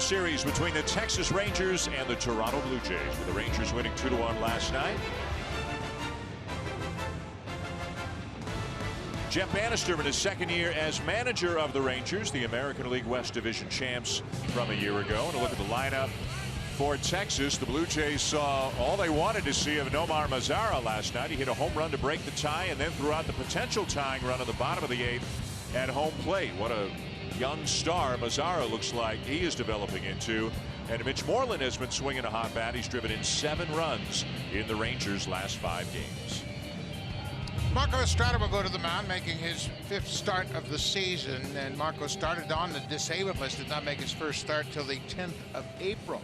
Series between the Texas Rangers and the Toronto Blue Jays, with the Rangers winning 2-1 last night. Jeff Bannister in his second year as manager of the Rangers, the American League West Division champs from a year ago. And a look at the lineup for Texas. The Blue Jays saw all they wanted to see of Nomar Mazara last night. He hit a home run to break the tie and then threw out the potential tying run at the bottom of the eighth at home plate. What a young star Mazara looks like he is developing into. And Mitch Moreland has been swinging a hot bat. He's driven in 7 runs in the Rangers' last 5 games. Marco Estrada will go to the mound, making his 5th start of the season. And Marco started on the disabled list, did not make his first start till the 10th of April.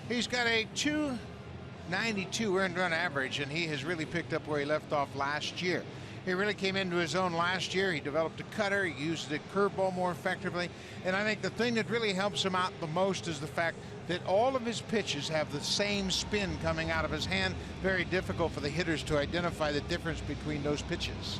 He's got a .292 earned run average, and he has really picked up where he left off last year. He really came into his own last year. He developed a cutter. He used the curveball more effectively. And I think the thing that really helps him out the most is the fact that all of his pitches have the same spin coming out of his hand. Very difficult for the hitters to identify the difference between those pitches.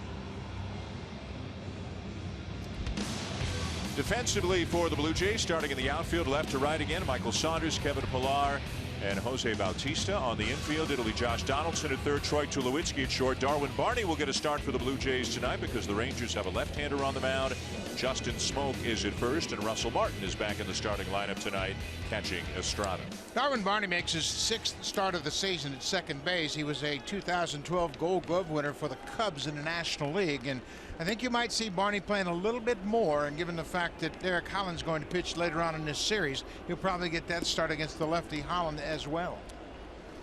Defensively for the Blue Jays, starting in the outfield, left to right again, Michael Saunders, Kevin Pillar, and Jose Bautista. On the infield, it'll be Josh Donaldson at third, Troy Tulowitzki at short. Darwin Barney will get a start for the Blue Jays tonight because the Rangers have a left-hander on the mound. Justin Smoke is at first, and Russell Martin is back in the starting lineup tonight, catching Estrada. Darwin Barney makes his 6th start of the season at second base. He was a 2012 Gold Glove winner for the Cubs in the National League, and I think you might see Barney playing a little bit more, and given the fact that Derek Holland's going to pitch later on in this series, he'll probably get that start against the lefty Holland as well.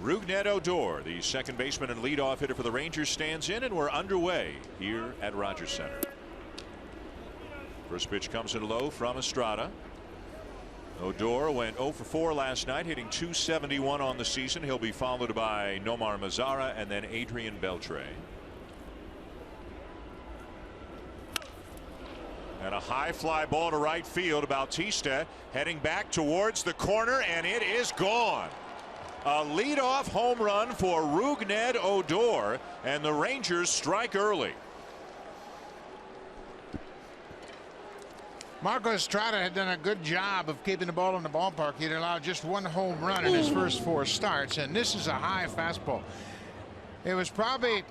Rougned Odor, the second baseman and leadoff hitter for the Rangers, stands in, and we're underway here at Rogers Center. First pitch comes in low from Estrada. Odor went 0 for 4 last night, hitting .271 on the season. He'll be followed by Nomar Mazara and then Adrian Beltre. And a high fly ball to right field. Bautista heading back towards the corner, and it is gone. A leadoff home run for Rougned Odor, and the Rangers strike early. Marco Estrada had done a good job of keeping the ball in the ballpark. He'd allowed just 1 home run in his first 4 starts, and this is a high fastball. It was probably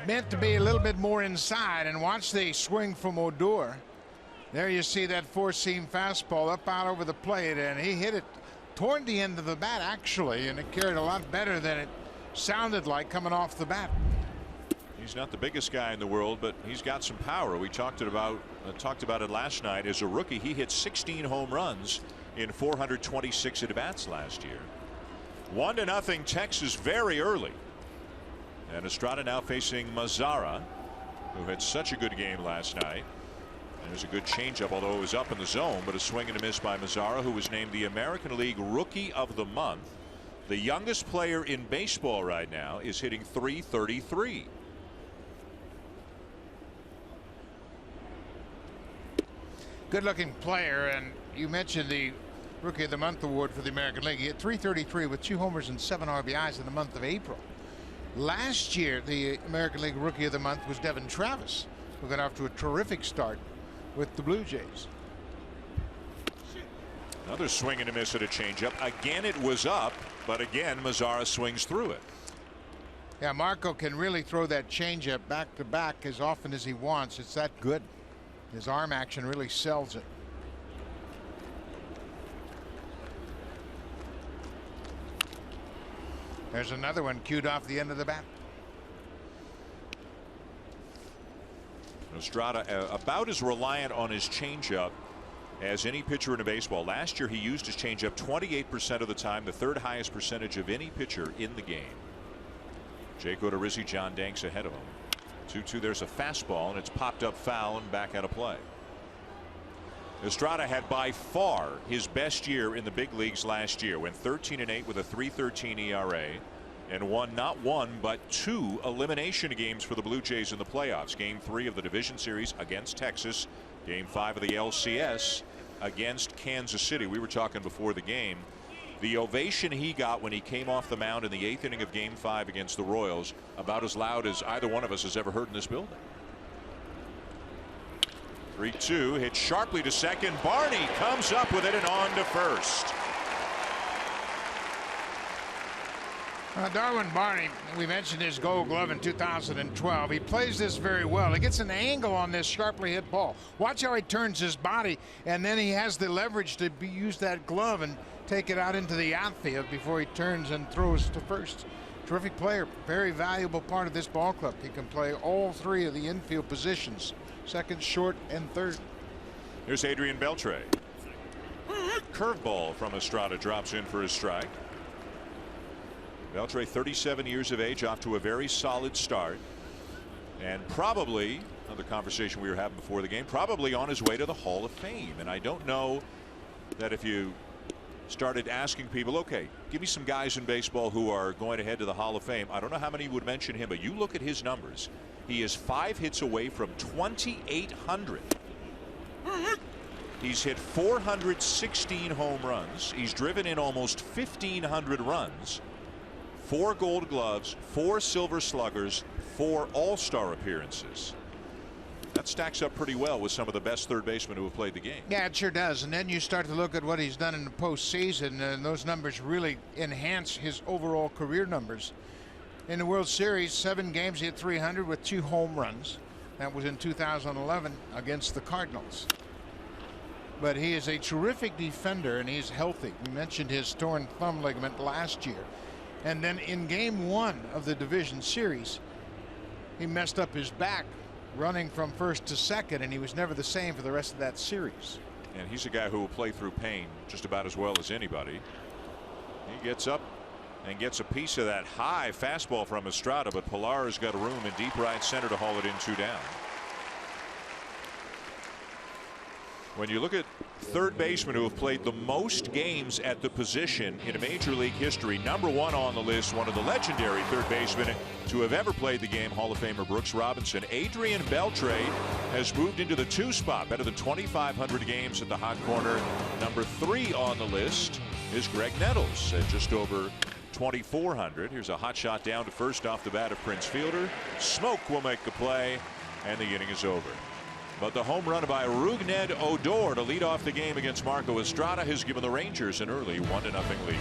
meant to be a little bit more inside, and watch the swing from Odor. There you see that 4-seam fastball up out over the plate, and he hit it toward the end of the bat actually, and it carried a lot better than it sounded like coming off the bat. He's not the biggest guy in the world, but he's got some power. We talked about it last night. As a rookie, he hit 16 home runs in 426 at bats last year. 1-0 Texas very early, and Estrada now facing Mazara, who had such a good game last night. There's a good changeup, although it was up in the zone, but a swing and a miss by Mazara, who was named the American League Rookie of the Month. The youngest player in baseball right now is hitting .333. Good looking player, and you mentioned the Rookie of the Month award for the American League. He hit .333 with 2 homers and 7 RBIs in the month of April. Last year, the American League Rookie of the Month was Devin Travis, who got off to a terrific start with the Blue Jays. Another swing and a miss at a changeup. Again, it was up, but again, Mazara swings through it. Yeah, Marco can really throw that changeup back to back as often as he wants. It's that good. His arm action really sells it. There's another one cued off the end of the bat. Estrada about as reliant on his changeup as any pitcher in a baseball. Last year he used his changeup 28% of the time, the 3rd highest percentage of any pitcher in the game. Jake Odorizzi, John Danks ahead of him. 2-2. There's a fastball, and it's popped up foul and back out of play. Estrada had by far his best year in the big leagues last year. Went 13-8 with a .313 ERA and won not 1 but 2 elimination games for the Blue Jays in the playoffs. Game 3 of the division series against Texas. Game 5 of the LCS against Kansas City. We were talking before the game. The ovation he got when he came off the mound in the 8th inning of Game 5 against the Royals, about as loud as either one of us has ever heard in this building. 3-2, hit sharply to second. Barney comes up with it and on to first. Darwin Barney, we mentioned his Gold Glove in 2012. He plays this very well. He gets an angle on this sharply hit ball. Watch how he turns his body, and then he has the leverage to use that glove and take it out into the outfield before he turns and throws to first. Terrific player, very valuable part of this ball club. He can play all three of the infield positions, second, short, and third. Here's Adrian Beltre. Curveball from Estrada drops in for a strike. Beltre, 37 years of age, off to a very solid start, and probably, another conversation we were having before the game, probably on his way to the Hall of Fame. And I don't know that if you started asking people, okay, give me some guys in baseball who are going to head to the Hall of Fame, I don't know how many would mention him, but you look at his numbers. He is 5 hits away from 2,800. He's hit 416 home runs. He's driven in almost 1,500 runs. 4 Gold Gloves, 4 Silver Sluggers, 4 All-Star appearances. That stacks up pretty well with some of the best third basemen who have played the game. Yeah, it sure does. And then you start to look at what he's done in the postseason, and those numbers really enhance his overall career numbers. In the World Series, 7 games, he hit 300 with 2 home runs. That was in 2011 against the Cardinals. But he is a terrific defender, and he's healthy. We mentioned his torn thumb ligament last year. And then in game 1 of the division series, he messed up his back running from first to second, and he was never the same for the rest of that series. And he's a guy who will play through pain just about as well as anybody. He gets up and gets a piece of that high fastball from Estrada, but Pilar's got a room in deep right center to haul it in 2 down. When you look at third basemen who have played the most games at the position in Major League history, #1 on the list, one of the legendary third basemen to have ever played the game, Hall of Famer Brooks Robinson. Adrian Beltre has moved into the 2 spot, better than 2,500 games at the hot corner. #3 on the list is Greg Nettles at just over 2,400. Here's a hot shot down to first off the bat of Prince Fielder. Smoke will make the play, and the inning is over. But the home run by Rougned Odor to lead off the game against Marco Estrada has given the Rangers an early 1-0 lead.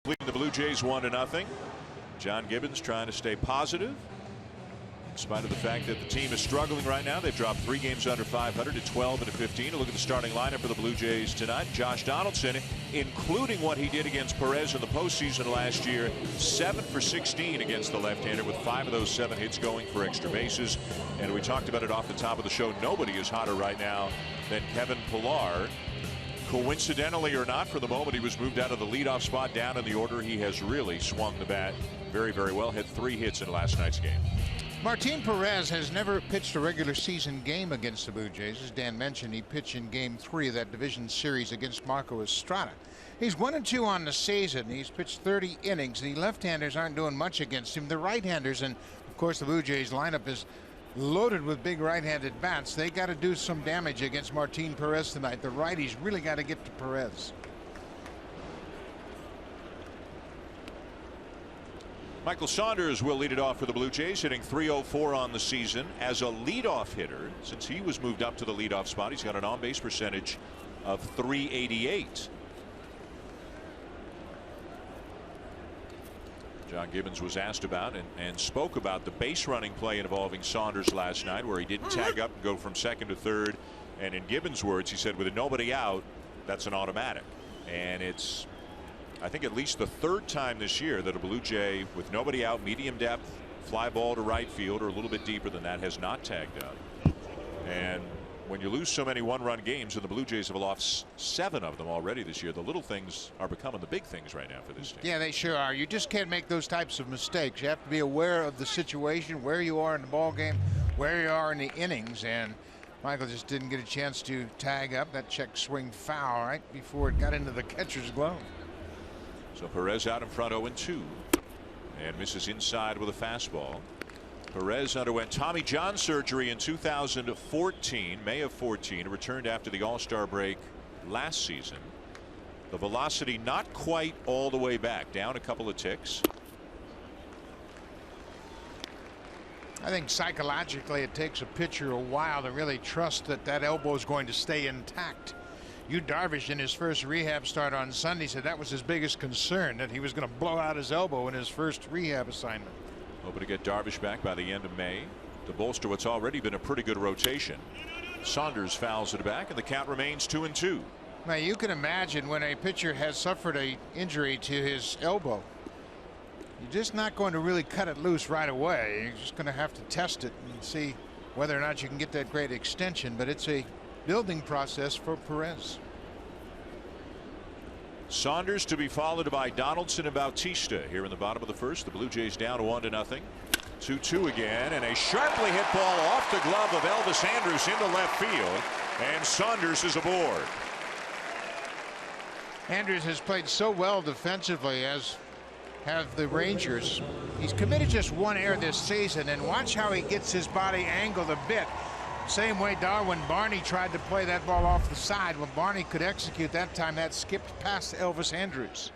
Leading the Blue Jays 1-0. John Gibbons trying to stay positive in spite of the fact that the team is struggling right now. They've dropped 3 games under 500 to 12 and 15. A look at the starting lineup for the Blue Jays tonight. Josh Donaldson, including what he did against Perez in the postseason last year, 7 for 16 against the left-hander, with 5 of those 7 hits going for extra bases. And we talked about it off the top of the show. Nobody is hotter right now than Kevin Pillar. Coincidentally or not, for the moment he was moved out of the leadoff spot down in the order. He has really swung the bat very, very well. Had 3 hits in last night's game. Martin Perez has never pitched a regular season game against the Blue Jays. As Dan mentioned, he pitched in game 3 of that division series against Marco Estrada. He's 1-2 on the season. He's pitched 30 innings. The left-handers aren't doing much against him. The right-handers, and of course the Blue Jays lineup is loaded with big right-handed bats. They got to do some damage against Martin Perez tonight. The righties really got to get to Perez. Michael Saunders will lead it off for the Blue Jays, hitting .304 on the season as a leadoff hitter. Since he was moved up to the leadoff spot, he's got an on-base percentage of .388. John Gibbons was asked about and spoke about the base running play involving Saunders last night, where he didn't tag up and go from second to third. And in Gibbons' words, he said, with nobody out, that's an automatic. And it's, I think, at least the third time this year that a Blue Jay with nobody out, medium depth, fly ball to right field or a little bit deeper than that, has not tagged up. And when you lose so many one-run games, and the Blue Jays have lost 7 of them already this year, the little things are becoming the big things right now for this team. Yeah, they sure are. You just can't make those types of mistakes. You have to be aware of the situation, where you are in the ball game, where you are in the innings, and Michael just didn't get a chance to tag up. That check swing foul right before it got into the catcher's glove. So Perez out in front 0-2 and misses inside with a fastball. Perez underwent Tommy John surgery in 2014, May of 14, returned after the All-Star break last season. The velocity not quite all the way back, down a couple of ticks. I think psychologically it takes a pitcher a while to really trust that that elbow is going to stay intact. Yu Darvish, in his first rehab start on Sunday, said that was his biggest concern, that he was going to blow out his elbow in his first rehab assignment. Hoping to get Darvish back by the end of May to bolster what's already been a pretty good rotation. Saunders fouls it back, and the count remains 2-2. Now you can imagine when a pitcher has suffered an injury to his elbow, you're just not going to really cut it loose right away. You're just going to have to test it and see whether or not you can get that great extension. But it's a building process for Perez. Saunders to be followed by Donaldson and Bautista here in the bottom of the first. The Blue Jays down 1-0. 2-2 again, and a sharply hit ball off the glove of Elvis Andrus into left field, and Saunders is aboard. Andrus has played so well defensively, as have the Rangers. He's committed just 1 error this season, and watch how he gets his body angled a bit. Same way Darwin Barney tried to play that ball off the side. When Barney could execute that time, that skipped past Elvis Andrus.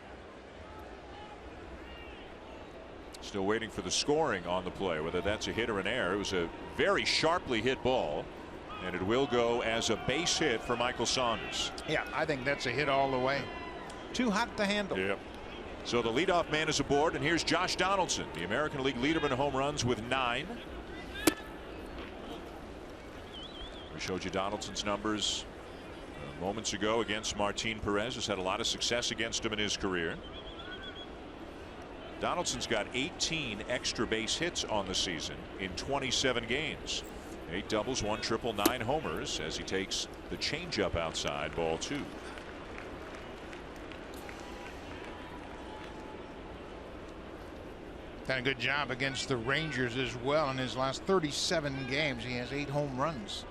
Still waiting for the scoring on the play, whether that's a hit or an error. It was a very sharply hit ball, and it will go as a base hit for Michael Saunders. Yeah, I think that's a hit all the way. Too hot to handle. Yep. So the leadoff man is aboard, and here's Josh Donaldson, the American League leader in home runs with 9. We showed you Donaldson's numbers moments ago against Martin Perez. Has had a lot of success against him in his career. Donaldson's got 18 extra base hits on the season in 27 games. 8 doubles, 1 triple, 9 homers as he takes the changeup outside, ball 2. Done a good job against the Rangers as well. In his last 37 games, he has 8 home runs.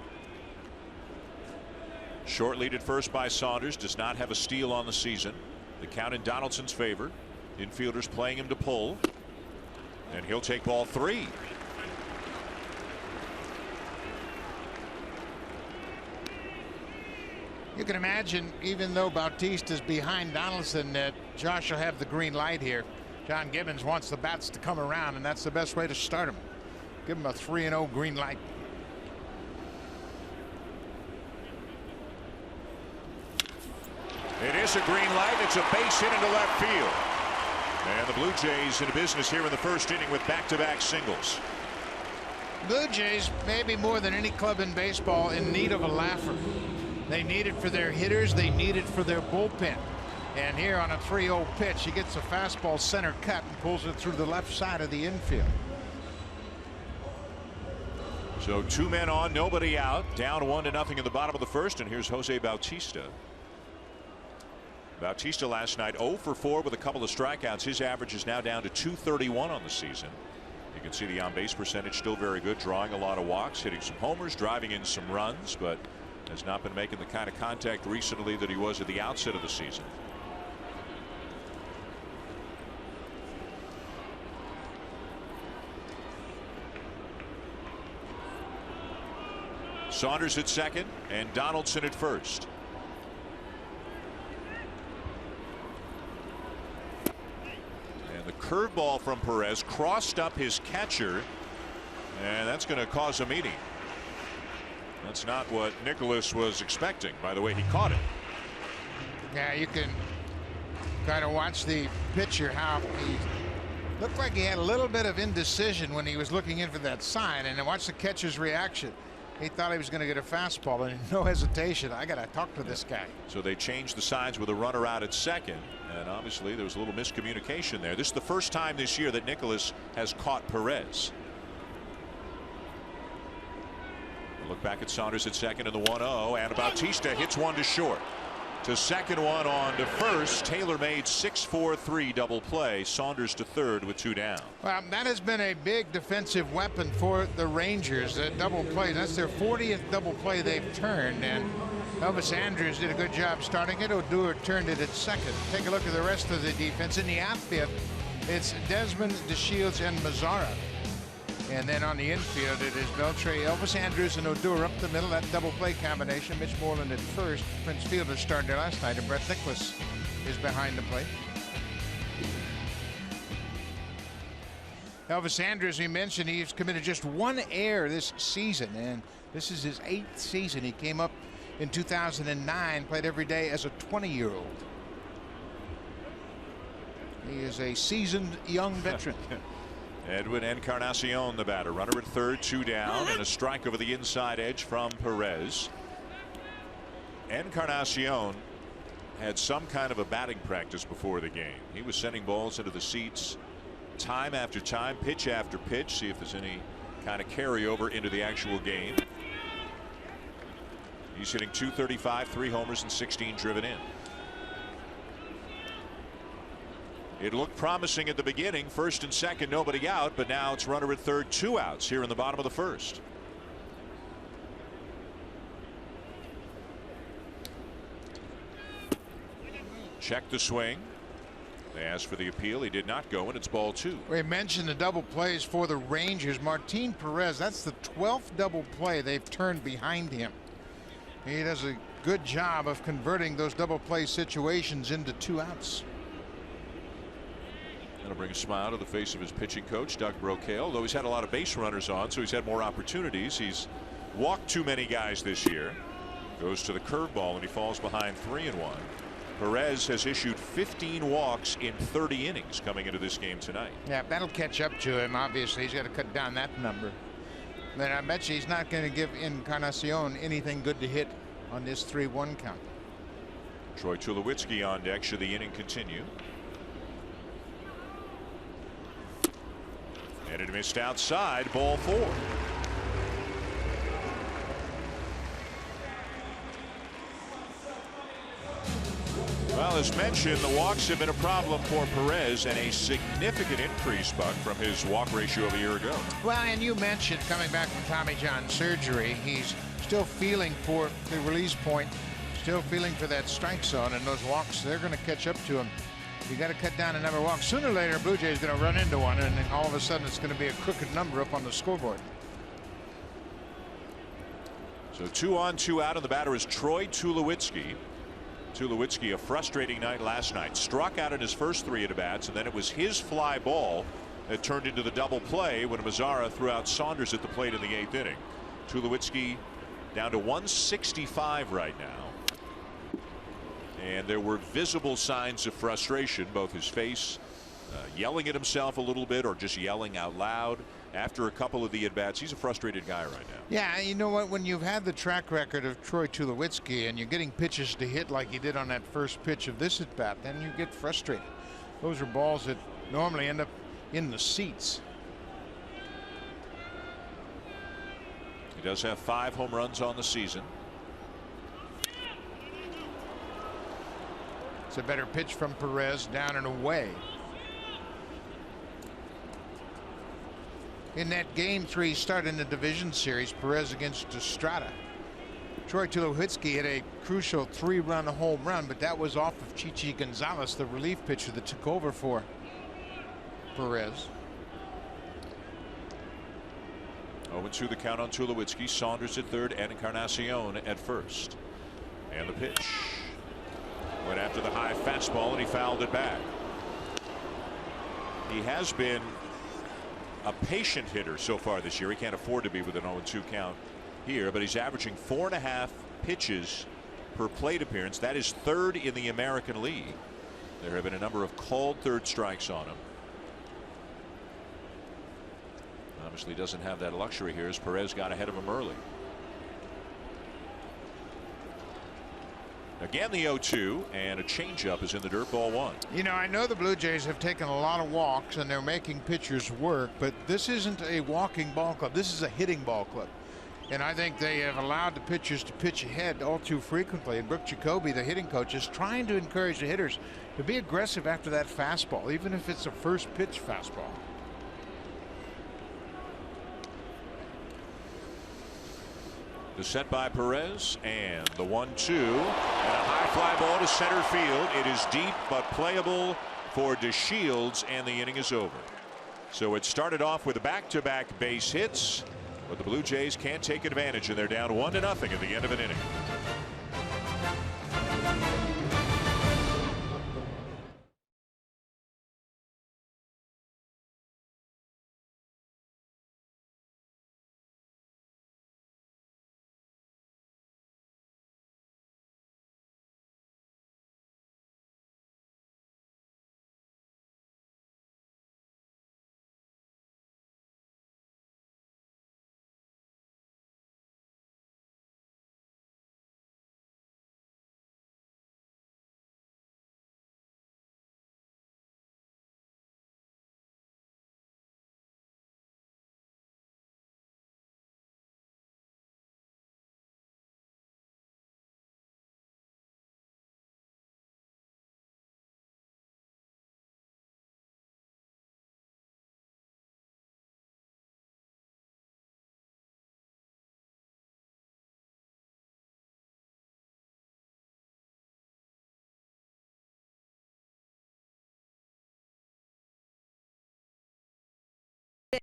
Short lead at first by Saunders, does not have a steal on the season. The count in Donaldson's favor. Infielders playing him to pull, and he'll take ball 3. You can imagine, even though Bautista's behind Donaldson, that Josh will have the green light here. John Gibbons wants the bats to come around, and that's the best way to start him. Give him a 3-0 green light. It is a green light. It's a base hit into left field. And the Blue Jays in business here in the first inning with back-to-back singles. Blue Jays, maybe more than any club in baseball, in need of a laugher. They need it for their hitters. They need it for their bullpen. And here on a 3-0 pitch, he gets a fastball center cut and pulls it through the left side of the infield. So 2 men on, nobody out, down 1-0 in the bottom of the first, and here's Jose Bautista. Bautista last night 0 for 4 with a couple of strikeouts. His average is now down to .231 on the season. You can see the on-base percentage still very good, drawing a lot of walks, hitting some homers, driving in some runs, but has not been making the kind of contact recently that he was at the outset of the season. Saunders at second and Donaldson at first. curveball from Perez crossed up his catcher, and that's going to cause a meeting. That's not what Nicholas was expecting, by the way he caught it. Yeah, you can kind of watch the pitcher, how he looked like he had a little bit of indecision when he was looking in for that sign, and then watch the catcher's reaction. He thought he was going to get a fastball, and no hesitation. I got to talk to this guy. So they changed the signs with a runner out at second, and obviously there was a little miscommunication there. This is the first time this year that Nicholas has caught Perez. Look back at Saunders at second in the 1-0, and Bautista hits one to short. To second, one on to first. Taylor made 6-4-3 double play. Saunders to third with 2 down. Well, that has been a big defensive weapon for the Rangers. That double play, that's their 40th double play they've turned, and Elvis Andrus did a good job starting it. Odor turned it at second. Take a look at the rest of the defense. In the outfield, it's Desmond, DeShields, and Mazzara. And then on the infield, it is Beltre, Elvis Andrus, and Odor up the middle. That double play combination. Mitch Moreland at first. Prince Fielder started there last night, and Brett Nicholas is behind the plate. Elvis Andrus, we mentioned, he's committed just 1 error this season, and this is his 8th season. He came up in 2009, played every day as a 20-year-old. He is a seasoned young veteran. Edwin Encarnacion, the batter. Runner at third, 2 down, and a strike over the inside edge from Perez. Encarnacion had some kind of a batting practice before the game. He was sending balls into the seats time after time, pitch after pitch, see if there's any kind of carryover into the actual game. He's hitting .235, 3 homers, and 16 driven in. It looked promising at the beginning, first and second, nobody out, but now it's runner at third, 2 outs here in the bottom of the first. Check the swing. They asked for the appeal. He did not go, and it's ball 2. We mentioned the double plays for the Rangers. Martin Perez, that's the 12th double play they've turned behind him. He does a good job of converting those double play situations into 2 outs. That'll bring a smile to the face of his pitching coach, Doug Brocail. Although he's had a lot of base runners on, so he's had more opportunities. He's walked too many guys this year. Goes to the curveball, and he falls behind 3-1. Perez has issued 15 walks in 30 innings coming into this game tonight. Yeah, that'll catch up to him. Obviously, he's got to cut down that number. But I bet you he's not going to give Encarnacion anything good to hit on this 3-1 count. Troy Tulowitzki on deck should the inning continue. And it missed outside, ball 4. Well, as mentioned, the walks have been a problem for Perez, and a significant increase, Buck, from his walk ratio of a year ago. Well, and you mentioned coming back from Tommy John surgery, he's still feeling for the release point, still feeling for that strike zone, and those walks, they're going to catch up to him. You got to cut down a number of walks. Sooner or later, Blue Jays going to run into one, and then all of a sudden it's going to be a crooked number up on the scoreboard. So 2 on, 2 out, and the batter is Troy Tulowitzki. Tulowitzki, a frustrating night last night. Struck out in his first 3 at-bats, and then it was his fly ball that turned into the double play when Mazzara threw out Saunders at the plate in the 8th inning. Tulowitzki down to 165 right now. And there were visible signs of frustration, both his face yelling at himself a little bit or just yelling out loud after a couple of the at-bats. He's a frustrated guy right now. Yeah, you know what, when you've had the track record of Troy Tulowitzki and you're getting pitches to hit like he did on that first pitch of this at-bat, then you get frustrated. Those are balls that normally end up in the seats. He does have 5 home runs on the season. It's a better pitch from Perez, down and away. In that game 3 start in the division series, Perez against Estrada, Troy Tulowitzki hit a crucial 3-run home run, but that was off of Chichi Gonzalez, the relief pitcher that took over for Perez. 0-2 the count on Tulowitzki. Saunders at third, and Encarnacion at first. And the pitch. Went after the high fastball, and he fouled it back. He has been a patient hitter so far this year. He can't afford to be with an 0-2 count here, but he's averaging 4.5 pitches per plate appearance. That is third in the American League. There have been a number of called third strikes on him. Obviously doesn't have that luxury here as Perez got ahead of him early. Again the 0-2, and a changeup is in the dirt, ball 1. You know, I know the Blue Jays have taken a lot of walks and they're making pitchers work, but this isn't a walking ball club. This is a hitting ball club. And I think they have allowed the pitchers to pitch ahead all too frequently. And Brooke Jacoby, the hitting coach, is trying to encourage the hitters to be aggressive after that fastball, even if it's a first pitch fastball. The set by Perez, and the 1-2, and a high fly ball to center field. It is deep but playable for DeShields, and the inning is over. So it started off with back-to-back base hits, but the Blue Jays can't take advantage, and they're down 1-0 at the end of an inning.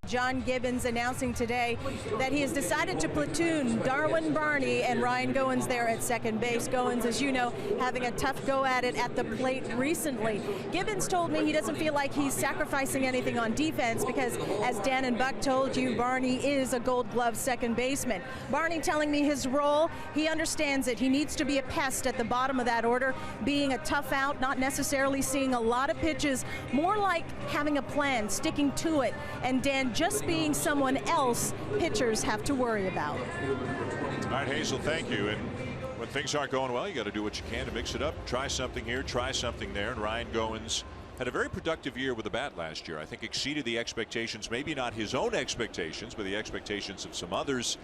John Gibbons announcing today that he has decided to platoon Darwin Barney and Ryan Goins there at second base. Goins, as you know, having a tough go at it at the plate recently. Gibbons told me he doesn't feel like he's sacrificing anything on defense because, as Dan and Buck told you, Barney is a Gold Glove second baseman. Barney telling me his role, he understands it. He needs to be a pest at the bottom of that order, being a tough out, not necessarily seeing a lot of pitches, more like having a plan, sticking to it, and Dan just being someone else pitchers have to worry about. All right, Hazel, thank you. And when things aren't going well, you got to do what you can to mix it up. Try something here, try something there. And Ryan Goins had a very productive year with the bat last year. I think exceeded the expectations, maybe not his own expectations, but the expectations of some others.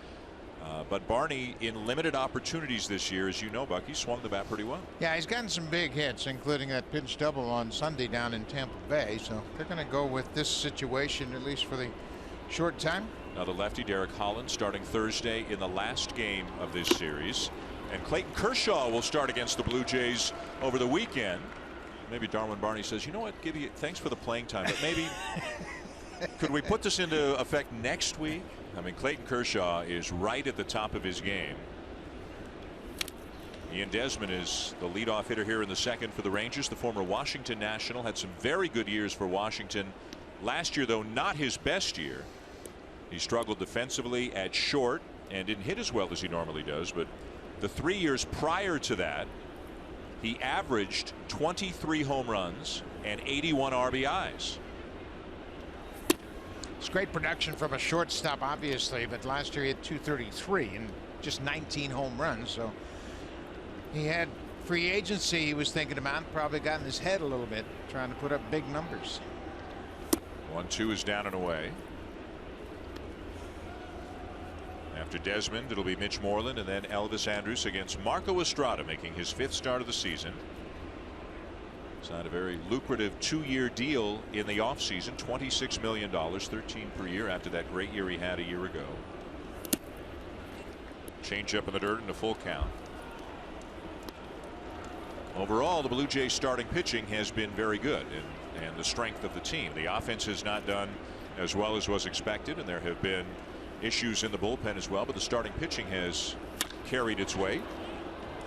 But Barney, in limited opportunities this year, as you know, Buck, he swung the bat pretty well. Yeah, he's gotten some big hits, including that pinch double on Sunday down in Tampa Bay. So they're going to go with this situation, at least for the short time. Now the lefty Derek Holland starting Thursday in the last game of this series. And Clayton Kershaw will start against the Blue Jays over the weekend. Maybe Darwin Barney says, you know what, Gibby, thanks for the playing time, but maybe could we put this into effect next week? I mean, Clayton Kershaw is right at the top of his game. Ian Desmond is the leadoff hitter here in the second for the Rangers. The former Washington National had some very good years for Washington. Last year, though, not his best year. He struggled defensively at short and didn't hit as well as he normally does. But the 3 years prior to that, he averaged 23 home runs and 81 RBIs. It's great production from a shortstop, obviously, but last year he had 233 and just 19 home runs. So he had free agency he was thinking about, probably got in his head a little bit, trying to put up big numbers. 1-2 is down and away. After Desmond, it'll be Mitch Moreland and then Elvis Andrus against Marco Estrada, making his 5th start of the season. Signed a very lucrative 2-year deal in the offseason, $26 million, 13 per year after that great year he had a year ago. Change up in the dirt and a full count. Overall, the Blue Jays starting pitching has been very good, and the strength of the team. The offense has not done as well as was expected, and there have been issues in the bullpen as well, but the starting pitching has carried its weight.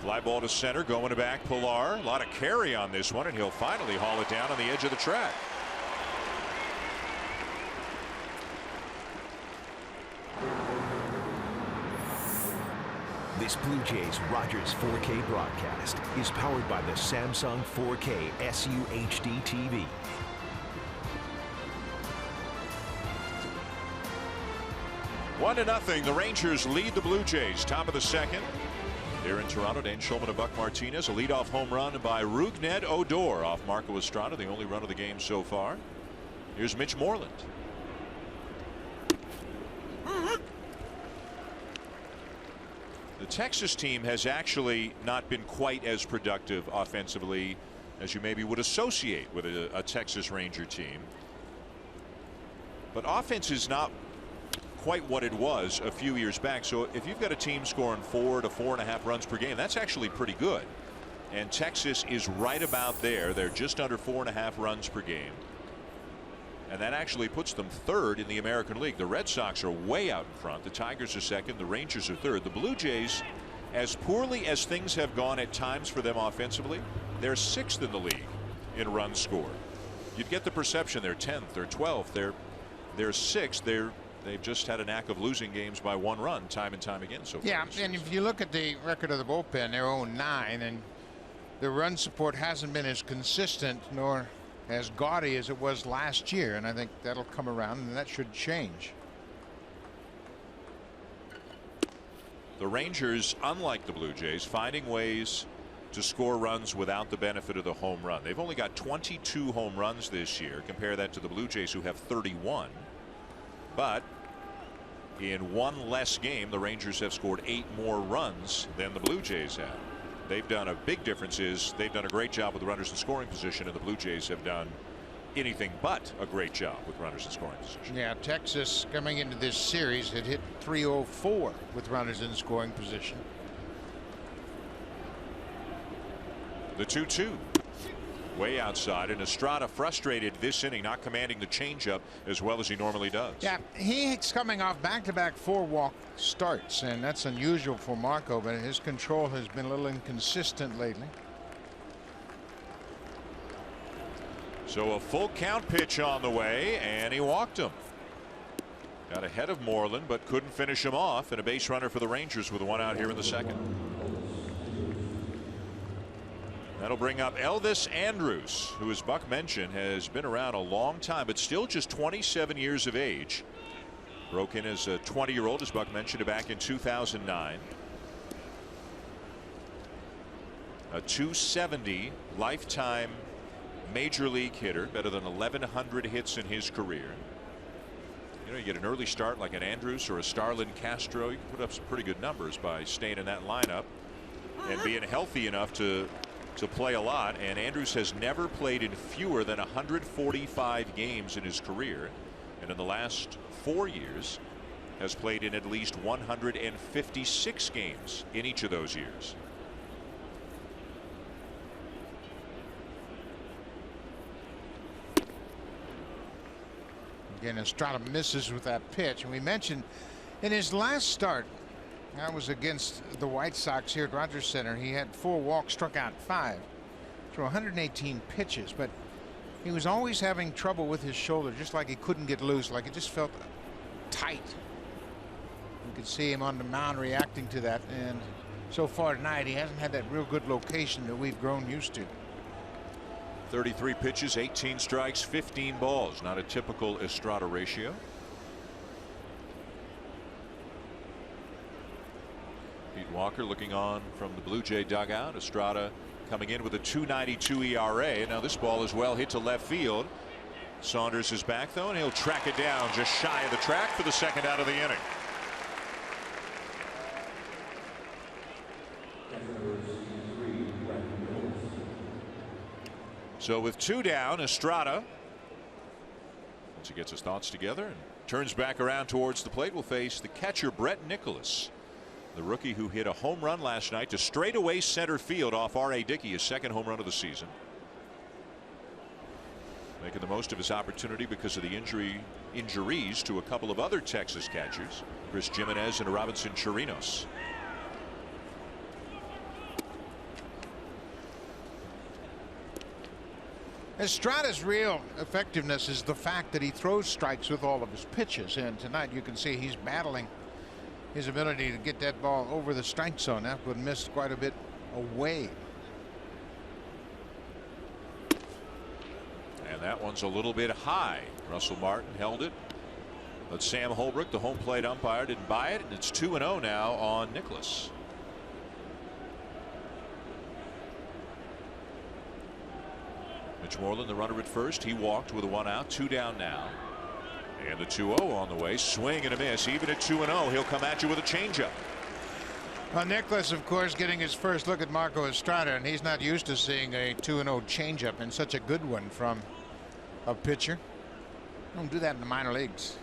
Fly ball to center, going to back Pilar. A lot of carry on this one, and he'll finally haul it down on the edge of the track. This Blue Jays Rogers 4K broadcast is powered by the Samsung 4K SUHD TV. One to nothing. The Rangers lead the Blue Jays. Top of the second. Here in Toronto, Dane Schulman and Buck Martinez. A leadoff home run by Rougned Odor off Marco Estrada, the only run of the game so far. Here's Mitch Moreland. The Texas team has actually not been quite as productive offensively as you maybe would associate with a Texas Ranger team. But offense is not quite what it was a few years back. So if you've got a team scoring 4 to 4.5 runs per game, that's actually pretty good. And Texas is right about there. They're just under 4.5 runs per game. And that actually puts them third in the American League. The Red Sox are way out in front. The Tigers are second. The Rangers are third. The Blue Jays, as poorly as things have gone at times for them offensively, they're sixth in the league in runs scored. You'd get the perception they're 10th, they're 12th, they're sixth. They've just had a knack of losing games by 1 run time and time again. So yeah, and if you look at the record of the bullpen, they're 0-9, and the run support hasn't been as consistent nor as gaudy as it was last year, and I think that'll come around and that should change. The Rangers, unlike the Blue Jays, finding ways to score runs without the benefit of the home run. They've only got 22 home runs this year. Compare that to the Blue Jays, who have 31. But in 1 less game, the Rangers have scored 8 more runs than the Blue Jays have. They've done a big difference is they've done a great job with runners in scoring position, and the Blue Jays have done anything but a great job with runners in scoring position. Yeah, Texas coming into this series had hit .304 with runners in scoring position. The 2-2. Way outside, and Estrada frustrated this inning, not commanding the changeup as well as he normally does. Yeah, he's coming off back-to-back 4-walk starts, and that's unusual for Marco, but his control has been a little inconsistent lately. So a full count pitch on the way, and he walked him. Got ahead of Moreland, but couldn't finish him off, and a base runner for the Rangers with 1 out here in the second. That'll bring up Elvis Andrus, who, as Buck mentioned, has been around a long time, but still just 27 years of age. Broke in as a 20-year-old, as Buck mentioned, back in 2009. A .270 lifetime major league hitter, better than 1,100 hits in his career. You know, you get an early start like an Andrus or a Starlin Castro, you can put up some pretty good numbers by staying in that lineup and being healthy enough to play a lot. And Andrus has never played in fewer than 145 games in his career, and in the last 4 years has played in at least 156 games in each of those years. Again, Estrada misses with that pitch, and we mentioned in his last start, that was against the White Sox here at Rogers Center, he had 4 walks, struck out 5 through 118 pitches, but he was always having trouble with his shoulder, just like he couldn't get loose, like it just felt tight. You could see him on the mound reacting to that, and so far tonight he hasn't had that real good location that we've grown used to. 33 pitches, 18 strikes, 15 balls. Not a typical Estrada ratio. Pete Walker looking on from the Blue Jay dugout. Estrada coming in with a .292 ERA. Now this ball is well hit to left field. Saunders is back though, and he'll track it down just shy of the track for the second out of the inning. So with 2 down, Estrada, once he gets his thoughts together and turns back around towards the plate, will face the catcher Brett Nicholas, the rookie who hit a home run last night to straightaway center field off R.A. Dickey, his 2nd home run of the season. Making the most of his opportunity because of the injuries to a couple of other Texas catchers, Chris Jimenez and Robinson Chirinos. Estrada's real effectiveness is the fact that he throws strikes with all of his pitches, and tonight you can see he's battling his ability to get that ball over the strike zone. That would miss quite a bit away. And that one's a little bit high. Russell Martin held it, but Sam Holbrook, the home plate umpire, didn't buy it, and it's 2-0 now on Nicholas. Mitch Moreland, the runner at first, he walked with a 1 out, 2 down now. And the 2-0 on the way. Swing and a miss. Even at 2-0, he'll come at you with a changeup. Well, Nicholas, of course, getting his first look at Marco Estrada, and he's not used to seeing a 2-0 changeup, and such a good one from a pitcher. Don't do that in the minor leagues.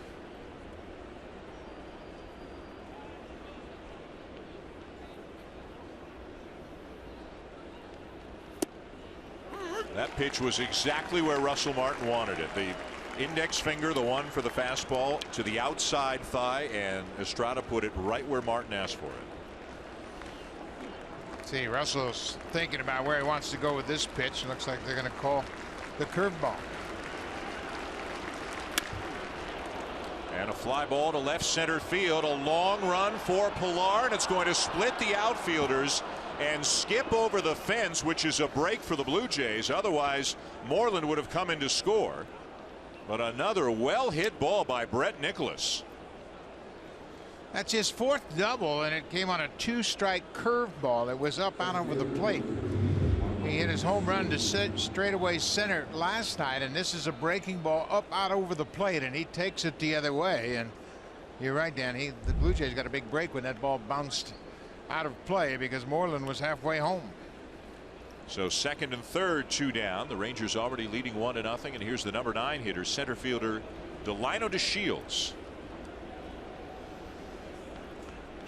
That pitch was exactly where Russell Martin wanted it. The index finger, the one for the fastball, to the outside thigh, and Estrada put it right where Martin asked for it. See, Russell's thinking about where he wants to go with this pitch. It looks like they're going to call the curveball. And a fly ball to left center field. A long run for Pilar, and it's going to split the outfielders and skip over the fence, which is a break for the Blue Jays. Otherwise, Moreland would have come in to score. But another well hit ball by Brett Nicholas. That's his 4th double, and it came on a 2-strike curveball. It was up out over the plate. He hit his home run to straightaway center last night, and this is a breaking ball up out over the plate, and he takes it the other way. And you're right, Dan. The Blue Jays got a big break when that ball bounced out of play because Moreland was halfway home. So second and third, 2 down. The Rangers already leading 1-0, and here's the number 9 hitter, center fielder Delino DeShields.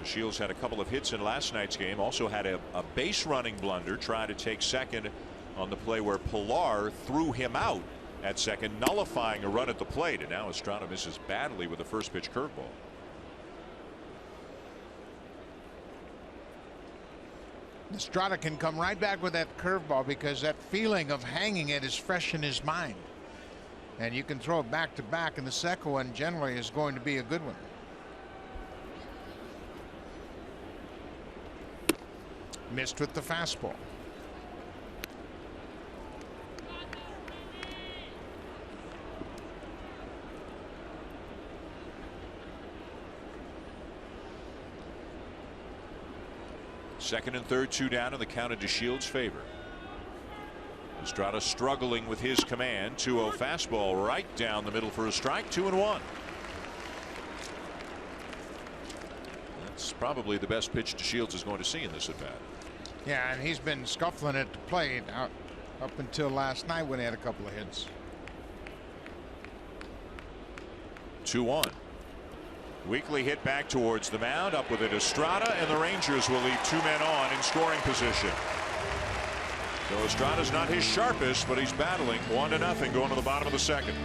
DeShields had a couple of hits in last night's game. Also had a base running blunder trying to take second on the play where Pilar threw him out at second, nullifying a run at the plate. And now Estrada misses badly with the first pitch curveball. Estrada can come right back with that curveball because that feeling of hanging it is fresh in his mind. And you can throw it back to back, and the second one generally is going to be a good one. Missed with the fastball. Second and third, 2 down, and the count in DeShields' favor. Estrada struggling with his command. 2-0 fastball right down the middle for a strike. 2-1. That's probably the best pitch DeShields is going to see in this at bat. Yeah, and he's been scuffling at the plate up until last night when he had a couple of hits. 2-1. Weekly hit back towards the mound, up with it Estrada, and the Rangers will leave 2 men on in scoring position. So Estrada's not his sharpest, but he's battling 1-0 going to the bottom of the second.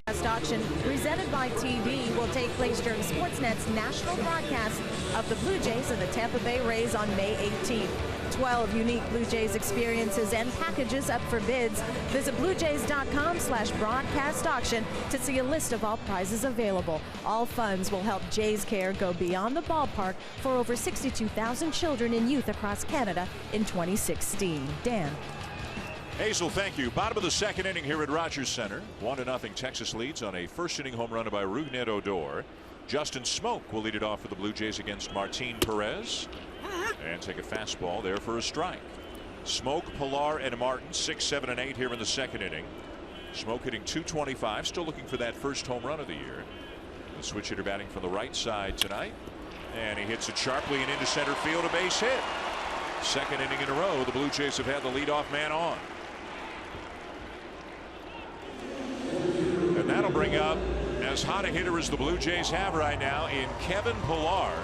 broadcast auction presented by TD will take place during Sportsnet's national broadcast of the Blue Jays and the Tampa Bay Rays on May 18th. 12 unique Blue Jays experiences and packages up for bids. Visit bluejays.com/broadcast auction to see a list of all prizes available. All funds will help Jays Care go beyond the ballpark for over 62,000 children and youth across Canada in 2016. Dan. Hazel, thank you. Bottom of the second inning here at Rogers Center. 1-0 Texas leads on a first inning home run by Rougned Odor. Justin Smoke will lead it off for the Blue Jays against Martin Perez. And take a fastball there for a strike. Smoke, Pilar, and Martin 6, 7, and 8 here in the second inning. Smoke hitting .225, still looking for that first home run of the year. The switch hitter batting from the right side tonight, and he hits it sharply and into center field, a base hit. Second inning in a row, the Blue Jays have had the leadoff man on. And that'll bring up as hot a hitter as the Blue Jays have right now in Kevin Pilar.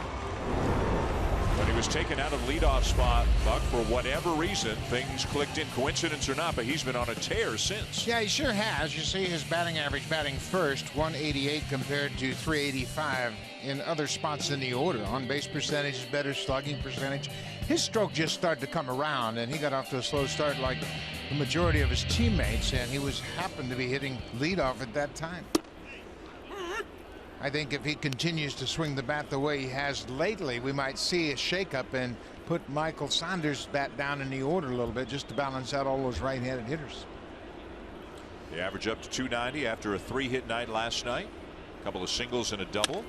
When he was taken out of leadoff spot, Buck, for whatever reason, things clicked in, coincidence or not, but he's been on a tear since. Yeah, he sure has. You see his batting average batting first, 188 compared to 385 in other spots in the order. On base percentage is better, slugging percentage. His stroke just started to come around, and he got off to a slow start like the majority of his teammates, and he happened to be hitting leadoff at that time. I think if he continues to swing the bat the way he has lately, we might see a shakeup and put Michael Saunders' bat down in the order a little bit just to balance out all those right-handed hitters. The average up to 290 after a 3-hit night last night. A couple of singles and a double.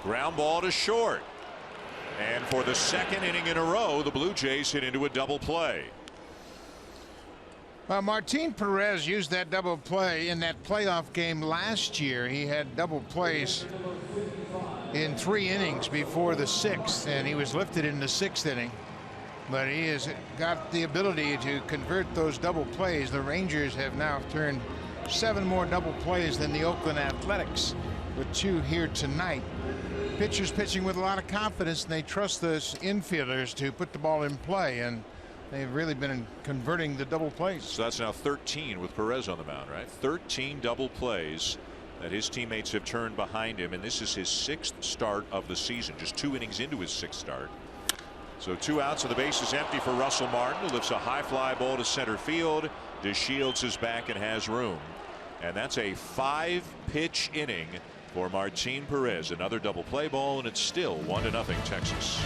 Ground ball to short. And for the second inning in a row, the Blue Jays hit into a double play. Martin Perez used that double play in that playoff game last year. He had double plays in 3 innings before the 6th, and he was lifted in the 6th inning. But he has got the ability to convert those double plays. The Rangers have now turned 7 more double plays than the Oakland Athletics, with 2 here tonight. Pitchers pitching with a lot of confidence, and they trust those infielders to put the ball in play, and they've really been converting the double plays. So that's now 13 with Perez on the mound, right? 13 double plays that his teammates have turned behind him, and this is his 6th start of the season, just 2 innings into his 6th start. So 2 outs and the base is empty for Russell Martin, who lifts a high fly ball to center field. DeShields is back and has room, and that's a 5-pitch inning for Martin Perez. Another double play ball, and it's still 1-0 Texas.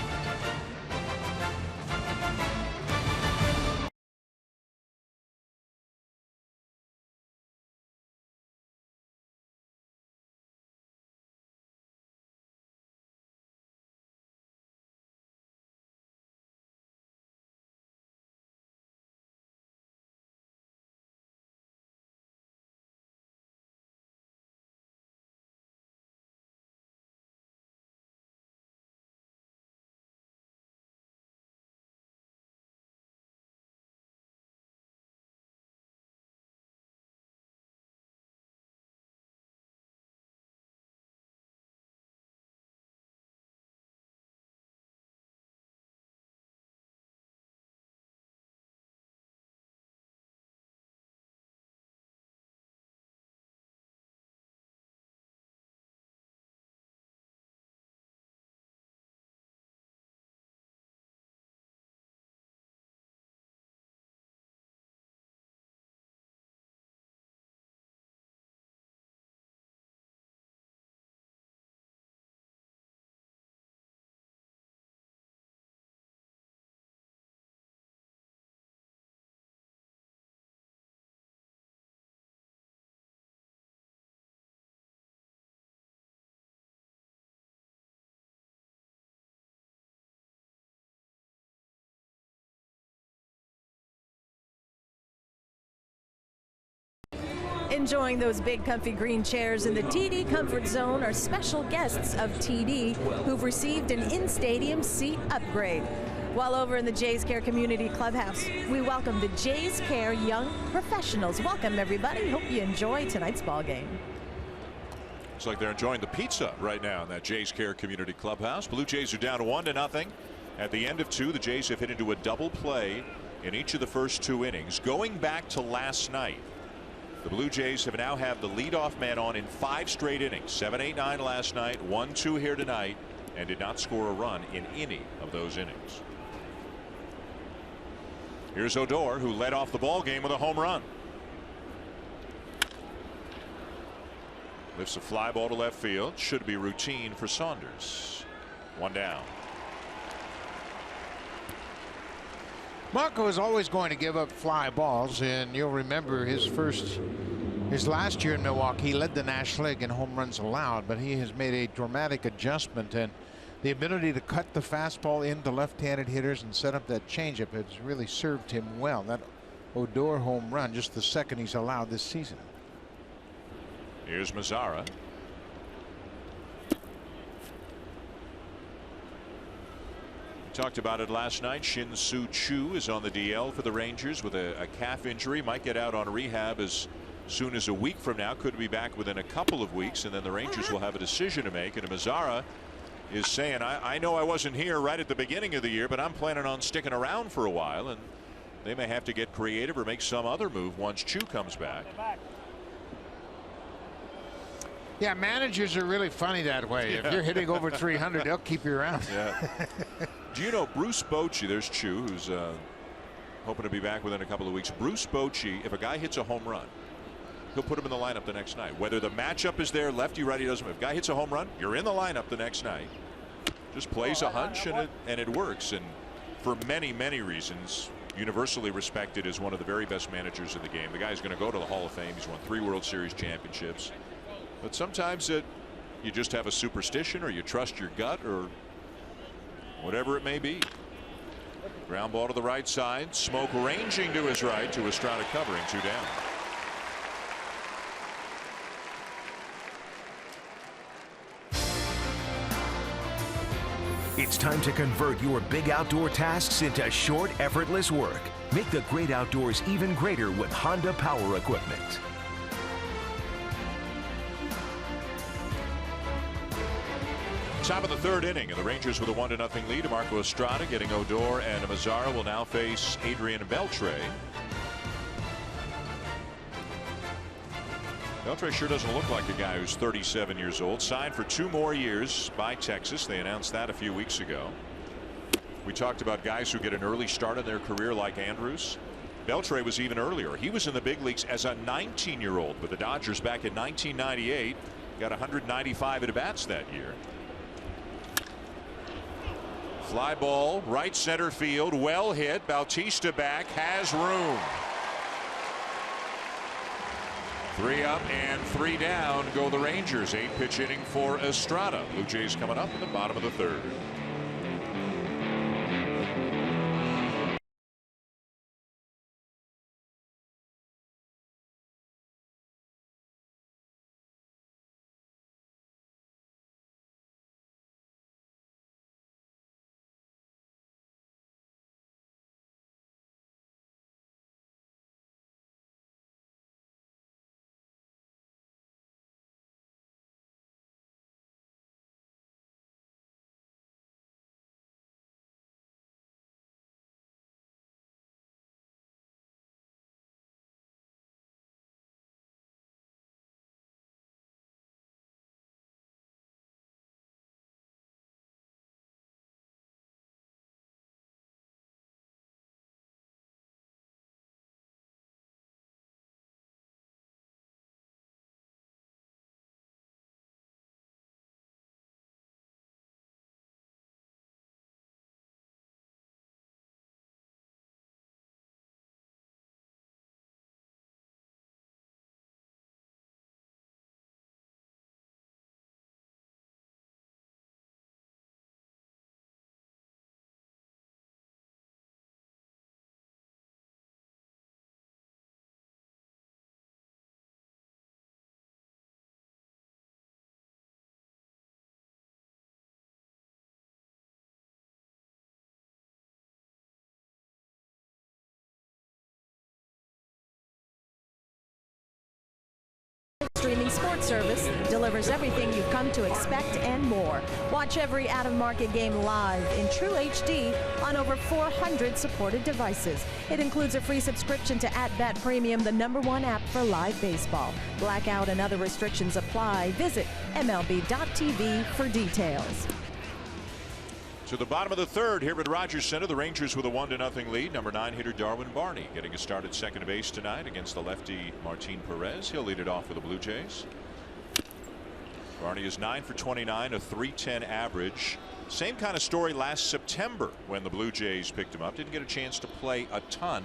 Enjoying those big comfy green chairs in the TD Comfort Zone are special guests of TD who've received an in-stadium seat upgrade. While over in the Jays Care Community Clubhouse, we welcome the Jays Care Young Professionals. Welcome, everybody. Hope you enjoy tonight's ball game. Looks like they're enjoying the pizza right now in that Jays Care Community Clubhouse. Blue Jays are down 1-0. At the end of 2, the Jays have hit into a double play in each of the first 2 innings. Going back to last night, The Blue Jays have now had the leadoff man on in 5 straight innings. 7, 8, 9 last night, 1, 2 here tonight, and did not score a run in any of those innings. Here's Odor, who led off the ball game with a home run. Lifts a fly ball to left field. Should be routine for Saunders. 1 down. Marco is always going to give up fly balls, and you'll remember his last year in Milwaukee, he led the National League in home runs allowed, but he has made a dramatic adjustment, and the ability to cut the fastball into left-handed hitters and set up that changeup has really served him well. That Odor home run, just the second he's allowed this season. Here's Mazzara. Talked about it last night. Shin-Soo Choo is on the DL for the Rangers with a calf injury. Might get out on rehab as soon as a week from now. Could be back within a couple of weeks, and then the Rangers will have a decision to make. And Mazzara is saying, I know I wasn't here right at the beginning of the year, but I'm planning on sticking around for a while, and they may have to get creative or make some other move once Choo comes back. Yeah, managers are really funny that way. If you're hitting over 300, they'll keep you around. Yeah. Do you know Bruce Bochy? There's Choo, who's hoping to be back within a couple of weeks. Bruce Bochy, if a guy hits a home run, he'll put him in the lineup the next night. Whether the matchup is there, lefty, righty, doesn't matter. If a guy hits a home run, you're in the lineup the next night. Just plays a hunch, and it works. And for many, many reasons, universally respected as one of the very best managers in the game. The guy's going to go to the Hall of Fame. He's won 3 World Series championships. But sometimes you just have a superstition, or you trust your gut, or whatever it may be. Ground ball to the right side. Smoke ranging to his right, to Estrada covering. 2 down. It's time to convert your big outdoor tasks into short, effortless work. Make the great outdoors even greater with Honda Power Equipment. Top of the 3rd inning, and the Rangers with a 1-0 lead. Marco Estrada getting Odor, and Mazzara will now face Adrian Beltre. Beltre sure doesn't look like a guy who's 37 years old. Signed for 2 more years by Texas. They announced that a few weeks ago. We talked about guys who get an early start in their career like Andrews. Beltre was even earlier. He was in the big leagues as a 19-year-old with the Dodgers back in 1998. Got 195 at-bats that year. Fly ball, right center field, well hit. Bautista back, has room. 3 up and 3 down go the Rangers. 8-pitch inning for Estrada. Blue Jays coming up in the bottom of the 3rd. streaming sports service delivers everything you've come to expect and more. Watch every out-of-market game live in true HD on over 400 supported devices. It includes a free subscription to @Bat Premium, the #1 app for live baseball. Blackout and other restrictions apply. Visit MLB.tv for details. To the bottom of the third here at Rogers Center, the Rangers with a 1-0 lead. Number 9 hitter Darwin Barney getting a start at second base tonight against the lefty Martin Perez. He'll lead it off for the Blue Jays. Barney is 9 for 29, a .310 average. Same kind of story last September when the Blue Jays picked him up. Didn't get a chance to play a ton,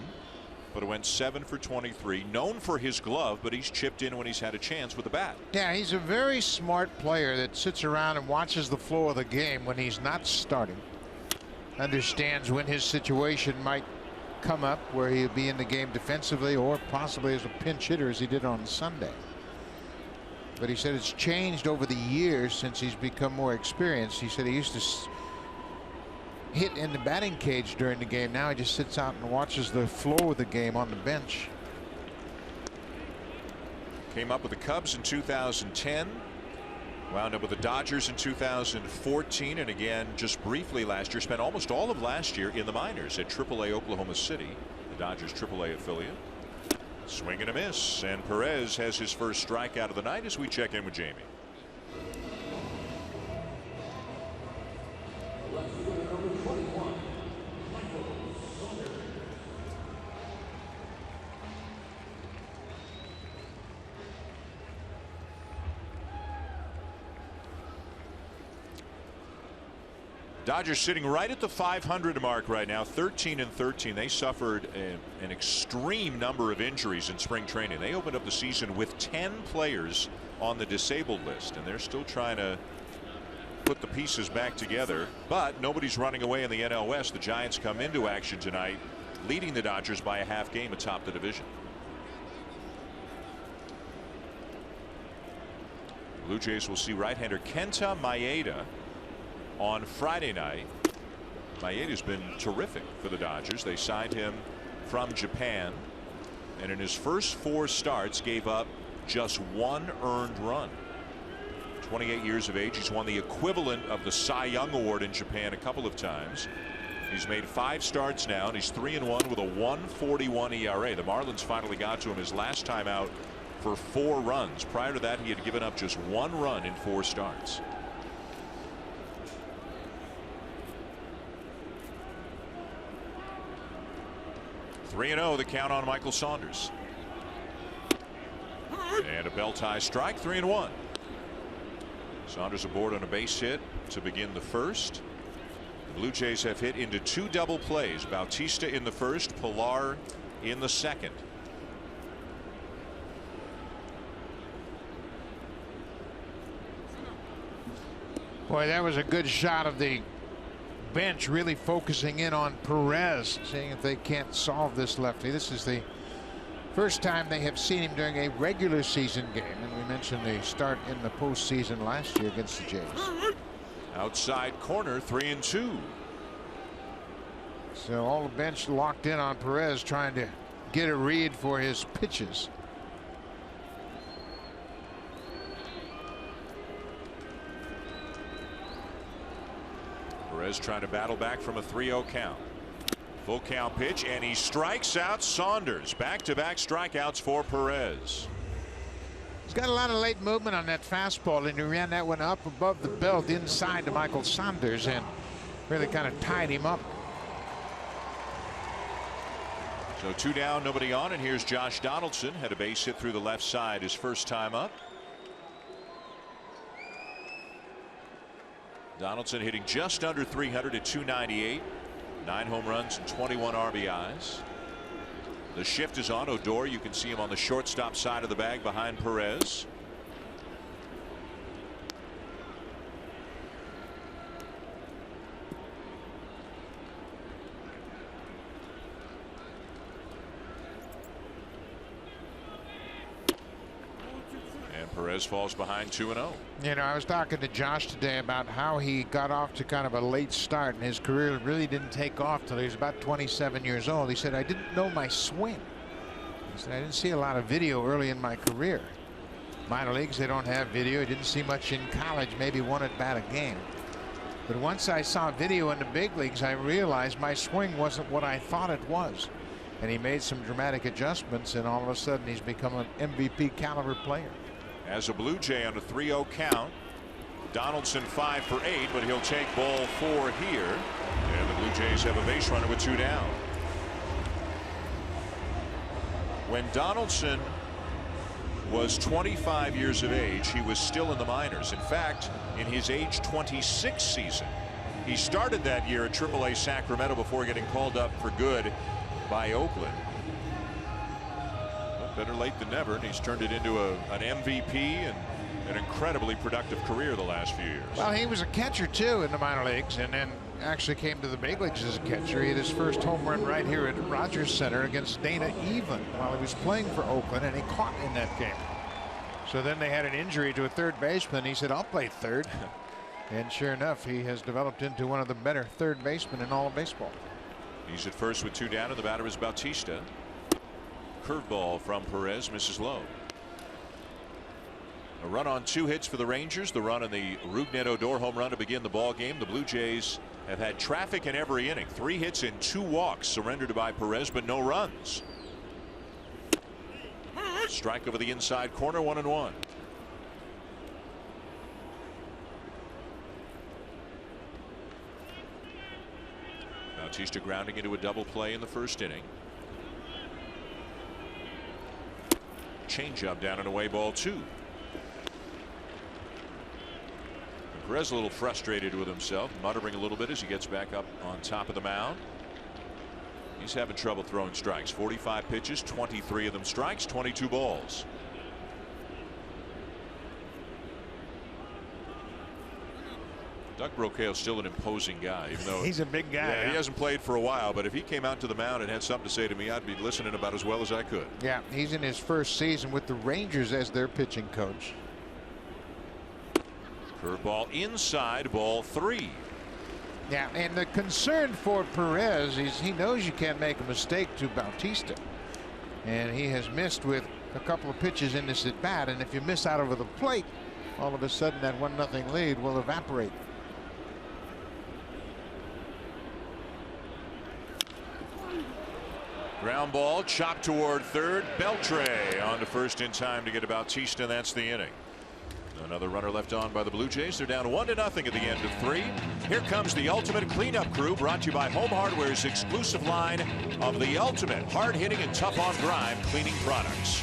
but it went 7 for 23. Known for his glove, but he's chipped in when he's had a chance with the bat. Yeah, he's a very smart player that sits around and watches the flow of the game when he's not starting. Understands when his situation might come up where he'll be in the game defensively or possibly as a pinch hitter as he did on Sunday. But he said it's changed over the years since he's become more experienced. He said he used to hit in the batting cage during the game. Now he just sits out and watches the flow of the game on the bench. Came up with the Cubs in 2010. Wound up with the Dodgers in 2014, and again just briefly last year. Spent almost all of last year in the minors at AAA Oklahoma City, the Dodgers AAA affiliate. Swing and a miss, and Perez has his first strikeout of the night as we check in with Jamie. Dodgers sitting right at the 500 mark right now, 13-13. They suffered an extreme number of injuries in spring training. They opened up the season with 10 players on the disabled list, and they're still trying to put the pieces back together. But nobody's running away in the NL West. The Giants come into action tonight, leading the Dodgers by a half game atop the division. Blue Jays will see right-hander Kenta Maeda on Friday night. Maeda's been terrific for the Dodgers. They signed him from Japan, and in his first 4 starts gave up just 1 earned run. 28 years of age. He's won the equivalent of the Cy Young Award in Japan a couple of times. He's made 5 starts now, and he's 3-1 with a 1.41 ERA. The Marlins finally got to him his last time out for 4 runs. Prior to that, he had given up just 1 run in 4 starts. .3-0 the count on Michael Saunders. And a belt high strike, 3-1. Saunders aboard on a base hit to begin the first. The Blue Jays have hit into 2 double plays. Bautista in the first, Pilar in the second. Boy, that was a good shot of the bench, really focusing in on Perez, seeing if they can't solve this lefty. This is the first time they have seen him during a regular season game, and we mentioned the start in the postseason last year against the Jays. Outside corner, 3-2. So all the bench locked in on Perez, trying to get a read for his pitches. Perez trying to battle back from a 3-0 count. Full count pitch, and he strikes out Saunders. Back-to-back strikeouts for Perez. He's got a lot of late movement on that fastball, and he ran that one up above the belt inside to Michael Saunders and really kind of tied him up. So 2 down, nobody on, and here's Josh Donaldson. Had a base hit through the left side his first time up. Donaldson hitting just under 300 at 298. 9 home runs and 21 RBIs. The shift is on. Odor, you can see him on the shortstop side of the bag behind Perez. Perez falls behind 2-0. You know, I was talking to Josh today about how he got off to kind of a late start, and his career really didn't take off till he was about 27 years old. He said, I didn't know my swing. He said, I didn't see a lot of video early in my career. Minor leagues, they don't have video. He didn't see much in college, maybe one at bat a game. But once I saw video in the big leagues, I realized my swing wasn't what I thought it was. And he made some dramatic adjustments, and all of a sudden he's become an MVP caliber player. As a Blue Jay on a 3-0 count, Donaldson 5 for 8, but he'll take ball 4 here. And the Blue Jays have a base runner with 2 down. When Donaldson was 25 years of age, he was still in the minors. In fact, in his age 26 season, he started that year at AAA Sacramento before getting called up for good by Oakland. But better late than never, and he's turned it into an MVP and an incredibly productive career the last few years. Well, he was a catcher too in the minor leagues, and then actually came to the big leagues as a catcher. He had his first home run right here at Rogers Center against Dana Even while he was playing for Oakland, and he caught in that game. So then they had an injury to a third baseman. He said, I'll play third. And sure enough, he has developed into one of the better third basemen in all of baseball. He's at first with 2 down, and the batter is Bautista. Curveball from Perez, misses low. A run on 2 hits for the Rangers. The run in the Rougned-Odor home run to begin the ball game. The Blue Jays have had traffic in every inning. 3 hits and 2 walks surrendered by Perez, but no runs. Strike over the inside corner, 1-1. Bautista grounding into a double play in the first inning. Changeup down and away, ball 2. Perez a little frustrated with himself, muttering a little bit as he gets back up on top of the mound. He's having trouble throwing strikes. 45 pitches, 23 of them strikes, 22 balls. Doug Brocail's still an imposing guy, even though he's a big guy. Yeah, he hasn't played for a while, but if he came out to the mound and had something to say to me, I'd be listening about as well as I could. Yeah, he's in his first season with the Rangers as their pitching coach. Curveball inside, ball 3. Yeah, and the concern for Perez is he knows you can't make a mistake to Bautista, and he has missed with a couple of pitches in this at bat, and if you miss out over the plate, all of a sudden that 1-0 lead will evaporate. Ground ball chopped toward third. Beltre on to first in time to get Bautista. That's the inning. Another runner left on by the Blue Jays. They're down 1-0 at the end of 3. Here comes the ultimate cleanup crew, brought to you by Home Hardware's exclusive line of the ultimate hard-hitting and tough-on-grime cleaning products.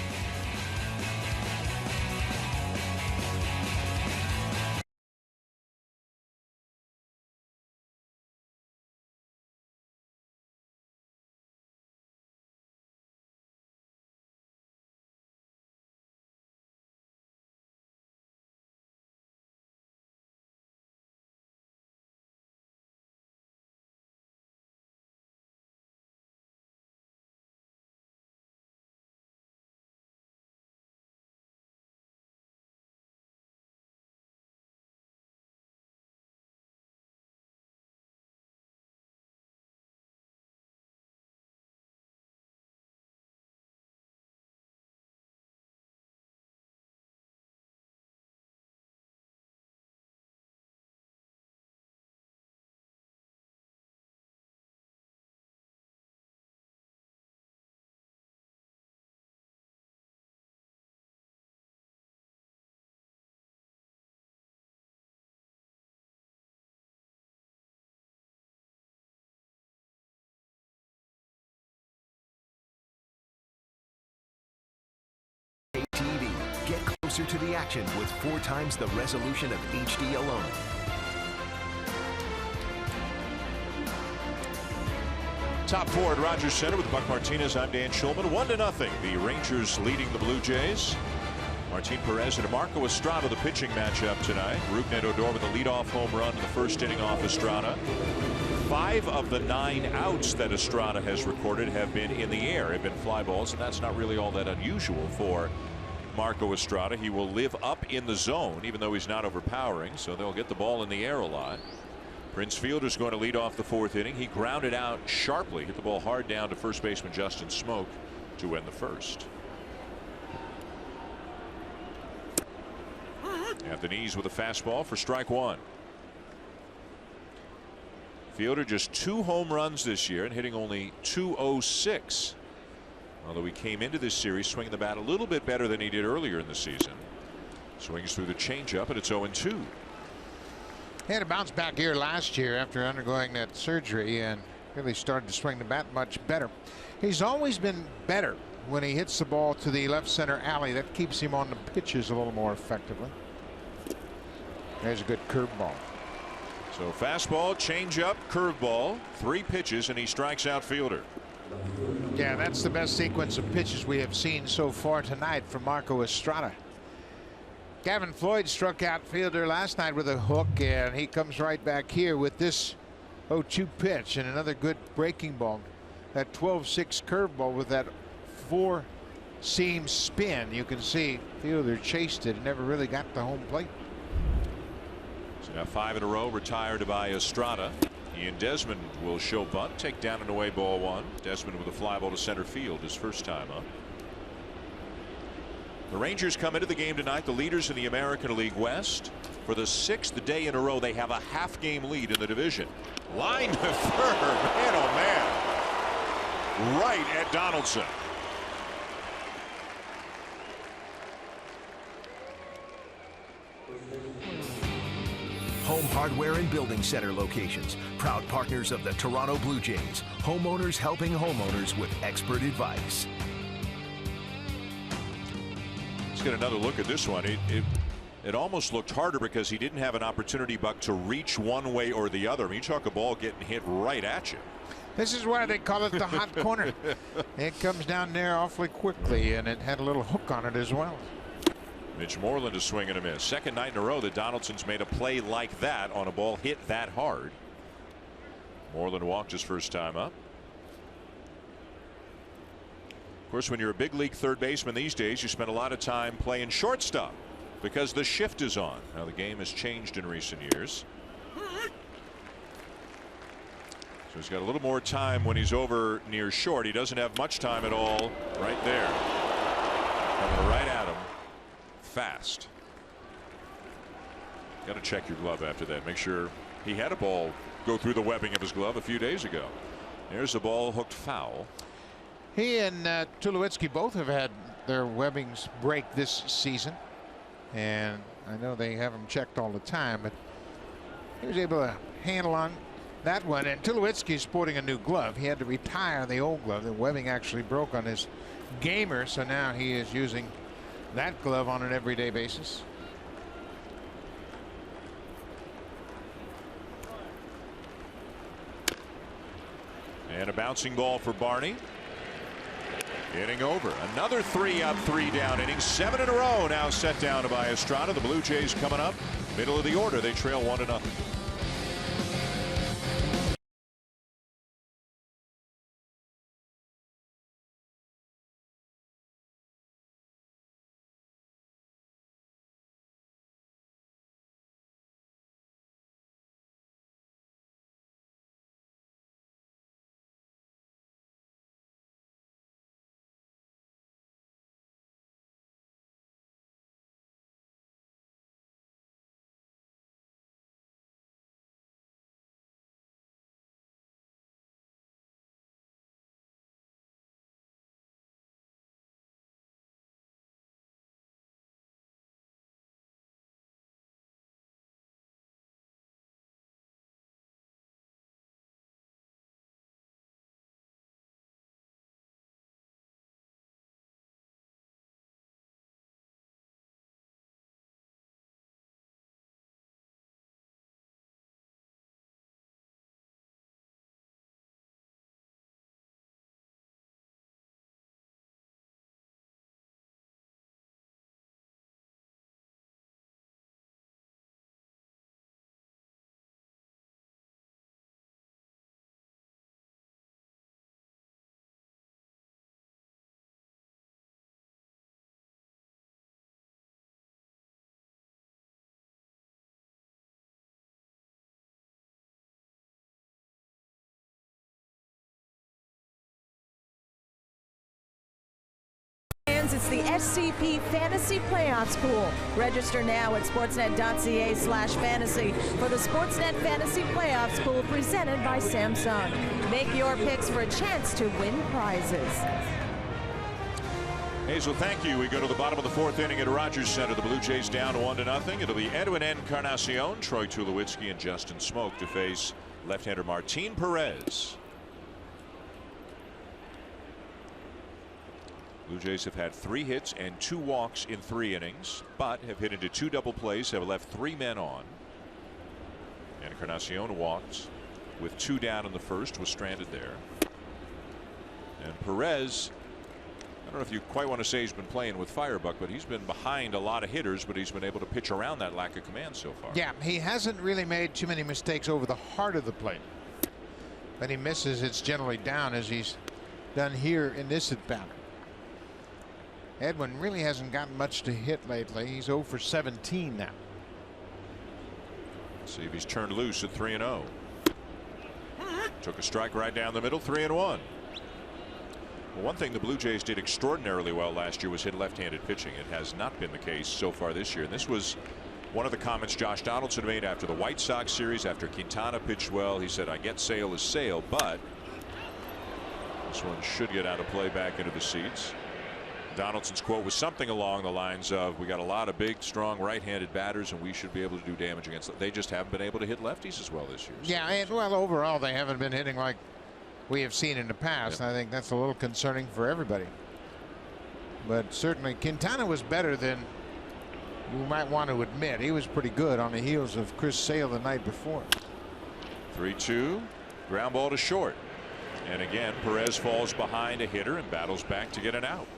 Get closer to the action with 4 times the resolution of HD alone. Top 4 at Rogers Center with Buck Martinez. I'm Dan Schulman. 1-0. The Rangers leading the Blue Jays. Martin Perez and Marco Estrada, the pitching matchup tonight. Rougned-Odor with a leadoff home run in the first inning off Estrada. 5 of the 9 outs that Estrada has recorded have been in the air, have been fly balls, and that's not really all that unusual for Marco Estrada. He will live up in the zone, even though he's not overpowering, so they'll get the ball in the air a lot. Prince Fielder's going to lead off the 4th inning. He grounded out sharply, hit the ball hard down to first baseman Justin Smoak to win the first. At the knees with a fastball for strike one. Fielder just 2 home runs this year and hitting only .206. Although he came into this series swinging the bat a little bit better than he did earlier in the season. Swings through the changeup, and it's 0-2. He had a bounce back year last year after undergoing that surgery and really started to swing the bat much better. He's always been better when he hits the ball to the left center alley. That keeps him on the pitches a little more effectively. There's a good curveball. So fastball, changeup, curveball, 3 pitches, and he strikes out Fielder. Yeah, that's the best sequence of pitches we have seen so far tonight from Marco Estrada. Gavin Floyd struck out Fielder last night with a hook, and he comes right back here with this 0-2 pitch and another good breaking ball. That 12-6 curveball with that 4-seam spin. You can see Fielder chased it and never really got to home plate. So now 5 in a row retired by Estrada. Ian Desmond will show bunt, take down and away ball 1. Desmond with a fly ball to center field his first time up. The Rangers come into the game tonight, the leaders in the American League West. For the 6th day in a row, they have a half-game lead in the division. Line to third, man, oh man. Right at Donaldson. Home Hardware and Building Center locations. Proud partners of the Toronto Blue Jays. Homeowners helping homeowners with expert advice. Let's get another look at this one. It almost looked harder because he didn't have an opportunity, Buck, to reach one way or the other. I mean, you talk a ball getting hit right at you. This is why they call it the hot corner. It comes down there awfully quickly, and it had a little hook on it as well. Mitch Moreland is swing and a miss. Second night in a row that Donaldson's made a play like that on a ball hit that hard. Moreland walked his first time up. Of course, when you're a big league third baseman these days, you spend a lot of time playing shortstop because the shift is on. Now the game has changed in recent years. So he's got a little more time when he's over near short. He doesn't have much time at all right there. Coming right at him. Fast. Got to check your glove after that. Make sure he had a ball go through the webbing of his glove a few days ago. There's the ball hooked foul. He and Tulowitzki both have had their webbings break this season, and I know they have them checked all the time, but he was able to handle on that one. And Tulowitzki is sporting a new glove. He had to retire the old glove. The webbing actually broke on his gamer, so now he is using that glove on an everyday basis. And a bouncing ball for Barney. Inning over. Another 3 up, 3 down inning. 7 in a row now set down by Estrada. The Blue Jays coming up. Middle of the order. They trail 1-0. it's the SCP Fantasy Playoffs Pool. Register now at sportsnet.ca/fantasy for the Sportsnet Fantasy Playoffs Pool presented by Samsung. Make your picks for a chance to win prizes. Hazel, thank you. We go to the bottom of the fourth inning at Rogers Center. The Blue Jays down 1-0. It'll be Edwin Encarnacion, Troy Tulowitzki, and Justin Smoak to face left-hander Martin Perez. Blue Jays have had 3 hits and 2 walks in 3 innings, but have hit into 2 double plays, have left 3 men on. Encarnacion walked with 2 down in the first, was stranded there. And Perez, I don't know if you quite want to say he's been playing with Firebuck, but he's been behind a lot of hitters, but he's been able to pitch around that lack of command so far. Yeah, he hasn't really made too many mistakes over the heart of the plate. When he misses, it's generally down, as he's done here in this at bat. Edwin really hasn't gotten much to hit lately. He's 0 for 17 now. Let's see if he's turned loose at 3-0. Took a strike right down the middle, 3-1. Well, one thing the Blue Jays did extraordinarily well last year was hit left-handed pitching. It has not been the case so far this year. And this was one of the comments Josh Donaldson made after the White Sox series. After Quintana pitched well, he said, "I get Sale as Sale, but this one should get out of play back into the seats." Donaldson's quote was something along the lines of, "We got a lot of big, strong right-handed batters, and we should be able to do damage against them." They just haven't been able to hit lefties as well this year. Yeah, and well, overall, they haven't been hitting like we have seen in the past. Yep. I think that's a little concerning for everybody. But certainly, Quintana was better than you might want to admit. He was pretty good on the heels of Chris Sale the night before. 3-2, ground ball to short. And again, Perez falls behind a hitter and battles back to get an out.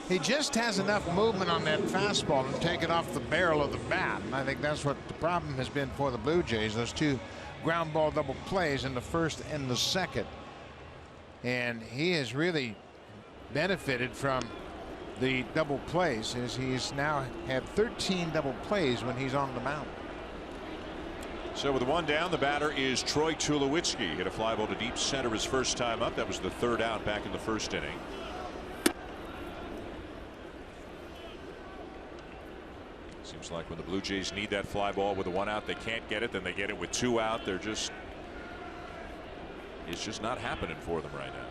He just has enough movement on that fastball to take it off the barrel of the bat. And I think that's what the problem has been for the Blue Jays. Those 2 ground ball double plays in the first and the second. And he has really benefited from the double plays, as he's now had 13 double plays when he's on the mound. So with 1 down, the batter is Troy Tulowitzki. Hit a fly ball to deep center his first time up. That was the 3rd out back in the first inning. Seems like when the Blue Jays need that fly ball with a 1 out, they can't get it. Then they get it with 2 out. It's just not happening for them right now.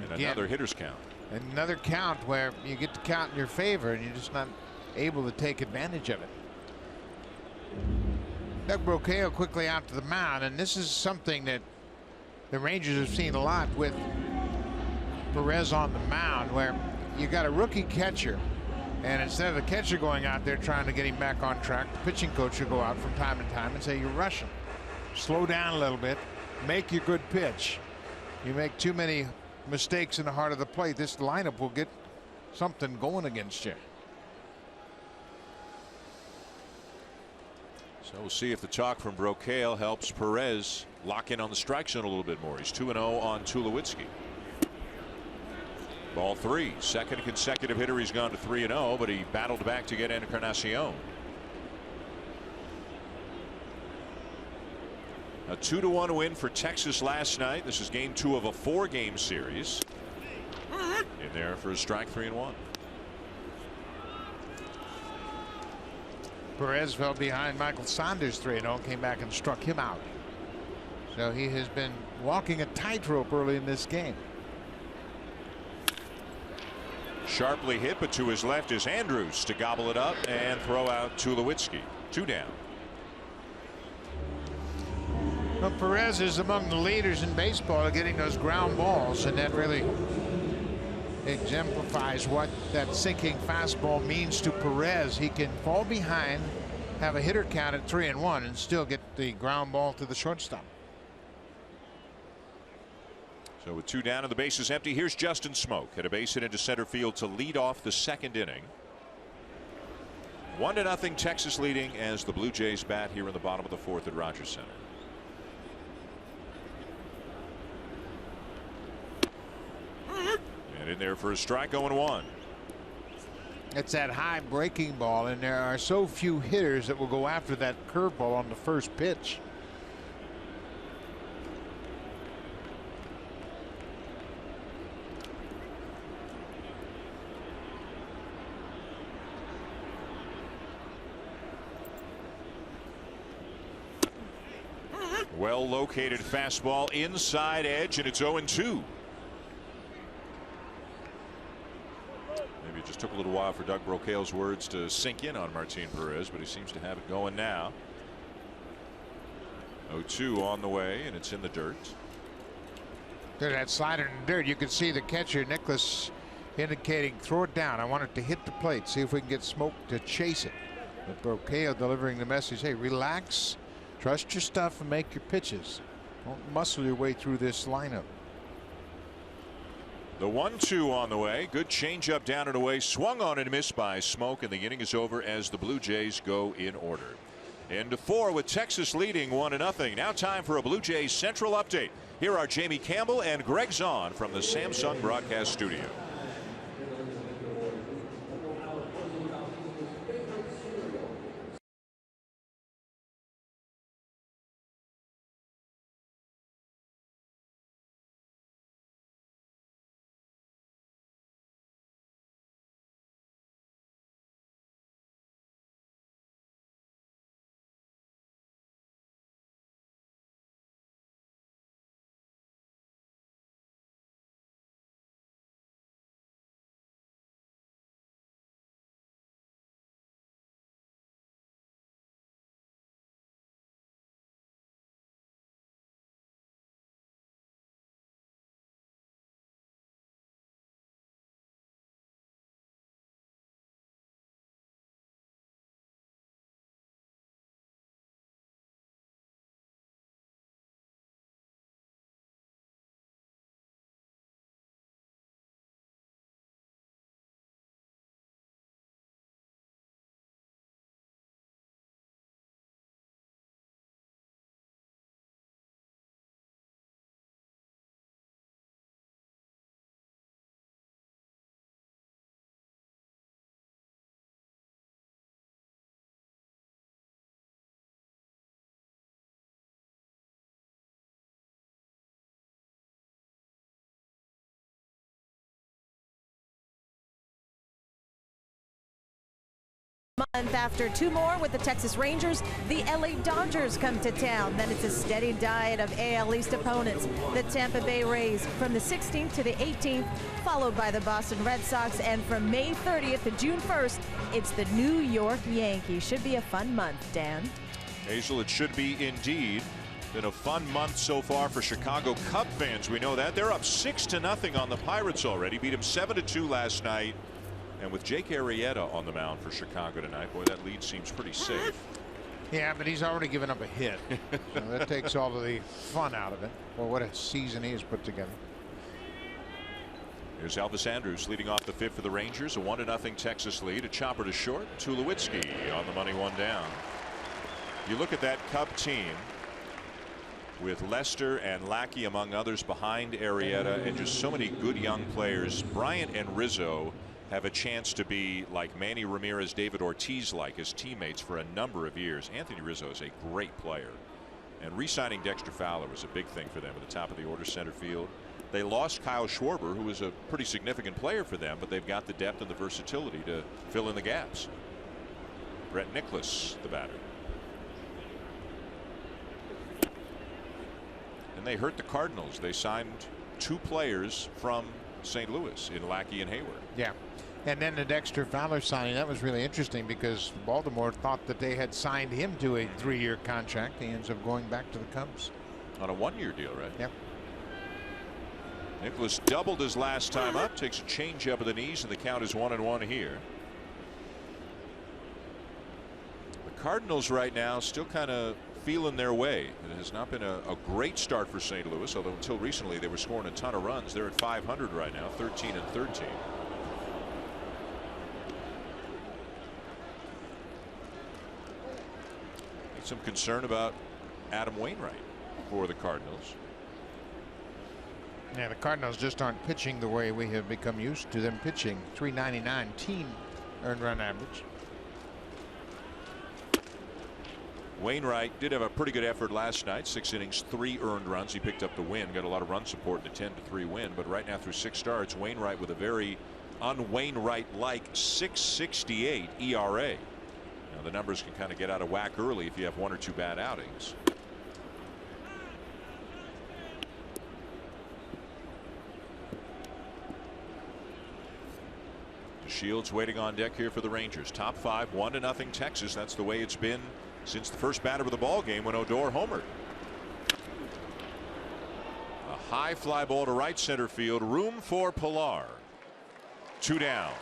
And Again, another hitter's count. Another count where you get the count in your favor and you're just not able to take advantage of it. Doug Brocail quickly out to the mound, and this is something that the Rangers have seen a lot with Perez on the mound, where you got a rookie catcher, and instead of the catcher going out there trying to get him back on track, the pitching coach will go out from time to time and say, "You're rushing. Slow down a little bit. Make your good pitch. You make too many mistakes in the heart of the plate, this lineup will get something going against you." So we'll see if the talk from Brocail helps Perez lock in on the strike zone a little bit more. He's 2-0 on Tulowitzki. Ball 3, second consecutive hitter. He's gone to 3-0, but he battled back to get Encarnacion. A 2-1 win for Texas last night. This is game 2 of a 4-game series. In there for a strike, 3-1. Perez fell behind Michael Saunders 3-0, came back and struck him out. So he has been walking a tightrope early in this game. Sharply hit, but to his left is Andrews to gobble it up and throw out Tulowitzki. 2 down. Well, Perez is among the leaders in baseball of getting those ground balls, and that really exemplifies what that sinking fastball means to Perez. He can fall behind, have a hitter count at 3-1, and still get the ground ball to the shortstop. So with 2 down and the bases empty, here's Justin Smoak. Hit a base hit into center field to lead off the 2nd inning. 1-0 Texas leading as the Blue Jays bat here in the bottom of the 4th at Rogers Center. And in there for a strike, 0-1. It's that high breaking ball, and there are so few hitters that will go after that curveball on the first pitch. Well located fastball inside edge, and it's 0-2. Maybe it just took a little while for Doug Brocail's words to sink in on Martin Perez, but he seems to have it going now. 0-2 on the way, and it's in the dirt. There's that slider in the dirt. You can see the catcher, Nicholas, indicating throw it down. I want it to hit the plate. See if we can get Smoke to chase it. But Brocail delivering the message, hey, relax, trust your stuff, and make your pitches. Don't muscle your way through this lineup. The 1-2 on the way. Good changeup down and away. Swung on and missed by Smoke, and the inning is over as the Blue Jays go in order. Into 4 with Texas leading 1-0. Now time for a Blue Jays Central update. Here are Jamie Campbell and Greg Zahn from the Samsung broadcast studio. Month after 2 more with the Texas Rangers, the LA Dodgers come to town. Then it's a steady diet of AL East opponents. The Tampa Bay Rays from the 16th to the 18th, followed by the Boston Red Sox, and from May 30th to June 1st, it's the New York Yankees. Should be a fun month, Dan. Hazel, it should be indeed. Been a fun month so far for Chicago Cub fans. We know that. They're up 6-0 on the Pirates already. Beat them 7-2 last night. And with Jake Arrieta on the mound for Chicago tonight, boy, that lead seems pretty safe. Yeah, but he's already given up a hit. So that takes all of the fun out of it. Well, what a season he has put together. Here's Elvis Andrus leading off the 5th for the Rangers. A 1-0 Texas lead. A chopper to short. Tulowitzki on the money, 1 down. You look at that Cub team with Lester and Lackey among others behind Arrieta, and just so many good young players. Bryant and Rizzo have a chance to be like Manny Ramirez, David Ortiz like as teammates for a number of years. Anthony Rizzo is a great player, and re-signing Dexter Fowler was a big thing for them at the top of the order, center field. They lost Kyle Schwarber, who was a pretty significant player for them, but they've got the depth and the versatility to fill in the gaps. Brett Nicholas, the batter. And they hurt the Cardinals. They signed 2 players from St. Louis in Lackey and Hayward. Yeah. And then the Dexter Fowler signing, that was really interesting because Baltimore thought that they had signed him to a 3-year contract. He ends up going back to the Cubs. On a 1-year deal, right? Yep. Nicholas doubled his last time up, takes a changeup of the knees, and the count is 1-1 here. The Cardinals right now still kind of feeling their way. It has not been a great start for St. Louis, although until recently they were scoring a ton of runs. They're at 500 right now, 13-13. Some concern about Adam Wainwright for the Cardinals. Yeah, the Cardinals just aren't pitching the way we have become used to them pitching. 399 team earned run average. Wainwright did have a pretty good effort last night. 6 innings, 3 earned runs. He picked up the win, got a lot of run support in the 10-3 win. But right now through 6 starts, Wainwright with a very un-Wainwright-like 6.68 ERA. Now the numbers can kind of get out of whack early if you have 1 or 2 bad outings. DeShields waiting on deck here for the Rangers. Top five, 1-0 Texas. That's the way it's been since the first batter of the ball game when Odor homered. A high fly ball to right center field. Room for Pilar. 2 down.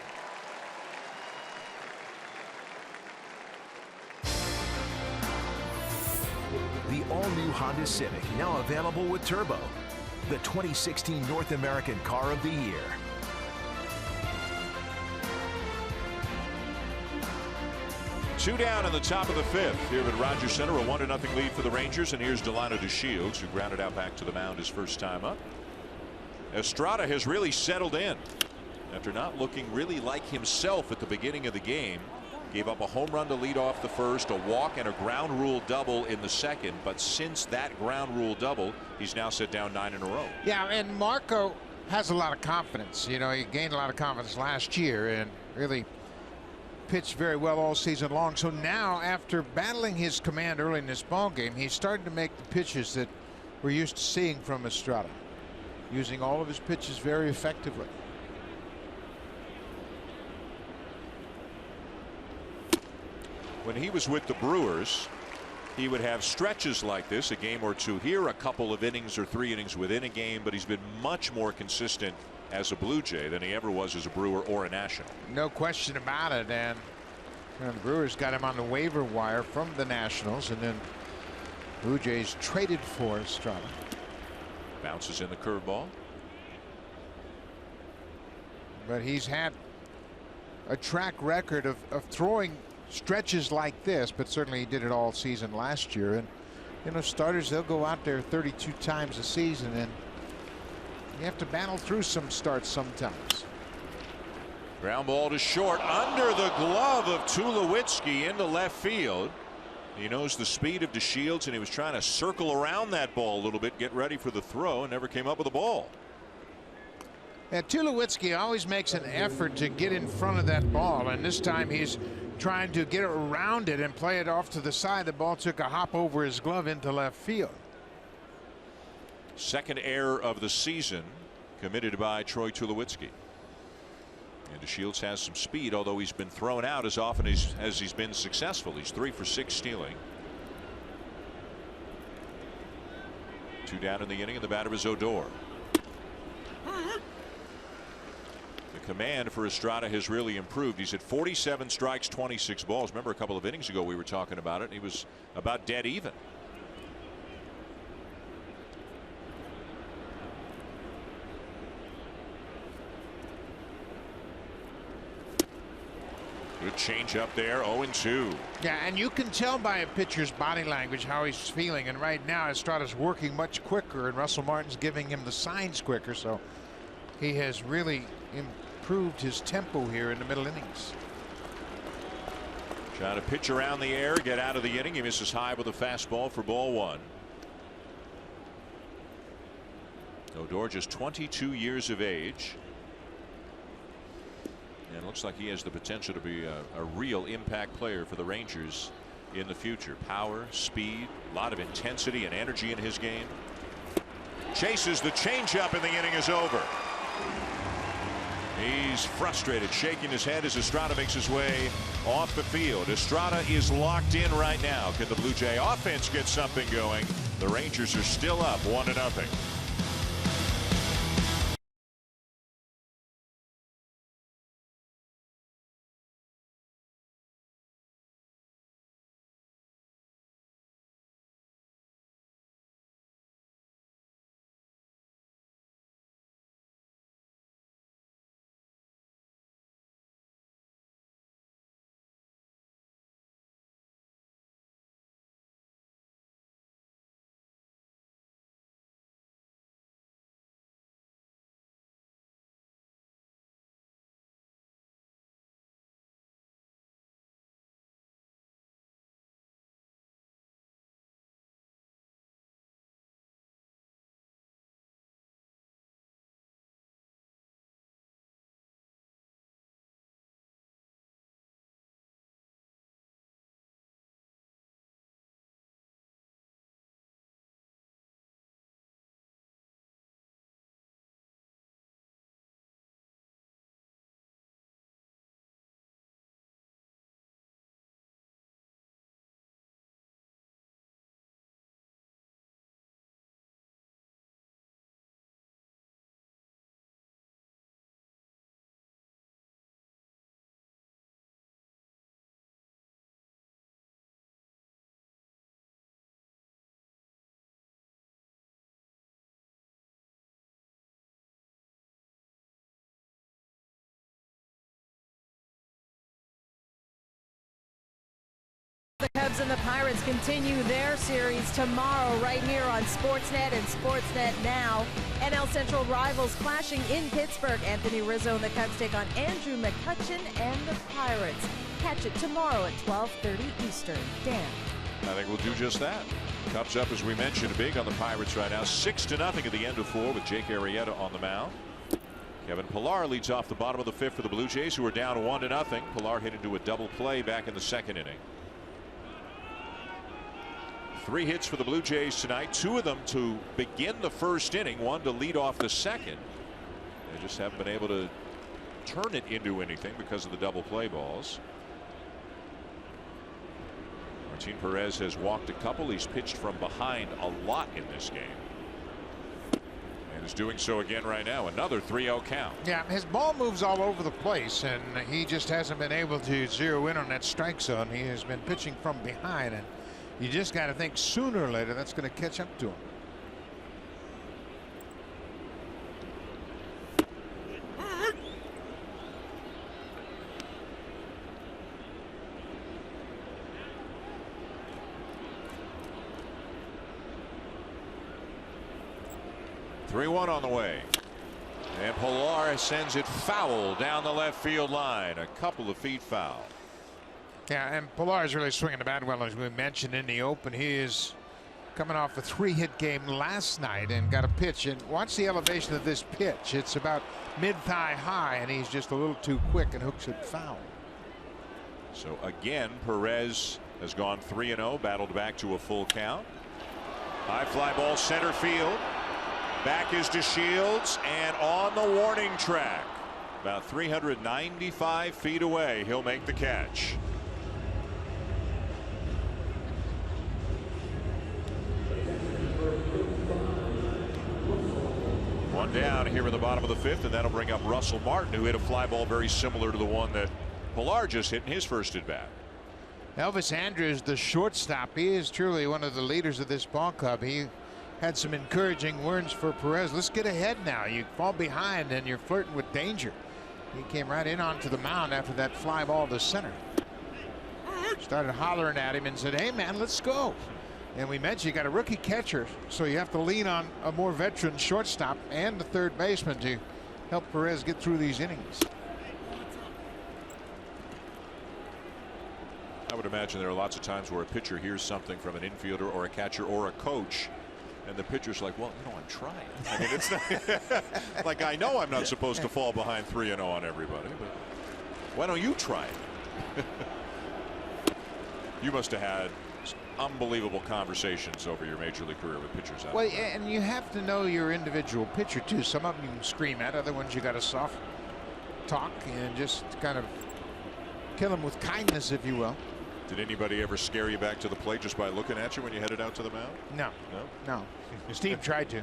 The all-new Honda Civic, now available with Turbo, the 2016 North American Car of the Year. Two down in the top of the fifth here at Rogers Center. A 1-0 lead for the Rangers, and here's Delano DeShields, who grounded out back to the mound his first time up. Estrada has really settled in after not looking really like himself at the beginning of the game. Gave up a home run to lead off the first, a walk, and a ground rule double in the second. But since that ground rule double, he's now set down 9 in a row. Yeah, and Marco has a lot of confidence. You know, he gained a lot of confidence last year and really pitched very well all season long. So now, after battling his command early in this ball game, he's starting to make the pitches that we're used to seeing from Estrada, using all of his pitches very effectively. When he was with the Brewers, he would have stretches like this, a game or two here, a couple of innings or 3 innings within a game, but he's been much more consistent as a Blue Jay than he ever was as a Brewer or a National. No question about it. And the Brewers got him on the waiver wire from the Nationals, and then Blue Jays traded for Estrada. Bounces in the curveball. But he's had a track record of throwing stretches like this, but certainly he did it all season last year. And you know, starters, they'll go out there 32 times a season, and you have to battle through some starts sometimes. Ground ball to short, under the glove of Tulowitzki into left field. He knows the speed of DeShields, and he was trying to circle around that ball a little bit, get ready for the throw, and never came up with the ball. And Tulowitzki always makes an effort to get in front of that ball, and this time he's trying to get around it and play it off to the side. The ball took a hop over his glove into left field. Second error of the season committed by Troy Tulowitzki. And DeShields has some speed, although he's been thrown out as often as he's been successful. He's 3 for 6 stealing. 2 down in the inning, and the batter is Odor. The command for Estrada has really improved. He's at 47 strikes, 26 balls. Remember, a couple of innings ago we were talking about it. He was about dead even. Good change up there, 0-2. Yeah, and you can tell by a pitcher's body language how he's feeling. And right now, Estrada's working much quicker, and Russell Martin's giving him the signs quicker. So he has really improved his tempo here in the middle innings. Trying to pitch around the air, get out of the inning. He misses high with a fastball for ball 1. Odor just 22 years of age. And looks like he has the potential to be a real impact player for the Rangers in the future. Power, speed, a lot of intensity and energy in his game. Chases the changeup, and the inning is over. He's frustrated, shaking his head as Estrada makes his way off the field. Estrada is locked in right now. Can the Blue Jay offense get something going? The Rangers are still up 1-0. The Cubs and the Pirates continue their series tomorrow right here on Sportsnet and Sportsnet Now. NL Central rivals clashing in Pittsburgh. Anthony Rizzo and the Cubs take on Andrew McCutchen and the Pirates. Catch it tomorrow at 12:30 Eastern. Dan. I think we'll do just that. Cubs up, as we mentioned, big on the Pirates right now. 6-0 at the end of 4 with Jake Arrieta on the mound. Kevin Pillar leads off the bottom of the 5th for the Blue Jays, who are down 1-0. Pillar hit into a double play back in the 2nd inning. 3 hits for the Blue Jays tonight, 2 of them to begin the 1st inning, 1 to lead off the 2nd. They just haven't been able to turn it into anything because of the double play balls. Martin Perez has walked a couple. He's pitched from behind a lot in this game. And is doing so again right now. Another 3-0 count. Yeah, his ball moves all over the place, and he just hasn't been able to zero in on that strike zone. He has been pitching from behind, and you just got to think sooner or later that's going to catch up to him. Three-1 on the way. And Pillar sends it foul down the left field line. A couple of feet foul. Yeah, and Pillar is really swinging the bat well, as we mentioned in the open. He is coming off a 3-hit game last night and got a pitch. And watch the elevation of this pitch. It's about mid-thigh high, and he's just a little too quick and hooks it foul. So again, Perez has gone 3-0, battled back to a full count. High fly ball center field. Back is to Shields, and on the warning track, about 395 feet away, he'll make the catch. One down here in the bottom of the 5th, and that'll bring up Russell Martin, who hit a fly ball very similar to the one that Pillar just hit in his first at bat. Elvis Andrews, the shortstop, he is truly one of the leaders of this ball club. He had some encouraging words for Perez. Let's get ahead now. You fall behind and you're flirting with danger. He came right in onto the mound after that fly ball to center. Started hollering at him and said, "Hey man, let's go." And we mentioned you got a rookie catcher, so you have to lean on a more veteran shortstop and the third baseman to help Perez get through these innings. I would imagine there are lots of times where a pitcher hears something from an infielder or a catcher or a coach, and the pitcher's like, "Well, I'm trying." I mean, it's not like, I know I'm not supposed to fall behind 3-0 on everybody, but why don't you try it? You must have had unbelievable conversations over your major league career with pitchers out. Well, and you have to know your individual pitcher too. Some of them you can scream at, other ones you got to soft talk and just kind of kill them with kindness, if you will. Did anybody ever scare you back to the plate just by looking at you when you headed out to the mound? No. Steve tried to.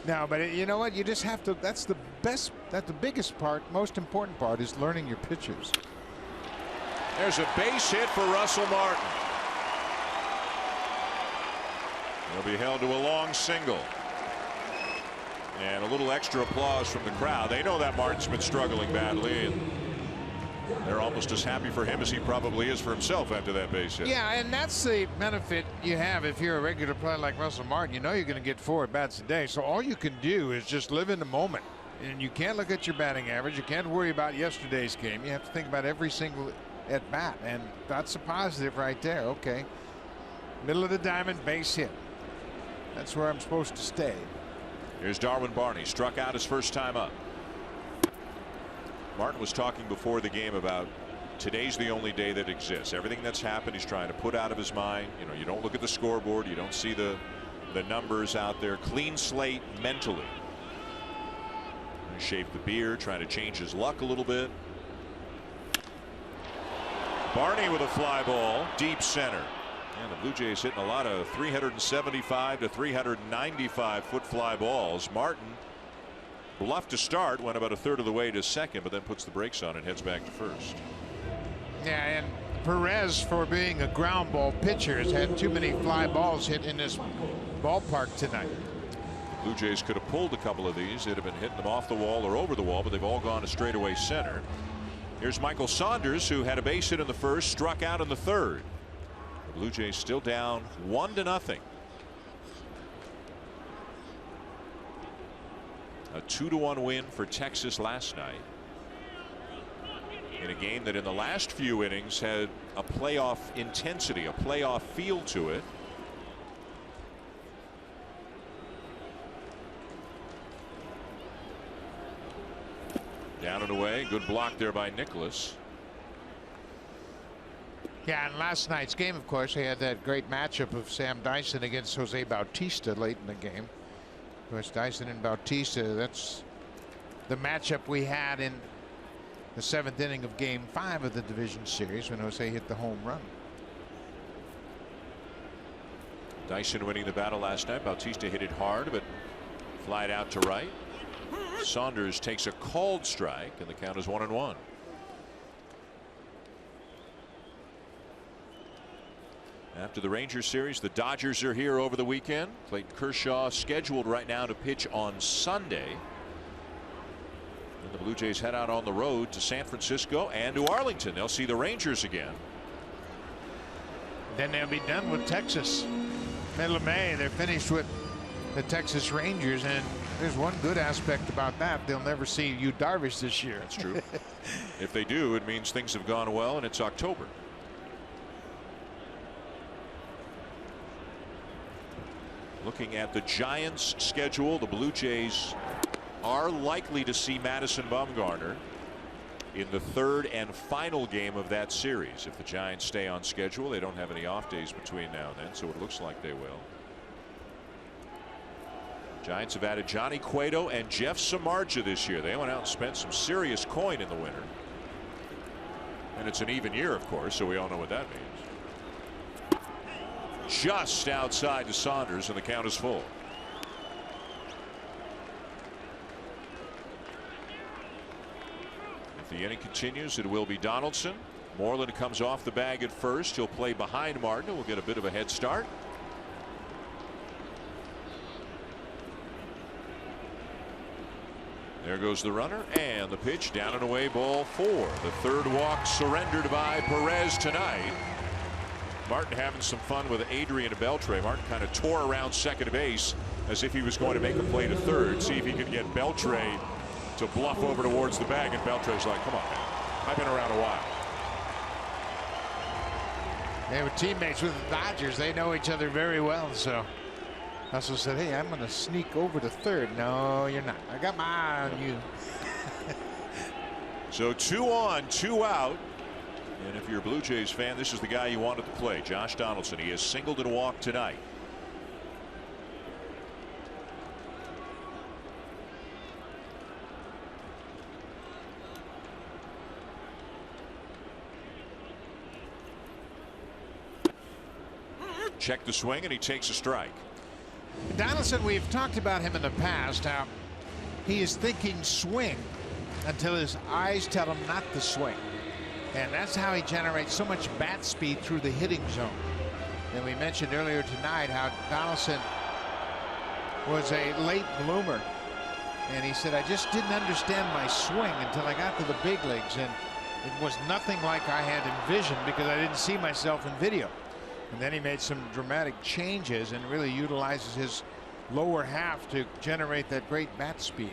No, but you know what? You just have to. That's the biggest part, most important part, is learning your pitchers. There's a base hit for Russell Martin. He'll be held to a long single. And a little extra applause from the crowd. They know that Martin's been struggling badly, and they're almost as happy for him as he probably is for himself after that base hit. Yeah, and that's the benefit you have if you're a regular player like Russell Martin. You know you're going to get 4 at-bats a day, so all you can do is just live in the moment. And you can't look at your batting average. You can't worry about yesterday's game. You have to think about every single at-bat, and that's a positive right there. Okay, middle of the diamond, base hit. That's where I'm supposed to stay. Here's Darwin Barney, struck out his first time up. Martin was talking before the game about today's the only day that exists. Everything that's happened he's trying to put out of his mind. You know, you don't look at the scoreboard, you don't see the numbers out there. Clean slate mentally. He shaved the beard, trying to change his luck a little bit. Barney with a fly ball deep center. And the Blue Jays hitting a lot of 375 to 395 foot fly balls. Martin bluffed to start, went about a third of the way to second, but then puts the brakes on and heads back to first. Yeah, and Perez, for being a ground ball pitcher, has had too many fly balls hit in this ballpark tonight. The Blue Jays could have pulled a couple of these. They'd have been hitting them off the wall or over the wall, but they've all gone to straightaway center. Here's Michael Saunders, who had a base hit in the first, struck out in the third. The Blue Jays still down 1-0. A 2-1 win for Texas last night, in a game that in the last few innings had a playoff intensity, a playoff feel to it. Down and away. Good block there by Nicholas. Yeah, and last night's game, of course, they had that great matchup of Sam Dyson against Jose Bautista late in the game. Of course, Dyson and Bautista, that's the matchup we had in the 7th inning of Game 5 of the division series when Jose hit the home run. Dyson winning the battle last night. Bautista hit it hard, but flied out to right. Saunders takes a called strike, and the count is 1-1. After the Rangers series, the Dodgers are here over the weekend. Clayton Kershaw scheduled right now to pitch on Sunday. And the Blue Jays head out on the road to San Francisco and to Arlington. They'll see the Rangers again. Then they'll be done with Texas. Middle of May, they're finished with the Texas Rangers, and there's one good aspect about that. They'll never see Yu Darvish this year. That's true. If they do, it means things have gone well, and it's October. Looking at the Giants' schedule, the Blue Jays are likely to see Madison Bumgarner in the third and final game of that series. If the Giants stay on schedule, they don't have any off days between now and then, so it looks like they will. Giants have added Johnny Cueto and Jeff Samardzija this year. They went out and spent some serious coin in the winter. And it's an even year, of course, so we all know what that means. Just outside to Saunders, and the count is full. If the inning continues, it will be Donaldson. Moreland comes off the bag at first. He'll play behind Martin. We'll get a bit of a head start. There goes the runner, and the pitch down and away, ball 4. The third walk surrendered by Perez tonight. Martin having some fun with Adrian Beltre. Martin kind of tore around second base as if he was going to make a play to third. See if he could get Beltre to bluff over towards the bag, and Beltre's like, come on, man. I've been around a while. They were teammates with the Dodgers. They know each other very well, so Russell said, hey, I'm going to sneak over to third. No, you're not. I got my eye on you. So 2 on, 2 out. And if you're a Blue Jays fan, this is the guy you wanted to play, Josh Donaldson. He has singled and walked tonight. Check the swing, and he takes a strike. Donaldson, we've talked about him in the past, how he is thinking swing until his eyes tell him not to swing. And that's how he generates so much bat speed through the hitting zone. And we mentioned earlier tonight how Donaldson was a late bloomer. And he said, I just didn't understand my swing until I got to the big leagues. And it was nothing like I had envisioned because I didn't see myself in video. And then he made some dramatic changes and really utilizes his lower half to generate that great bat speed.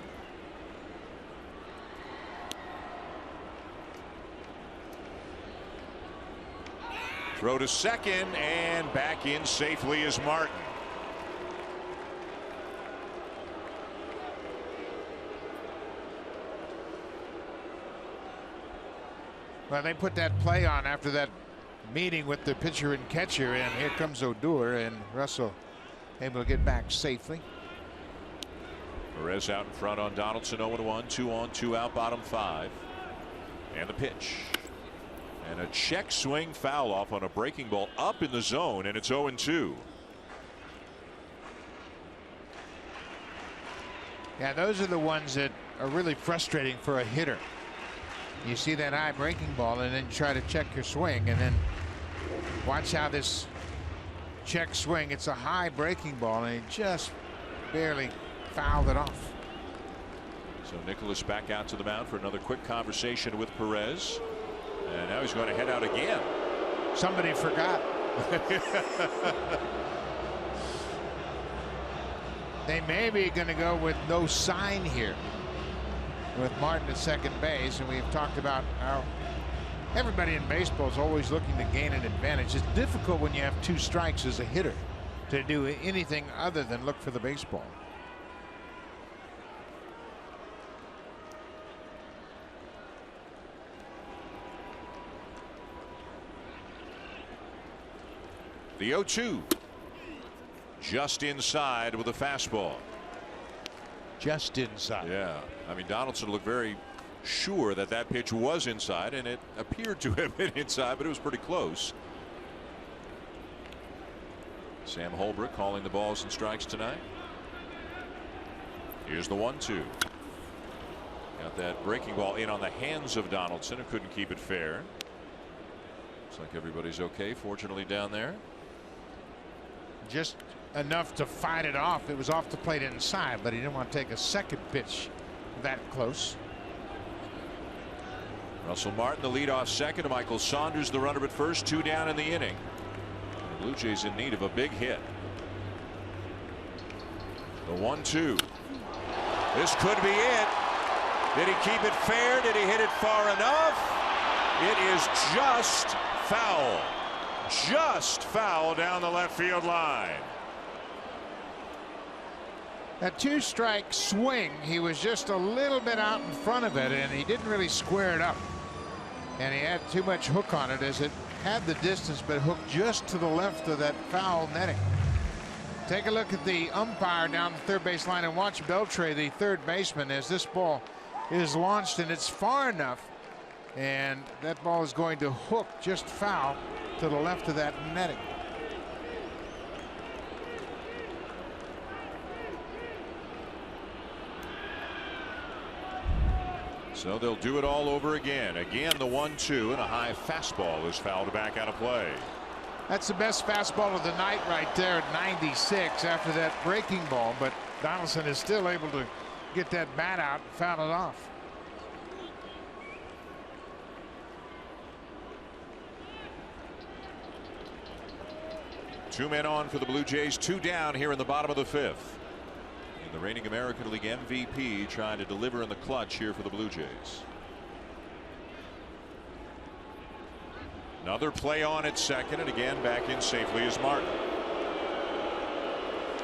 Throw to second, and back in safely is Martin. Well, they put that play on after that meeting with the pitcher and catcher, and here comes Odor, and Russell able to get back safely. Perez out in front on Donaldson. 0-1, 2 on, 2 out, bottom 5. And the pitch. And a check swing foul off on a breaking ball up in the zone, and it's 0-2. Yeah, those are the ones that are really frustrating for a hitter. You see that high breaking ball, and then try to check your swing, and then watch how this check swing. It's a high breaking ball, and he just barely fouled it off. So Nicholas back out to the mound for another quick conversation with Perez. And now he's going to head out again. Somebody forgot. They may be going to go with no sign here with Martin at second base, and we've talked about how everybody in baseball is always looking to gain an advantage. It's difficult when you have 2 strikes as a hitter to do anything other than look for the baseball. The 0-2. Just inside with a fastball. Just inside. Yeah. I mean, Donaldson looked very sure that that pitch was inside, and it appeared to have been inside, but it was pretty close. Sam Holbrook calling the balls and strikes tonight. Here's the 1-2. Got that breaking ball in on the hands of Donaldson and couldn't keep it fair. Looks like everybody's okay, fortunately, down there. Just enough to fight it off. It was off the plate inside, but he didn't want to take a second pitch that close. Russell Martin, the leadoff second. Michael Saunders, the runner at first. 2 down in the inning. The Blue Jays in need of a big hit. The 1-2. This could be it. Did he keep it fair? Did he hit it far enough? It is just foul. Just foul down the left field line. A 2-strike swing. He was just a little bit out in front of it, and he didn't really square it up. And he had too much hook on it as it had the distance, but hooked just to the left of that foul netting. Take a look at the umpire down the third base line and watch Beltre, the third baseman, as this ball is launched, and it's far enough, and that ball is going to hook just foul to the left of that netting. So they'll do it all over again. Again, the 1-2, and a high fastball is fouled back out of play. That's the best fastball of the night right there at 96 after that breaking ball, but Donaldson is still able to get that bat out and foul it off. Two men on for the Blue Jays, 2 down here in the bottom of the 5th. The reigning American League MVP trying to deliver in the clutch here for the Blue Jays. Another play on at second, and again back in safely is Martin.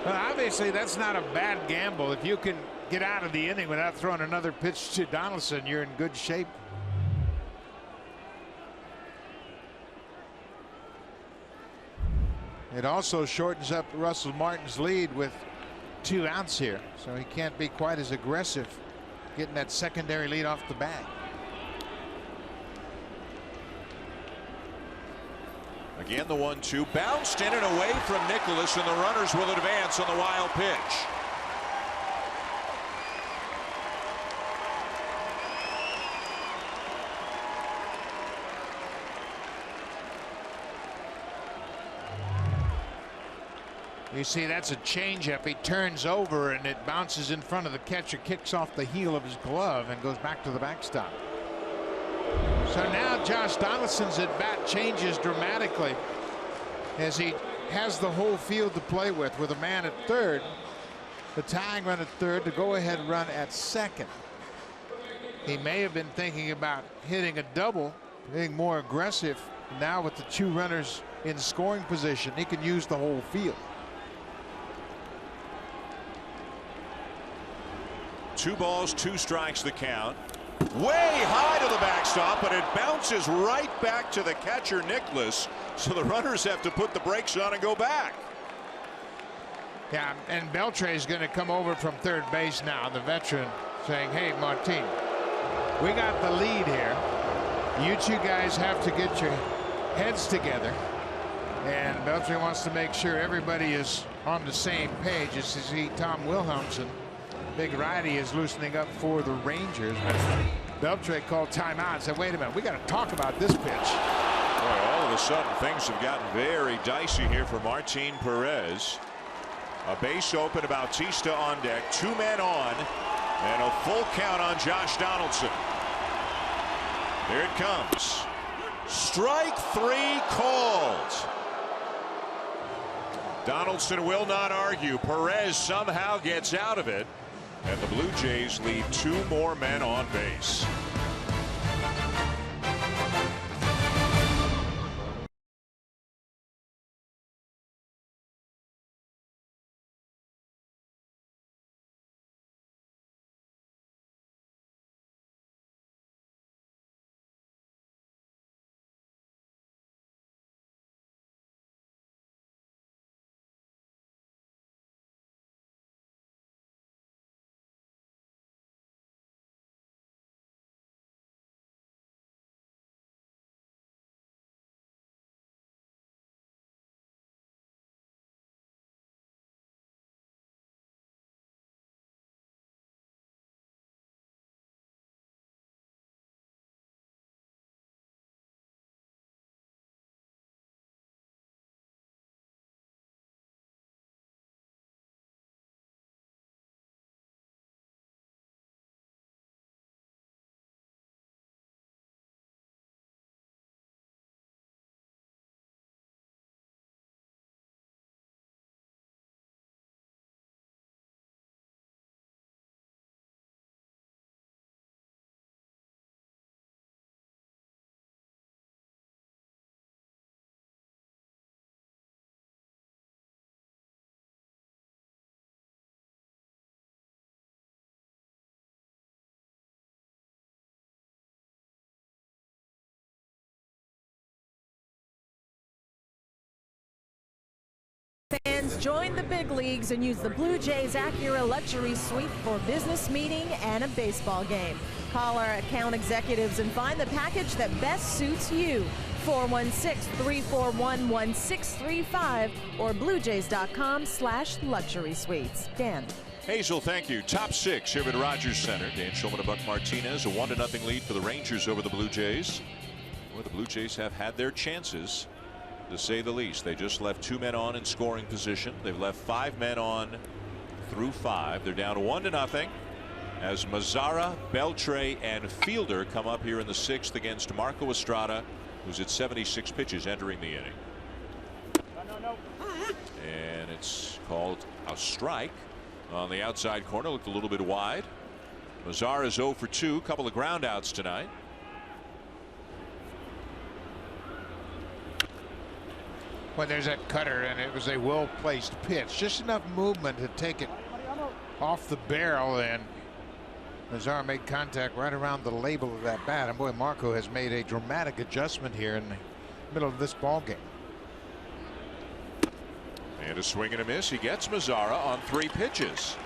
Well, obviously that's not a bad gamble. If you can get out of the inning without throwing another pitch to Donaldson, you're in good shape. It also shortens up Russell Martin's lead with 2 outs here, so he can't be quite as aggressive getting that secondary lead off the bag. Again, the 1-2 bounced in and away from Nicholas, and the runners will advance on the wild pitch. You see, that's a changeup. He turns over and it bounces in front of the catcher, kicks off the heel of his glove and goes back to the backstop. So now Josh Donaldson's at bat changes dramatically as he has the whole field to play with a man at third, the tying run at third, the go-ahead run at second. He may have been thinking about hitting a double, being more aggressive. Now with the 2 runners in scoring position, he can use the whole field. 2 balls, 2 strikes the count. Way high to the backstop, but it bounces right back to the catcher Nicholas, so the runners have to put the brakes on and go back. Yeah, and Beltre is going to come over from third base now, the veteran, saying, hey, Martin, we got the lead here. You 2 guys have to get your heads together. And Beltre wants to make sure everybody is on the same page. As you see, Tom Wilhelmsen, big righty, is loosening up for the Rangers. Beltre called timeout and said, wait a minute, we got to talk about this pitch. Boy, all of a sudden things have gotten very dicey here for Martin Perez. A base open, Bautista on deck, 2 men on. And a full count on Josh Donaldson. There it comes. Strike three called. Donaldson will not argue. Perez somehow gets out of it. And the Blue Jays leave two more men on base. Fans, join the big leagues and use the Blue Jays Acura Luxury Suite for business meeting and a baseball game. Call our account executives and find the package that best suits you. 416-341-1635 or bluejays.com/luxury suites. Dan. Hazel, thank you. Top six here at Rogers Center. Dan Shulman and Buck Martinez, a 1-0 lead for the Rangers over the Blue Jays. Well, the Blue Jays have had their chances, to say the least. They just left two men on in scoring position. They've left five men on through five. They're down 1-0 as Mazara, Beltre, and Fielder come up here in the sixth against Marco Estrada, who's at 76 pitches entering the inning. And it's called a strike on the outside corner. Looked a little bit wide. Mazara is 0 for 2. Couple of ground outs tonight. Well, there's that cutter, and it was a well-placed pitch. Just enough movement to take it off the barrel, and Mazara made contact right around the label of that bat. And boy, Marco has made a dramatic adjustment here in the middle of this ball game. And a swing and a miss. He gets Mazara on 3 pitches.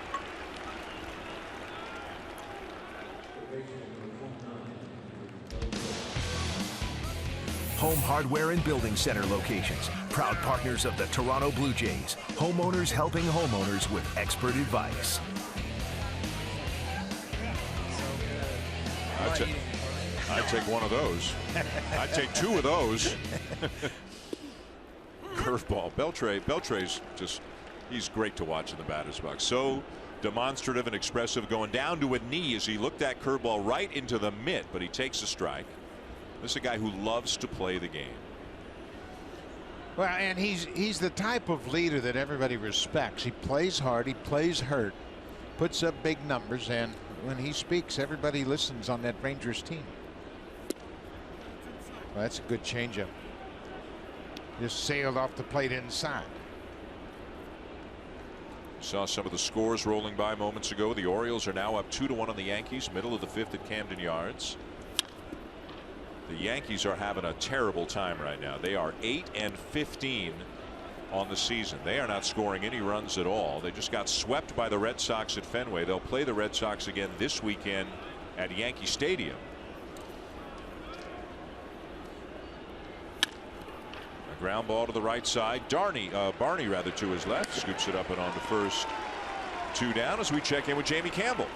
Home Hardware and Building Center locations. Proud partners of the Toronto Blue Jays. Homeowners helping homeowners with expert advice. I'd take one of those. I'd take 2 of those. Curveball. Beltre's just, he's great to watch in the batter's box. So demonstrative and expressive, going down to a knee as he looked that curveball right into the mitt, but he takes a strike. This is a guy who loves to play the game. Well, and he's the type of leader that everybody respects. He plays hard, he plays hurt, puts up big numbers, and when he speaks, everybody listens on that Rangers team. Well, that's a good changeup. Just sailed off the plate inside. Saw some of the scores rolling by moments ago. The Orioles are now up 2-1 on the Yankees, middle of the 5th at Camden Yards. The Yankees are having a terrible time right now. They are 8-15 on the season. They are not scoring any runs at all. They just got swept by the Red Sox at Fenway. They'll play the Red Sox again this weekend at Yankee Stadium. A ground ball to the right side. Barney rather to his left, scoops it up and on to first. 2 down as we check in with Jamie Campbell.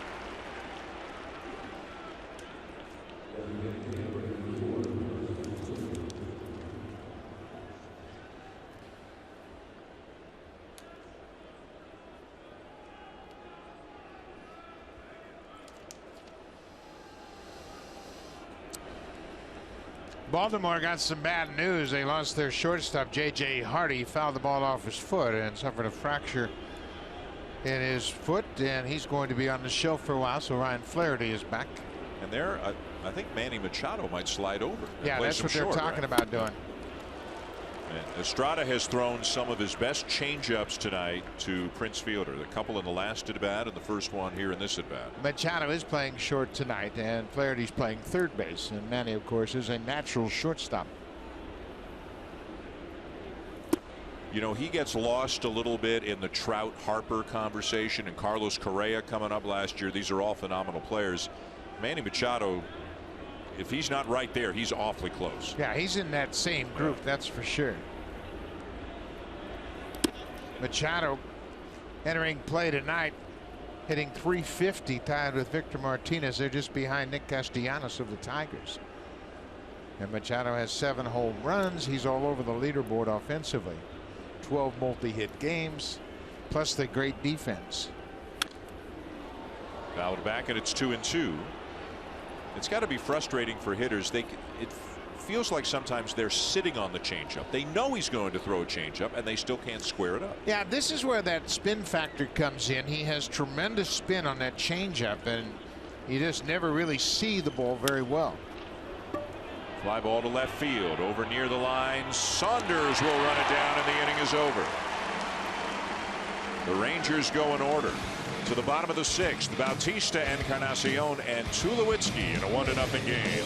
Baltimore got some bad news. They lost their shortstop, J.J. Hardy, fouled the ball off his foot and suffered a fracture in his foot, and he's going to be on the shelf for a while. So Ryan Flaherty is back. And there, I think Manny Machado might slide over. Yeah, that's what they're talking about doing. And Estrada has thrown some of his best changeups tonight to Prince Fielder. The couple in the last at bat and the first one here in this at bat. Machado is playing short tonight, and Flaherty's playing third base. And Manny, of course, is a natural shortstop. You know, he gets lost a little bit in the Trout Harper conversation, and Carlos Correa coming up last year. These are all phenomenal players. Manny Machado, if he's not right there, he's awfully close. Yeah, he's in that same group, that's for sure. Machado entering play tonight, hitting .350, tied with Victor Martinez. They're just behind Nick Castellanos of the Tigers. And Machado has 7 home runs. He's all over the leaderboard offensively. 12 multi-hit games, plus the great defense. Fouled back, and it's 2-2. It's got to be frustrating for hitters. It feels like sometimes they're sitting on the changeup. They know he's going to throw a changeup, and they still can't square it up. Yeah, this is where that spin factor comes in. He has tremendous spin on that changeup, and you just never really see the ball very well. Fly ball to left field, over near the line. Saunders will run it down, and the inning is over. The Rangers go in order. To the bottom of the 6th, Bautista, Encarnacion, and Tulowitzki in a 1-0 game.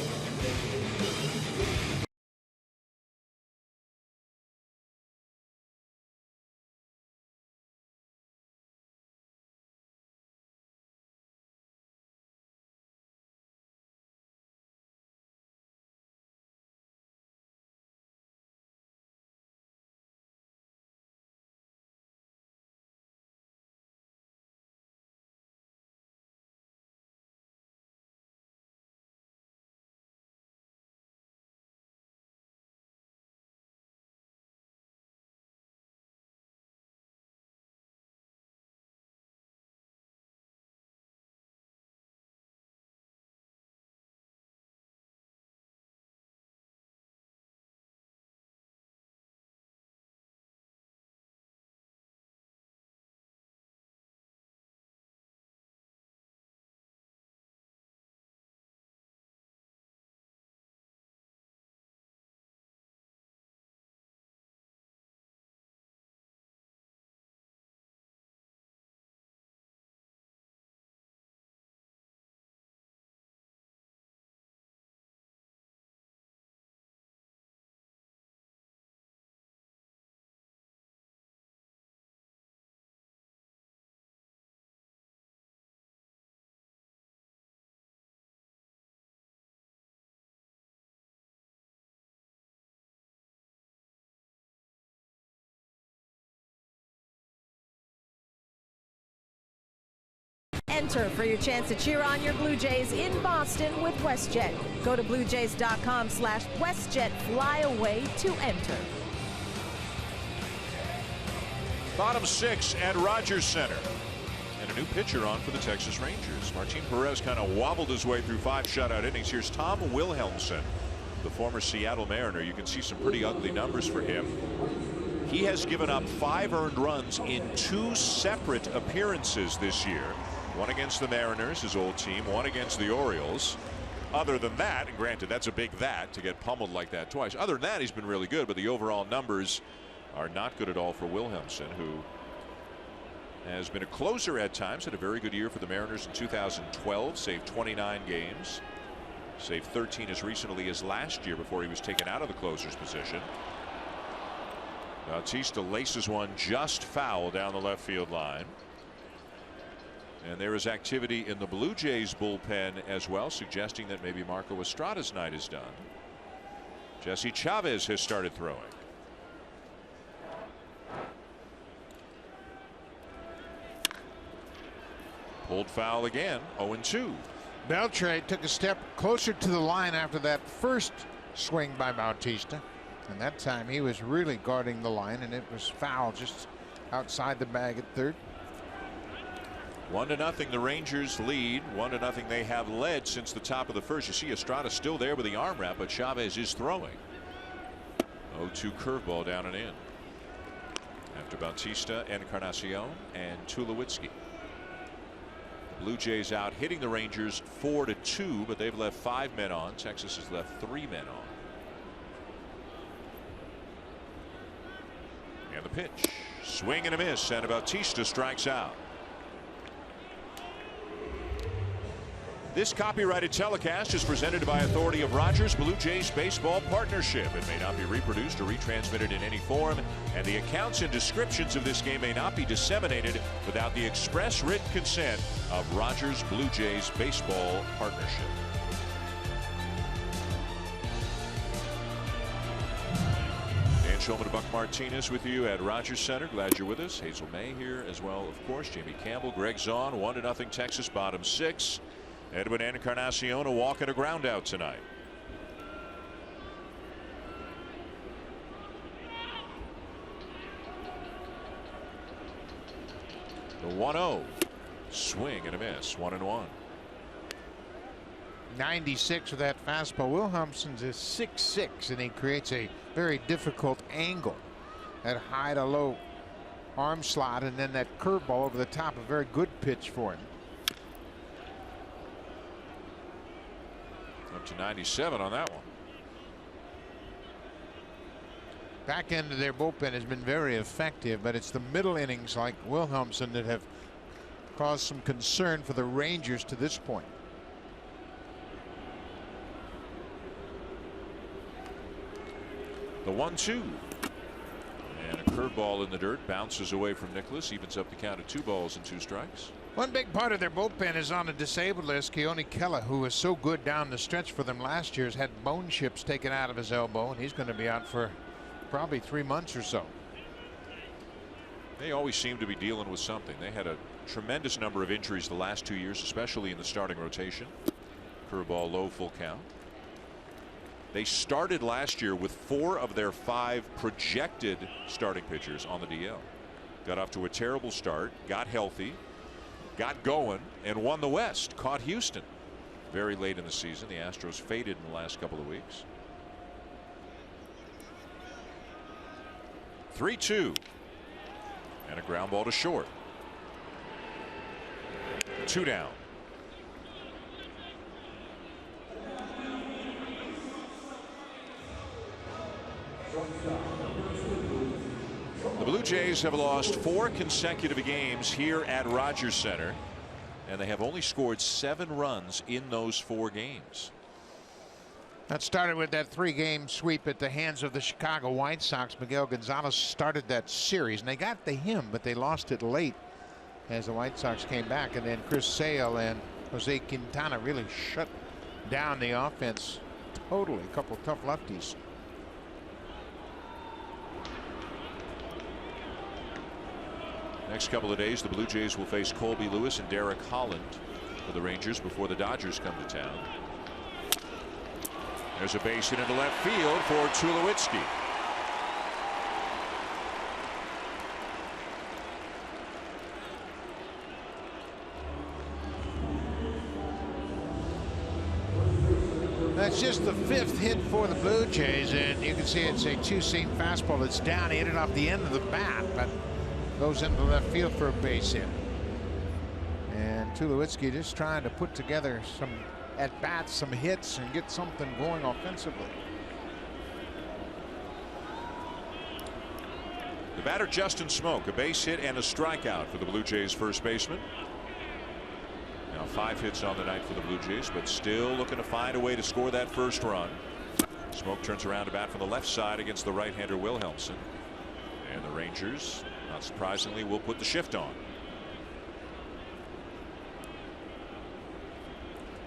Enter for your chance to cheer on your Blue Jays in Boston with WestJet. Go to bluejays.com/WestJet Flyaway to enter. Bottom 6 at Rogers Center. And a new pitcher on for the Texas Rangers. Martin Perez kind of wobbled his way through 5 shutout innings. Here's Tom Wilhelmsen, the former Seattle Mariner. You can see some pretty ugly numbers for him. He has given up 5 earned runs in 2 separate appearances this year. One against the Mariners, his old team, one against the Orioles. Other than that, and granted that's a big that to get pummeled like that twice. Other than that, he's been really good, but the overall numbers are not good at all for Wilhelmsen, who has been a closer at times. Had a very good year for the Mariners in 2012, saved 29 games, saved 13 as recently as last year before he was taken out of the closer's position. Bautista laces one just foul down the left field line. And there is activity in the Blue Jays bullpen as well, suggesting that maybe Marco Estrada's night is done. Jesse Chavez has started throwing. Pulled foul again, 0-2. Beltre took a step closer to the line after that first swing by Bautista. And that time he was really guarding the line, and it was foul just outside the bag at third. 1-0 the Rangers lead. 1-0 they have led since the top of the first. You see Estrada still there with the arm wrap, but Chavez is throwing. 0-2 curveball down and in. After Bautista, Encarnacion, and Tulowitzki. Blue Jays out hitting the Rangers 4-2, but they've left 5 men on. Texas has left 3 men on. And the pitch. Swing and a miss, and Bautista strikes out. This copyrighted telecast is presented by authority of Rogers Blue Jays Baseball Partnership. It may not be reproduced or retransmitted in any form, and the accounts and descriptions of this game may not be disseminated without the express written consent of Rogers Blue Jays Baseball Partnership. Dan Shulman, Buck Martinez with you at Rogers Center. Glad you're with us. Hazel May here as well, of course. Jamie Campbell, Greg Zahn. 1-0 Texas, bottom 6. Edwin Encarnacion a walk and a ground out tonight. The 1-0 swing and a miss. 1-1. 96 with that fastball. Wilhelmsen's is 6'6", and he creates a very difficult angle. That high to low arm slot, and then that curveball over the top. A very good pitch for him. Up to 97 on that one. Back end of their bullpen has been very effective, but it's the middle innings like Wilhelmsen that have caused some concern for the Rangers to this point. The 1-2. And a curveball in the dirt, bounces away from Nicholas, evens up the count at 2 balls and 2 strikes. One big part of their bullpen is on the disabled list. Keone Kela, who was so good down the stretch for them last year, has had bone chips taken out of his elbow, and he's going to be out for probably 3 months or so. They always seem to be dealing with something. They had a tremendous number of injuries the last 2 years, especially in the starting rotation. Curveball low, full count. They started last year with 4 of their 5 projected starting pitchers on the DL. Got off to a terrible start, got healthy, got going, and won the West. Caught Houston very late in the season. The Astros faded in the last couple of weeks. 3-2. And a ground ball to short. 2 down. The Blue Jays have lost 4 consecutive games here at Rogers Center, and they have only scored 7 runs in those 4 games. That started with that 3-game sweep at the hands of the Chicago White Sox. Miguel Gonzalez started that series, and they got to him, but they lost it late as the White Sox came back, and then Chris Sale and Jose Quintana really shut down the offense totally. A couple of tough lefties. Next couple of days, the Blue Jays will face Colby Lewis and Derek Holland for the Rangers before the Dodgers come to town. There's a base hit into left field for Tulowitzki. That's just the 5th hit for the Blue Jays, and you can see it's a 2-seam fastball that's down. He hit it off the end of the bat, but goes into left field for a base hit. And Tulowitzki just trying to put together some at-bats, some hits, and get something going offensively. The batter, Justin Smoke, a base hit and a strikeout for the Blue Jays first baseman. Now 5 hits on the night for the Blue Jays, but still looking to find a way to score that first run. Smoke turns around to bat from the left side against the right-hander Wilhelmsen. And the Rangers, not surprisingly, will put the shift on.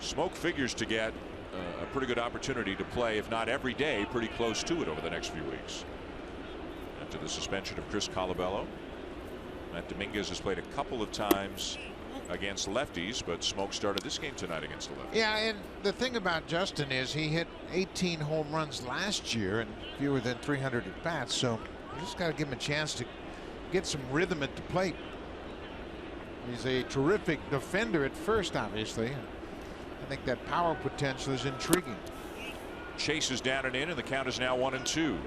Smoke figures to get a pretty good opportunity to play, if not every day, pretty close to it over the next few weeks. After the suspension of Chris Colabello, Matt Dominguez has played a couple of times against lefties, but Smoke started this game tonight against the lefty. Yeah, and the thing about Justin is he hit 18 home runs last year and fewer than 300 at bats, so you just got to give him a chance to get some rhythm at the plate. He's a terrific defender at first, obviously. I think that power potential is intriguing. Chase is down and in, and the count is now 1-2.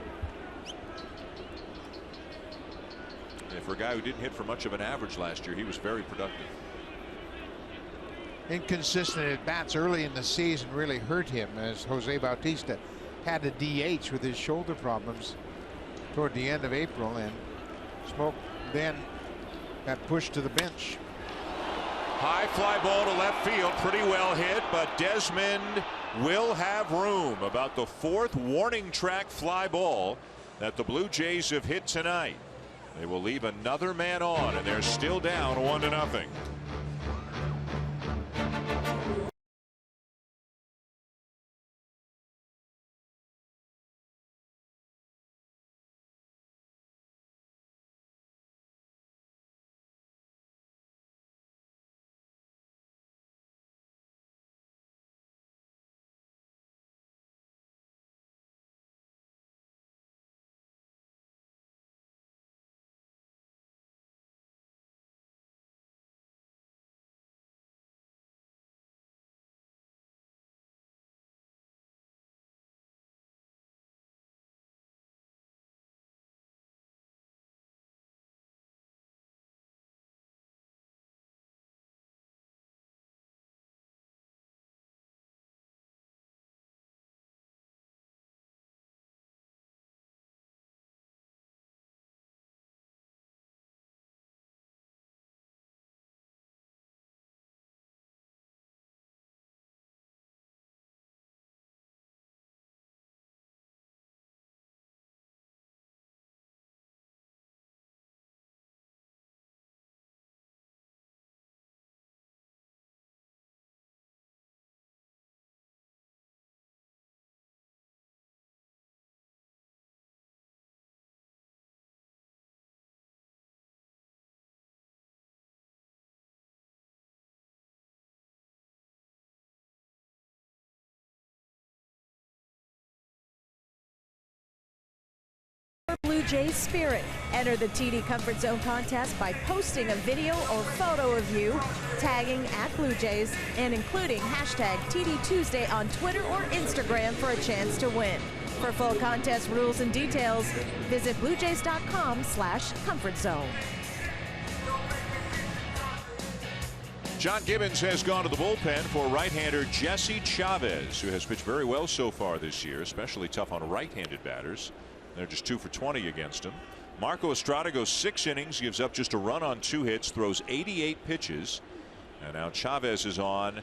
And for a guy who didn't hit for much of an average last year, he was very productive. Inconsistent at bats early in the season really hurt him, as Jose Bautista had a DH with his shoulder problems toward the end of April, and Smoke then got pushed to the bench. High fly ball to left field, pretty well hit, but Desmond will have room. About the 4th warning track fly ball that the Blue Jays have hit tonight. They will leave another man on, and they're still down 1-0. Blue Jays spirit. Enter the TD Comfort Zone contest by posting a video or photo of you, tagging @BlueJays, and including hashtag TD Tuesday on Twitter or Instagram for a chance to win. For full contest rules and details, visit BlueJays.com/ComfortZone. John Gibbons has gone to the bullpen for right-hander Jesse Chavez, who has pitched very well so far this year, especially tough on right-handed batters. They're just 2 for 20 against him. Marco Estrada goes 6 innings, gives up just a run on 2 hits, throws 88 pitches. And now Chavez is on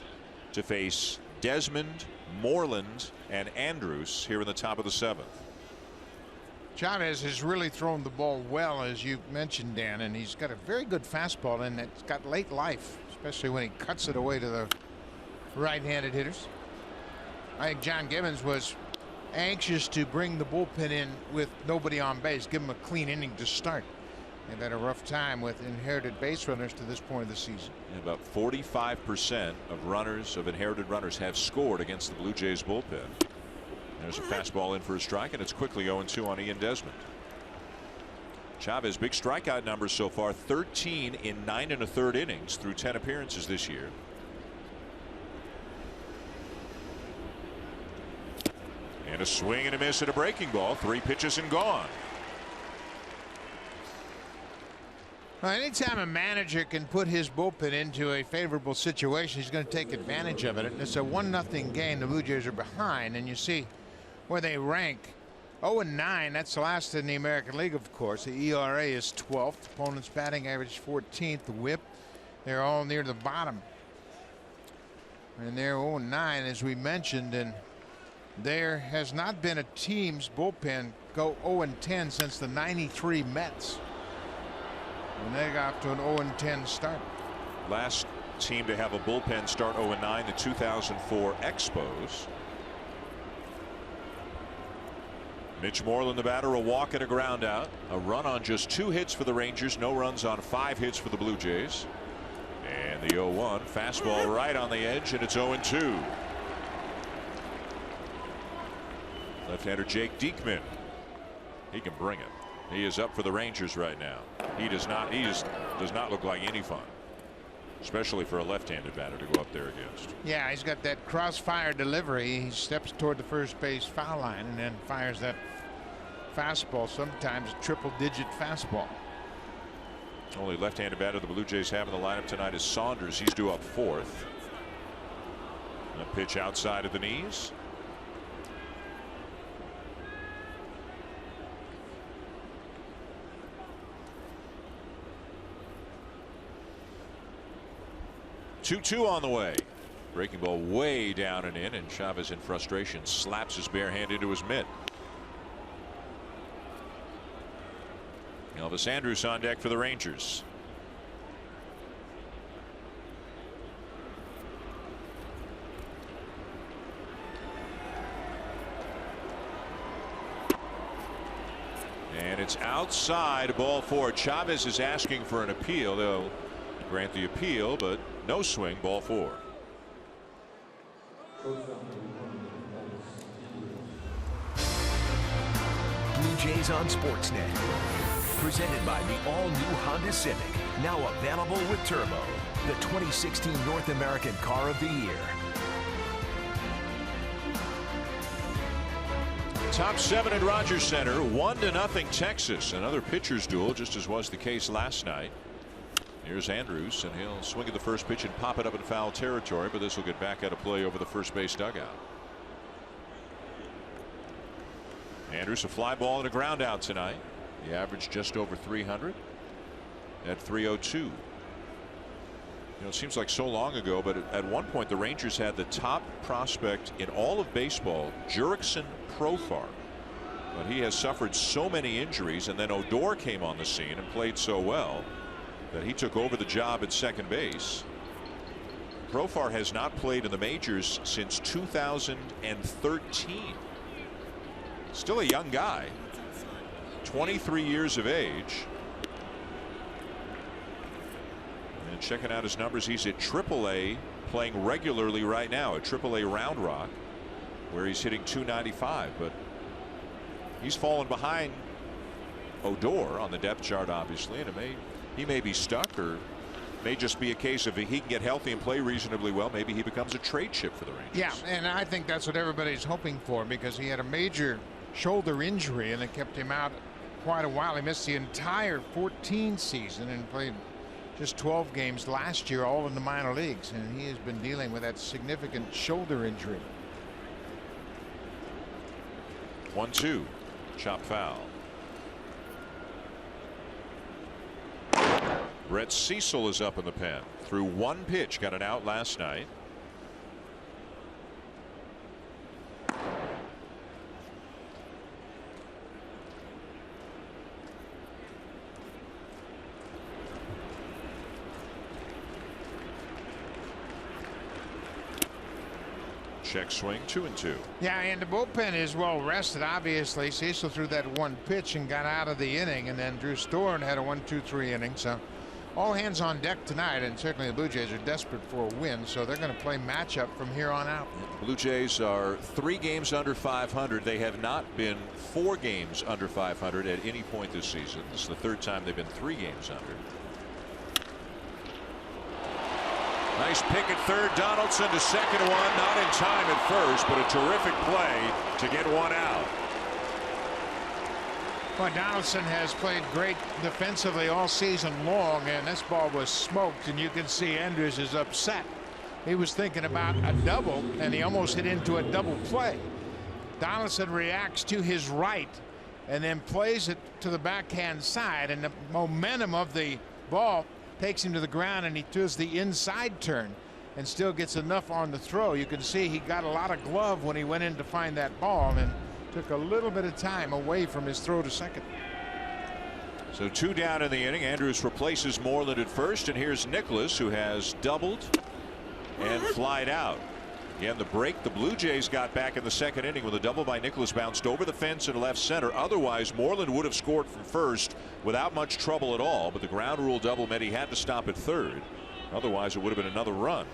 to face Desmond, Moreland, and Andrus here in the top of the 7th. Chavez has really thrown the ball well, as you mentioned, Dan, and he's got a very good fastball, and it's got late life, especially when he cuts it away to the right-handed hitters. I think John Gibbons was anxious to bring the bullpen in with nobody on base, give him a clean inning to start. They've had a rough time with inherited base runners to this point of the season. And about 45% of inherited runners have scored against the Blue Jays bullpen. There's a fastball in for a strike, and it's quickly 0-2 on Ian Desmond. Chavez, big strikeout numbers so far, 13 in 9 1/3 innings through 10 appearances this year. And a swing and a miss at a breaking ball. 3 pitches and gone. Well, anytime a manager can put his bullpen into a favorable situation, he's going to take advantage of it. And it's a 1-0 game. The Blue Jays are behind, and you see where they rank. 0-9. That's the last in the American League, of course. The ERA is 12th. Opponent's batting average 14th. The WHIP, they're all near the bottom. And they're 0-9, as we mentioned, and there has not been a team's bullpen go 0-10 since the '93 Mets. And they got off to an 0-10 start. Last team to have a bullpen start 0-9, the 2004 Expos. Mitch Moreland, the batter, a walk and a ground out. A run on just 2 hits for the Rangers. No runs on 5 hits for the Blue Jays. And the 0-1 fastball right on the edge, and it's 0-2. Left-hander Jake Diekman. He can bring it. He is up for the Rangers right now. He does not. He does not look like any fun. especially for a left-handed batter to go up there against. Yeah, he's got that crossfire delivery. He steps toward the first base foul line and then fires that fastball, sometimes a triple-digit fastball. Only left-handed batter the Blue Jays have in the lineup tonight is Saunders. He's due up fourth. A pitch outside of the knees. Two on the way. Breaking ball way down and in, and Chavez in frustration slaps his bare hand into his mitt. Elvis Andrus on deck for the Rangers. And it's outside, ball four. Chavez is asking for an appeal. They'll grant the appeal, but no swing, ball four. Blue Jays on Sportsnet. Presented by the all-new Honda Civic. Now available with Turbo. The 2016 North American Car of the Year. Top seven at Rogers Center. 1-0 Texas. Another pitcher's duel, just as was the case last night. Here's Andrus, and he'll swing at the first pitch and pop it up in foul territory, but this will get back out of play over the first base dugout. Andrus, a fly ball and a ground out tonight. The average just over 300 at 302. You know, it seems like so long ago, but at one point the Rangers had the top prospect in all of baseball, Jurickson Profar. But he has suffered so many injuries, and then Odor came on the scene and played so well that he took over the job at second base. Profar has not played in the majors since 2013. Still a young guy, 23 years of age. And checking out his numbers, he's at AAA, playing regularly right now at AAA Round Rock, where he's hitting .295, but he's fallen behind Odor on the depth chart, obviously, and he may be stuck, or may just be a case of if he can get healthy and play reasonably well, maybe he becomes a trade chip for the Rangers. Yeah, and I think that's what everybody's hoping for, because he had a major shoulder injury and it kept him out quite a while. He missed the entire 14 season and played just 12 games last year, all in the minor leagues, and he has been dealing with that significant shoulder injury. 1-2, chop foul. Brett Cecil is up in the pen. Through one pitch, got an out last night. Check swing, 2-2. Yeah, and the bullpen is well rested, obviously. Cecil threw that one pitch and got out of the inning, and then Drew Storen had a 1-2-3 inning. So all hands on deck tonight, and certainly the Blue Jays are desperate for a win, so they're going to play matchup from here on out. The Blue Jays are 3 games under 500. They have not been 4 games under 500 at any point this season. This is the 3rd time they've been 3 games under. Nice pick at third. Donaldson to second one. Not in time at first, but a terrific play to get one out. Well, Donaldson has played great defensively all season long, and this ball was smoked, and you can see Andrus is upset. He was thinking about a double, and he almost hit into a double play. Donaldson reacts to his right and then plays it to the backhand side, and the momentum of the ball takes him to the ground, and he does the inside turn and still gets enough on the throw. You can see he got a lot of glove when he went in to find that ball and took a little bit of time away from his throw to second. So 2 down in the inning. Andrus replaces Moreland at first, and here's Nicholas, who has doubled and flied out. Again, the break the Blue Jays got back in the second inning when the double by Nicholas bounced over the fence in left center. Otherwise, Moreland would have scored from first without much trouble at all, but the ground rule double meant he had to stop at third. Otherwise, it would have been another run.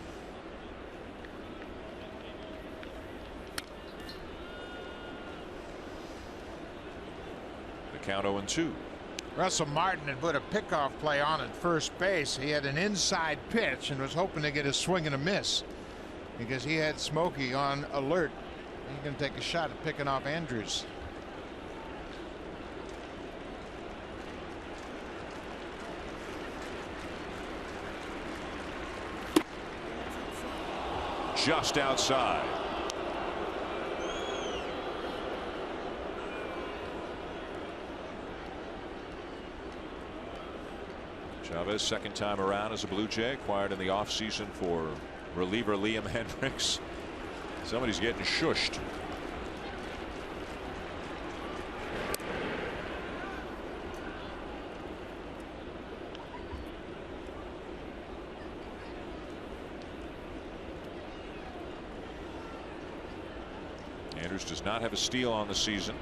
The count 0-2. Russell Martin had put a pickoff play on at first base. He had an inside pitch and was hoping to get a swing and a miss because he had Smokey on alert. He's going to take a shot at picking off Andrews. Just outside. Chavez, second time around as a Blue Jay, acquired in the offseason for reliever Liam Hendricks. Somebody's getting shushed. Andrews does not have a steal on the season.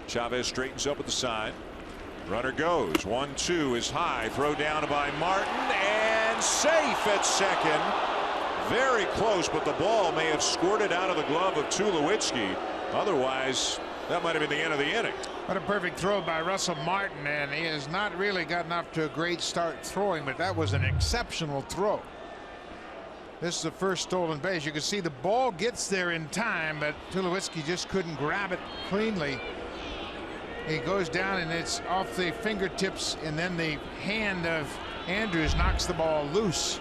Chavez straightens up at the side. Runner goes. 1-2 is high. Throw down by Martin and safe at second. Very close, but the ball may have squirted out of the glove of Tulowitzki. Otherwise, that might have been the end of the inning. What a perfect throw by Russell Martin, and he has not really gotten off to a great start throwing, but that was an exceptional throw. This is the first stolen base. You can see the ball gets there in time, but Tulowitzki just couldn't grab it cleanly. He goes down and it's off the fingertips, and then the hand of Andrews knocks the ball loose.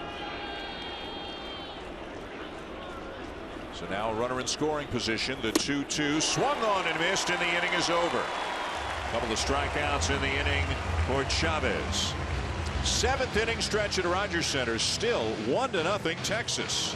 So now a runner in scoring position. The 2-2 swung on and missed, and the inning is over. A couple of strikeouts in the inning for Chavez. Seventh inning stretch at Rogers Center, still 1-0 Texas.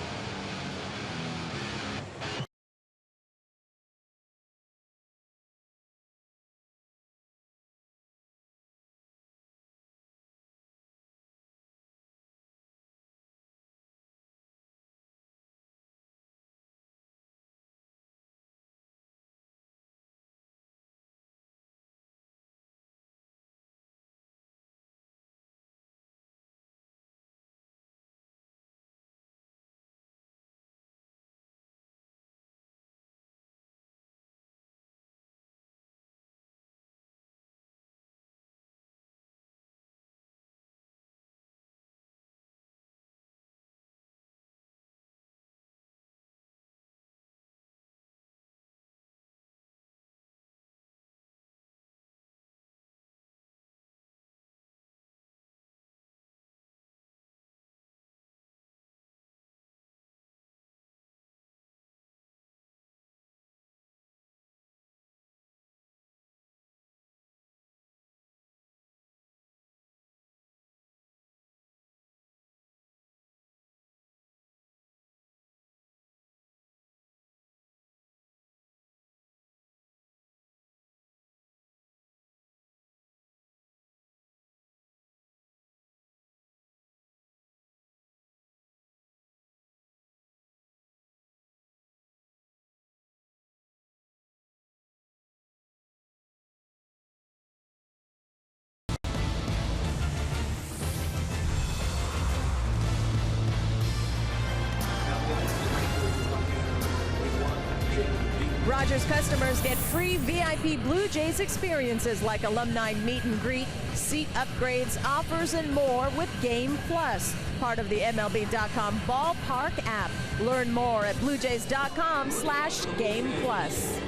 Rogers customers get free VIP Blue Jays experiences like alumni meet and greet, seat upgrades, offers, and more with Game Plus, part of the MLB.com Ballpark app. Learn more at BlueJays.com/Game Plus.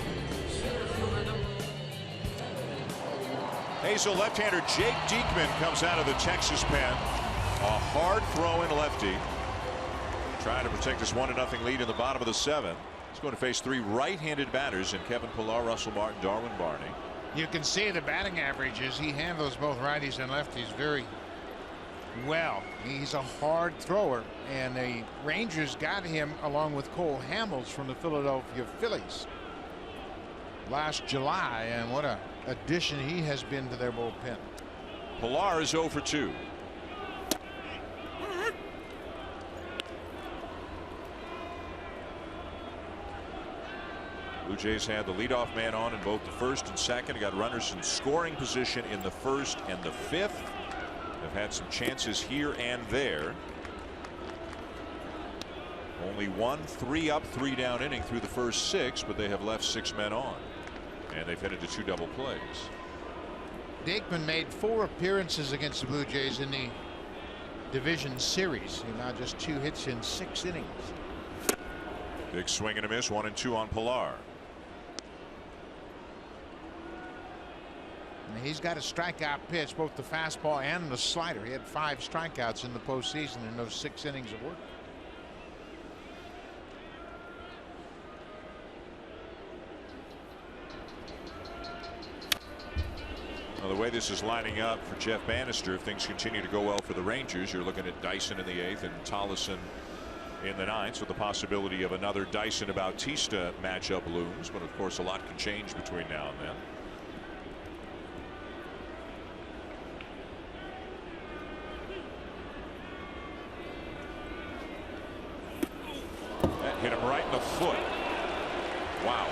Hazel left-hander Jake Diekman comes out of the Texas pen. A hard-throwing lefty. Trying to protect his 1-0 lead in the bottom of the 7th. He's going to face three right-handed batters in Kevin Pillar, Russell Martin, Darwin Barney. You can see the batting averages. He handles both righties and lefties very well. He's a hard thrower, and the Rangers got him along with Cole Hamels from the Philadelphia Phillies last July, and what a addition he has been to their bullpen. Pillar is 0 for 2. Blue Jays had the leadoff man on in both the first and second. Got runners in scoring position in the first and the fifth. They've had some chances here and there. Only one 3-up, 3-down inning through the first 6, but they have left 6 men on. And they've hit into 2 double plays. Diekman made 4 appearances against the Blue Jays in the division series. He now just 2 hits in 6 innings. Big swing and a miss, 1-2 on Pilar. And he's got a strikeout pitch, both the fastball and the slider. He had 5 strikeouts in the postseason in those 6 innings of work. Well, the way this is lining up for Jeff Bannister, if things continue to go well for the Rangers, you're looking at Dyson in the 8th and Tolleson in the 9th, so the possibility of another Dyson Bautista matchup looms, but of course a lot can change between now and then. That hit him right in the foot. Wow.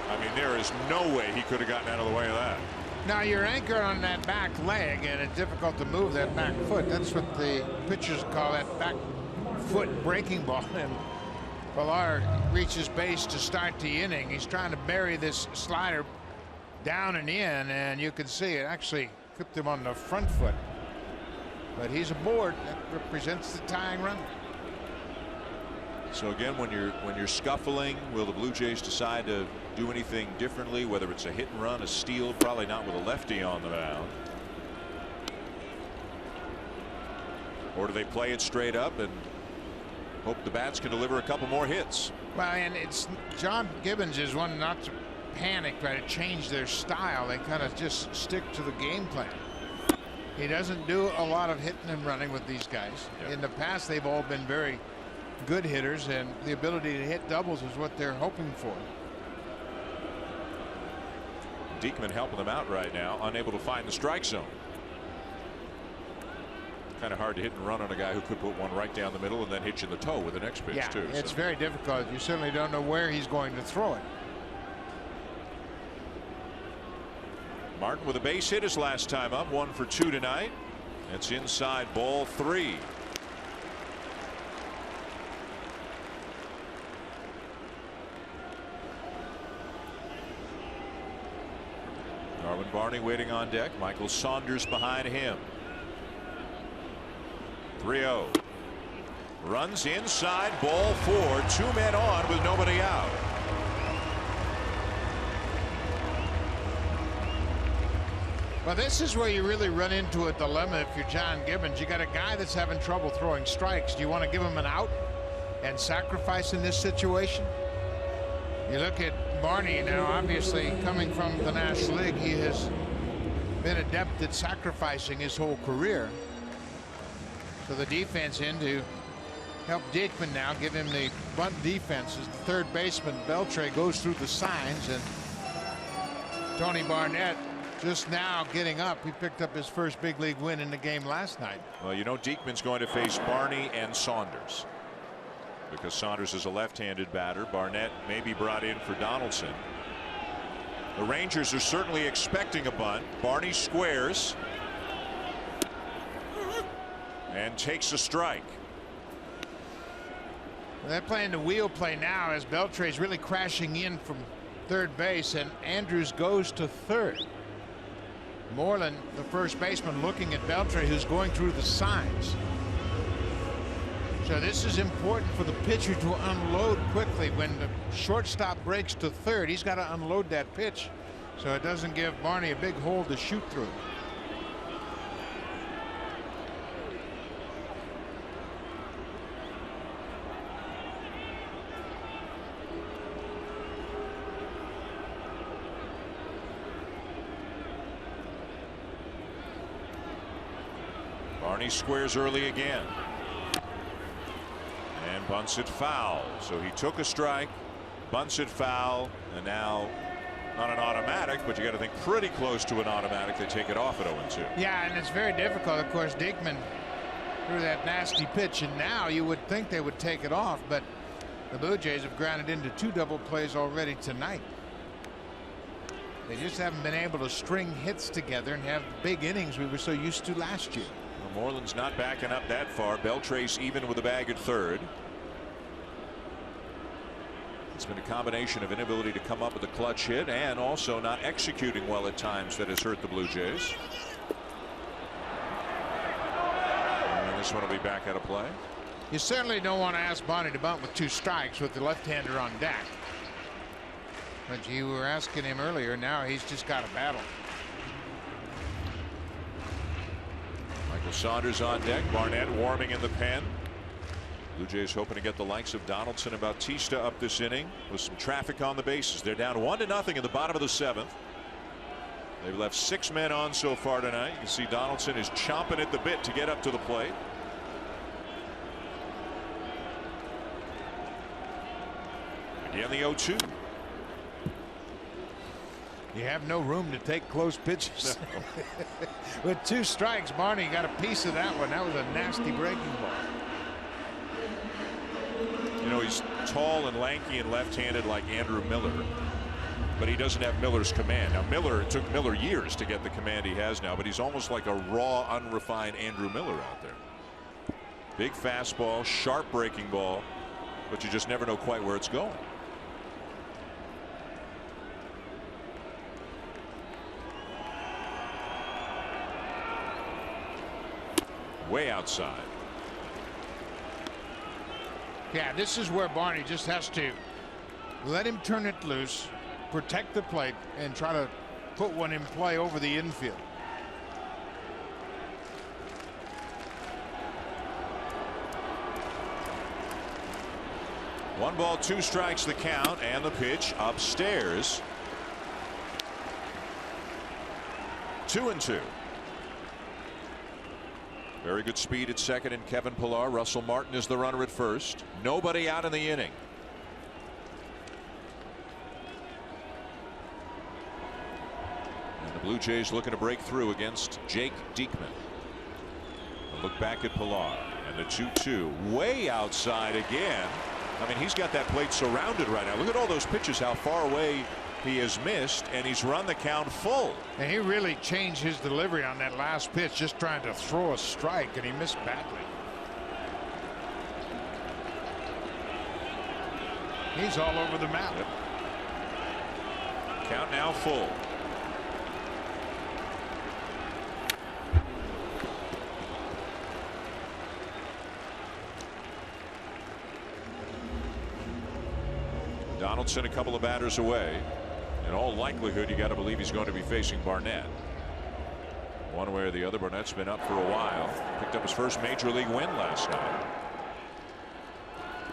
I mean, there is no way he could have gotten out of the way of that. Now you're anchored on that back leg, and it's difficult to move that back foot. That's what the pitchers call that back foot breaking ball. And Pilar reaches base to start the inning. He's trying to bury this slider down and in, and you can see it actually clipped him on the front foot. But he's aboard. That represents the tying run. So again, when you're scuffling, will the Blue Jays decide to do anything differently, whether it's a hit and run, a steal? Probably not with a lefty on the mound. Or do they play it straight up and hope the bats can deliver a couple more hits? Well, and it's John Gibbons is one not to panic, try to change their style. They kind of just stick to the game plan. He doesn't do a lot of hitting and running with these guys. Yep. In the past, they've all been very good hitters, and the ability to hit doubles is what they're hoping for. Diekman helping them out right now, unable to find the strike zone. Kind of hard to hit and run on a guy who could put one right down the middle and then hit you in the toe with the next pitch, Yeah, too. it's so. very difficult. You certainly don't know where he's going to throw it. Martin with a base hit his last time up, 1 for 2 tonight. It's inside, ball 3. Darwin Barney waiting on deck. Michael Saunders behind him. 3-0. Runs inside, ball 4. 2 men on with nobody out. Well, this is where you really run into a dilemma if you're John Gibbons. You got a guy that's having trouble throwing strikes. Do you want to give him an out and sacrifice in this situation? You look at Barney now, obviously coming from the National League, he has been adept at sacrificing his whole career. So the defense in to help Diekman now, give him the bunt defense as the third baseman Beltre goes through the signs, and Tony Barnett just now getting up. He picked up his first big league win in the game last night. Well, you know Diekman's going to face Barney and Saunders because Saunders is a left-handed batter. Barnett may be brought in for Donaldson. The Rangers are certainly expecting a bunt. Barney squares and takes a strike. They're playing the wheel play now as Beltre is really crashing in from third base, and Andrews goes to third. Moreland, the first baseman, looking at Beltre, who's going through the signs. So this is important for the pitcher to unload quickly. When the shortstop breaks to third, he's got to unload that pitch so it doesn't give Barney a big hole to shoot through. Barney squares early again and bunts it foul. So he took a strike, bunts it foul, and now not an automatic, but you got to think pretty close to an automatic. They take it off at 0-2. Yeah, and it's very difficult. Of course, Diekman threw that nasty pitch, and now you would think they would take it off, but the Blue Jays have grounded into 2 double plays already tonight. They just haven't been able to string hits together and have big innings we were so used to last year. Well, Moreland's not backing up that far. Beltre's even with the bag at third. It's been a combination of inability to come up with a clutch hit and also not executing well at times that has hurt the Blue Jays. And this one will be back out of play. You certainly don't want to ask Barney to bunt with 2 strikes with the left-hander on deck. But you were asking him earlier. Now he's just got a battle. Michael Saunders on deck. Barnett warming in the pen. Blue Jays hoping to get the likes of Donaldson and Bautista up this inning with some traffic on the bases. They're down 1-0 in the bottom of the 7th. They've left 6 men on so far tonight. You can see Donaldson is chomping at the bit to get up to the plate. Again, the 0-2. You have no room to take close pitches. With 2 strikes, Barney got a piece of that one. That was a nasty breaking ball. You know, he's tall and lanky and left-handed like Andrew Miller, but he doesn't have Miller's command. Now, it took Miller years to get the command he has now, but he's almost like a raw, unrefined Andrew Miller out there. Big fastball, sharp breaking ball, but you just never know quite where it's going. Way outside. Yeah, this is where Barney just has to let him turn it loose, protect the plate, and try to put one in play over the infield. One ball, 2 strikes the count, and the pitch upstairs. 2-2. Very good speed at second and Kevin Pillar. Russell Martin is the runner at first. Nobody out in the inning. And the Blue Jays looking to break through against Jake Diekman. A look back at Pillar and the 2-2 way outside again. I mean, he's got that plate surrounded right now. Look at all those pitches, how far away he has missed, and he's run the count full. And he really changed his delivery on that last pitch, just trying to throw a strike, and he missed badly. He's all over the map. Yep. Count now full. Donaldson a couple of batters away. In all likelihood, you got to believe he's going to be facing Barnett. One way or the other, Barnett's been up for a while. Picked up his first major league win last night.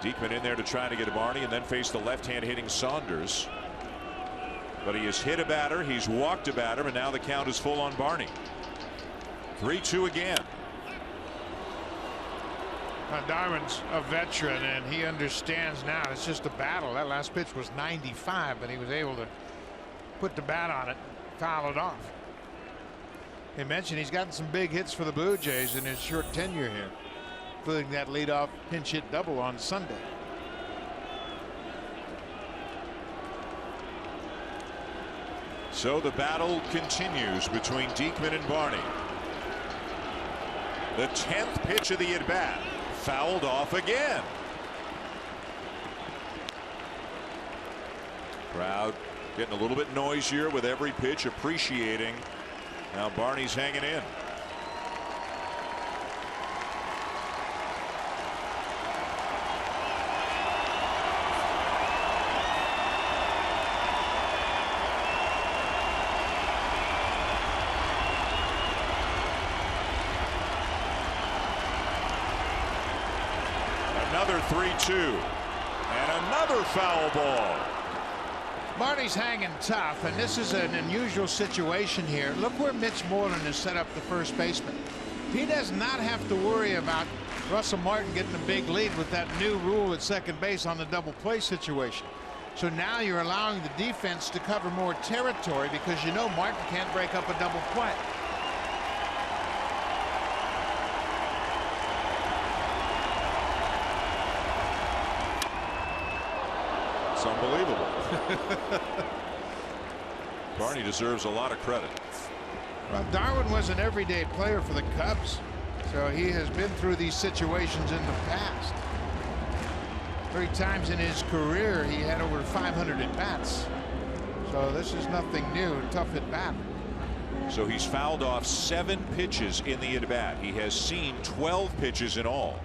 Diekman in there to try to get Barney and then face the left-hand hitting Saunders. But he has hit a batter, he's walked a batter, and now the count is full on Barney. 3-2 again. Darwin's a veteran, and he understands now it's just a battle. That last pitch was 95, but he was able to put the bat on it, foul it off. He mentioned he's gotten some big hits for the Blue Jays in his short tenure here, including that leadoff pinch hit double on Sunday. So the battle continues between Diekman and Barney. The 10th pitch of the at-bat. Fouled off again. Crowd getting a little bit noisier with every pitch, appreciating. Now Barney's hanging in. Another 3-2 and another foul ball. Barney's hanging tough, and this is an unusual situation here. Look where Mitch Moreland has set up the first baseman. He does not have to worry about Russell Martin getting a big lead with that new rule at second base on the double play situation. So now you're allowing the defense to cover more territory because you know Martin can't break up a double play. Unbelievable. Barney deserves a lot of credit. Well, Darwin was an everyday player for the Cubs, so he has been through these situations in the past. 3 times in his career he had over 500 at bats. So this is nothing new. Tough at bat. So he's fouled off 7 pitches in the at bat. He has seen 12 pitches in all.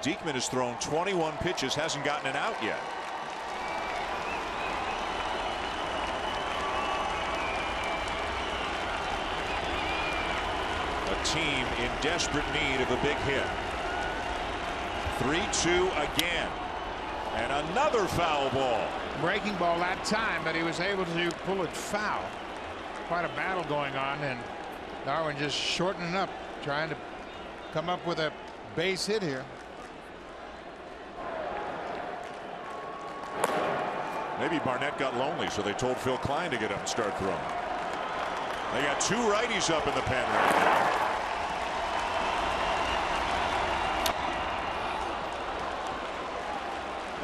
Diekman has thrown 21 pitches, hasn't gotten an out yet. A team in desperate need of a big hit. 3-2 again. And another foul ball. Breaking ball that time, but he was able to pull it foul. Quite a battle going on, and Darwin just shortening up, trying to come up with a base hit here. Maybe Barnett got lonely, so they told Phil Klein to get up and start throwing. They got 2 righties up in the pen right now.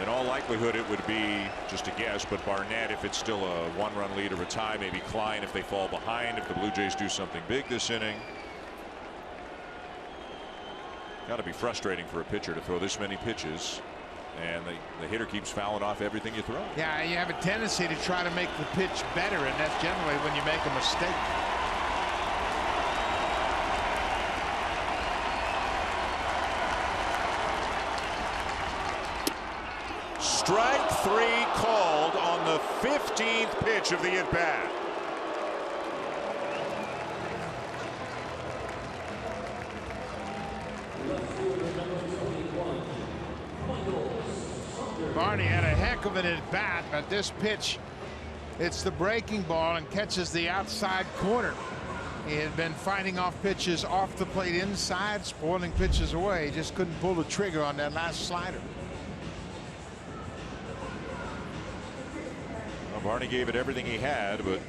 In all likelihood, it would be just a guess, but Barnett, if it's still a 1-run lead or a tie, maybe Klein if they fall behind, if the Blue Jays do something big this inning. Got to be frustrating for a pitcher to throw this many pitches, and the hitter keeps fouling off everything you throw. Yeah, you have a tendency to try to make the pitch better, and that's generally when you make a mistake. Strike 3 called on the 15th pitch of the at bat. Barney had a heck of an at bat, but this pitch, it's the breaking ball and catches the outside corner. He had been fighting off pitches off the plate inside, spoiling pitches away. He just couldn't pull the trigger on that last slider. Barney gave it everything he had, but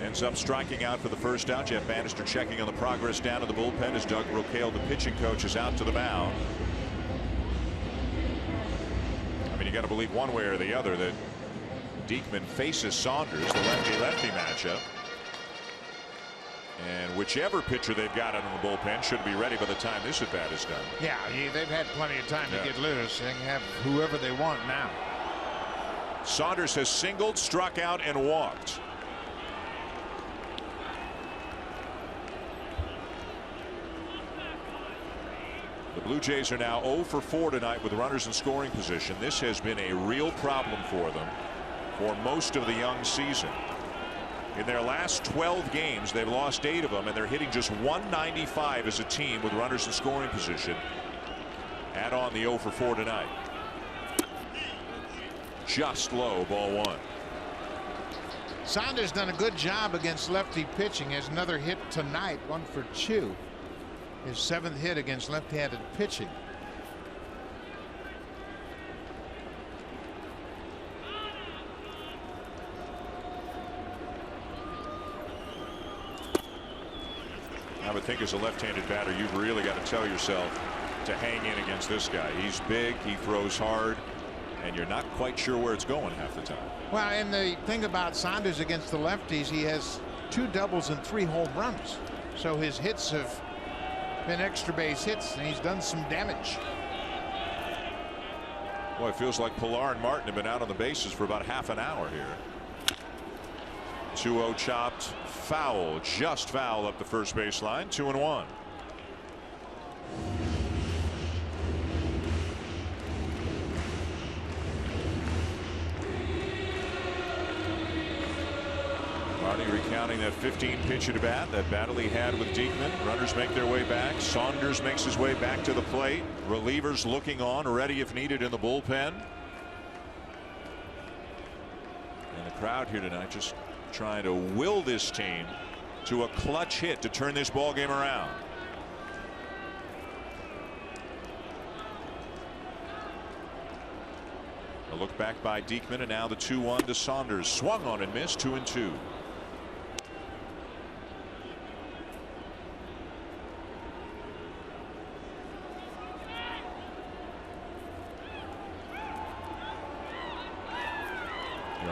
ends up striking out for the first out. Jeff Bannister checking on the progress down to the bullpen as Doug Rocaille, the pitching coach, is out to the mound. I mean, you got to believe one way or the other that Diekman faces Saunders, the lefty-lefty matchup. And whichever pitcher they've got out in the bullpen should be ready by the time this at bat is done. Yeah, they've had plenty of time to get loose. They can have whoever they want now. Saunders has singled, struck out, and walked. The Blue Jays are now 0 for 4 tonight with runners in scoring position. This has been a real problem for them for most of the young season. In their last 12 games, they've lost 8 of them, and they're hitting just .195 as a team with runners in scoring position. Add on the 0 for 4 tonight. Just low, ball 1. Saunders done a good job against lefty pitching. Has another hit tonight, 1 for 2. His 7th hit against left-handed pitching. I would think as a left-handed batter, you've really got to tell yourself to hang in against this guy. He's big, he throws hard, and you're not quite sure where it's going half the time. Well, and the thing about Saunders against the lefties, he has 2 doubles and 3 home runs. So his hits have been extra base hits, and he's done some damage. Boy, it feels like Pilar and Martin have been out on the bases for about half an hour here. 2-0 chopped, foul, just foul up the first baseline, 2-1. Marty recounting that 15 pitch at bat, that battle he had with Diekman. Runners make their way back. Saunders makes his way back to the plate. Relievers looking on, ready if needed in the bullpen. And the crowd here tonight just trying to will this team to a clutch hit to turn this ball game around. A look back by Diekman, and now the 2-1 to Saunders. Swung on and missed, 2-2.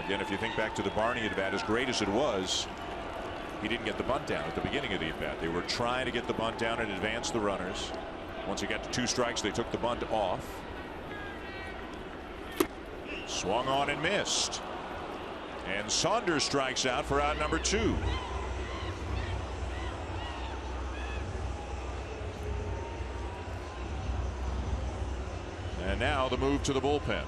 Again, if you think back to the Barney at bat, as great as it was, he didn't get the bunt down at the beginning of the at bat. They were trying to get the bunt down and advance the runners. Once he got to 2 strikes, they took the bunt off. Swung on and missed. And Saunders strikes out for out number 2. And now the move to the bullpen.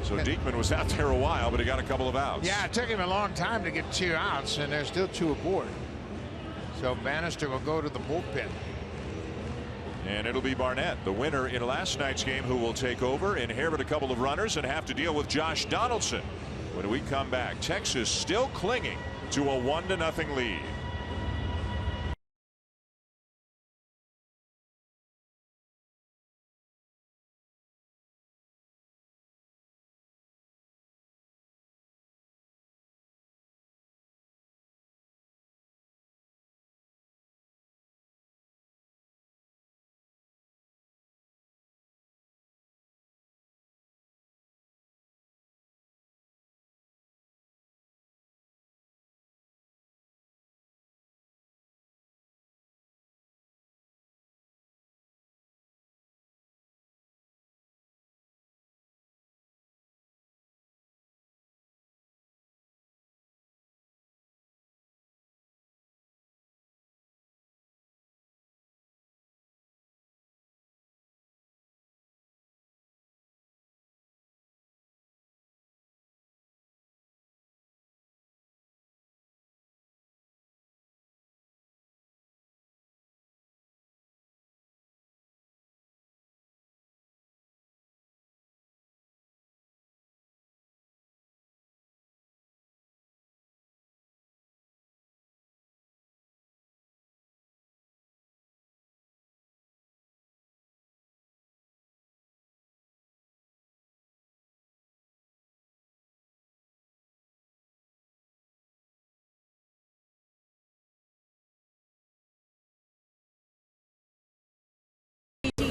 So Diekman was out there a while, but he got a couple of outs. Yeah, it took him a long time to get 2 outs, and there's still 2 aboard. So Bannister will go to the bullpen. And it'll be Barnett, the winner in last night's game, who will take over, inherit a couple of runners, and have to deal with Josh Donaldson. When we come back, Texas still clinging to a 1-0 lead.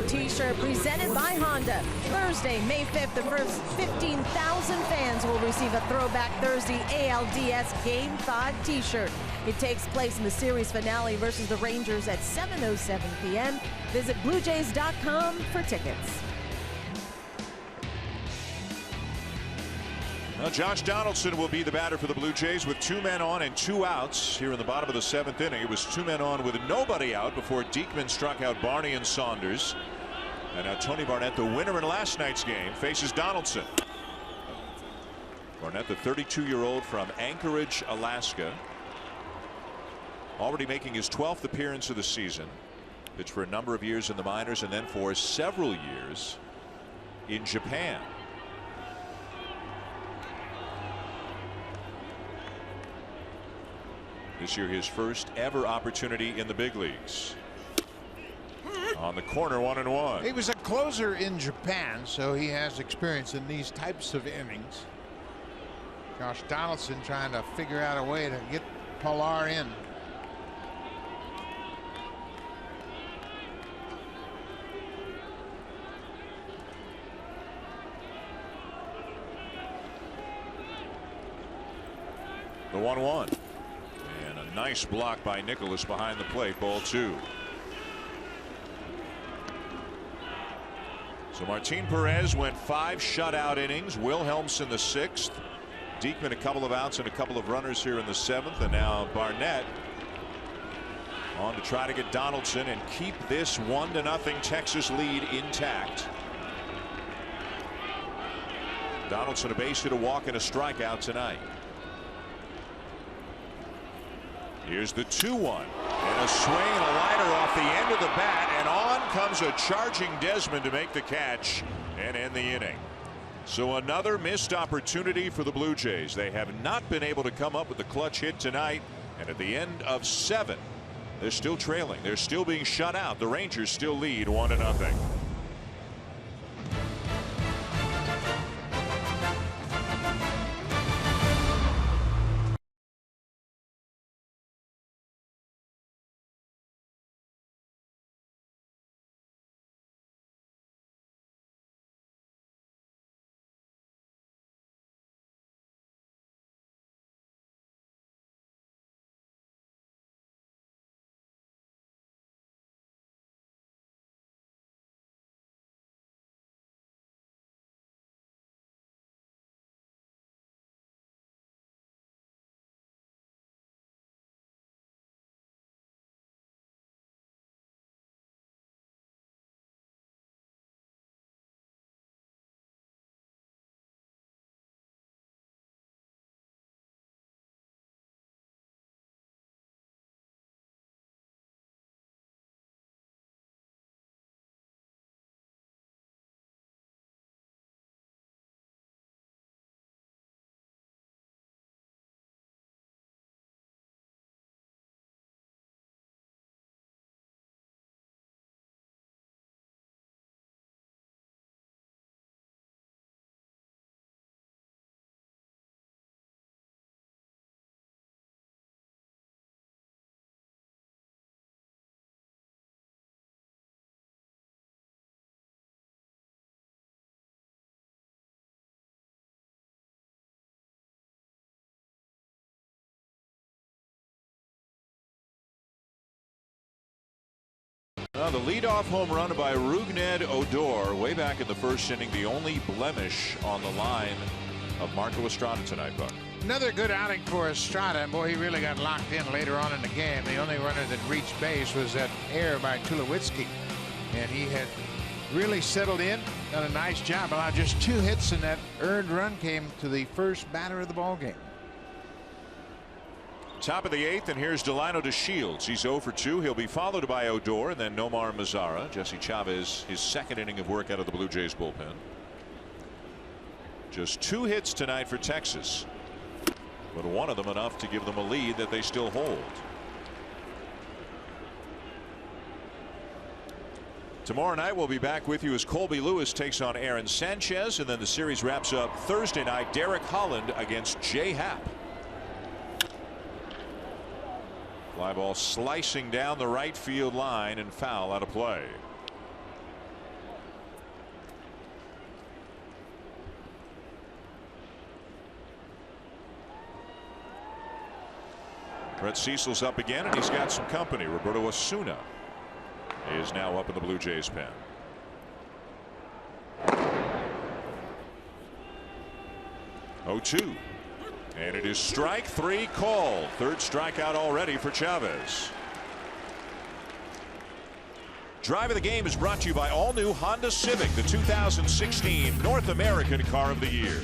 T-shirt presented by Honda. Thursday, May 5th, the first 15,000 fans will receive a Throwback Thursday ALDS Game 5 T-shirt. It takes place in the series finale versus the Rangers at 7:07 p.m. Visit BlueJays.com for tickets. Well, Josh Donaldson will be the batter for the Blue Jays with 2 men on and 2 outs here in the bottom of the 7th inning. It was 2 men on with nobody out before Diekman struck out Barney and Saunders. And now Tony Barnett, the winner in last night's game, faces Donaldson. Barnett, the 32-year-old from Anchorage, Alaska, already making his 12th appearance of the season. Pitched for a number of years in the minors and then for several years in Japan. This year, his first ever opportunity in the big leagues. On the corner, 1-1. He was a closer in Japan, so he has experience in these types of innings. Josh Donaldson trying to figure out a way to get Pilar in. The 1-1. And a nice block by Nicholas behind the plate. Ball 2. So Martin Perez went 5 shutout innings. Wilhelmsen the 6th. Diekman a couple of outs and a couple of runners here in the 7th. And now Barnett on to try to get Donaldson and keep this 1-0 Texas lead intact. Donaldson a base hit, a walk, and a strikeout tonight. Here's the 2-1 and a swing and a liner off the end of the bat, and on comes a charging Desmond to make the catch and end the inning. So another missed opportunity for the Blue Jays. They have not been able to come up with the clutch hit tonight, and at the end of 7, they're still trailing. They're still being shut out. The Rangers still lead 1-0. The leadoff home run by Rougned Odor way back in the first inning. The only blemish on the line of Marco Estrada tonight, Buck. Another good outing for Estrada, and boy, he really got locked in later on in the game. The only runner that reached base was that error by Tulowitzki, and he had really settled in, done a nice job. Allowed just 2 hits, and that earned run came to the first batter of the ball game. Top of the 8th, and here's Delino to Shields. He's 0 for 2. He'll be followed by Odor and then Nomar Mazara. Jesse Chavez, his second inning of work out of the Blue Jays bullpen. Just 2 hits tonight for Texas, but one of them enough to give them a lead that they still hold. Tomorrow night we'll be back with you as Colby Lewis takes on Aaron Sanchez, and then the series wraps up Thursday night. Derek Holland against Jay Happ. Fly ball slicing down the right field line and foul out of play. Brett Cecil's up again, and he's got some company. Roberto Osuna is now up in the Blue Jays pen. Oh, 2. And it is strike 3 called. Third strikeout already for Chavez. Drive of the Game is brought to you by all new Honda Civic, the 2016 North American Car of the Year.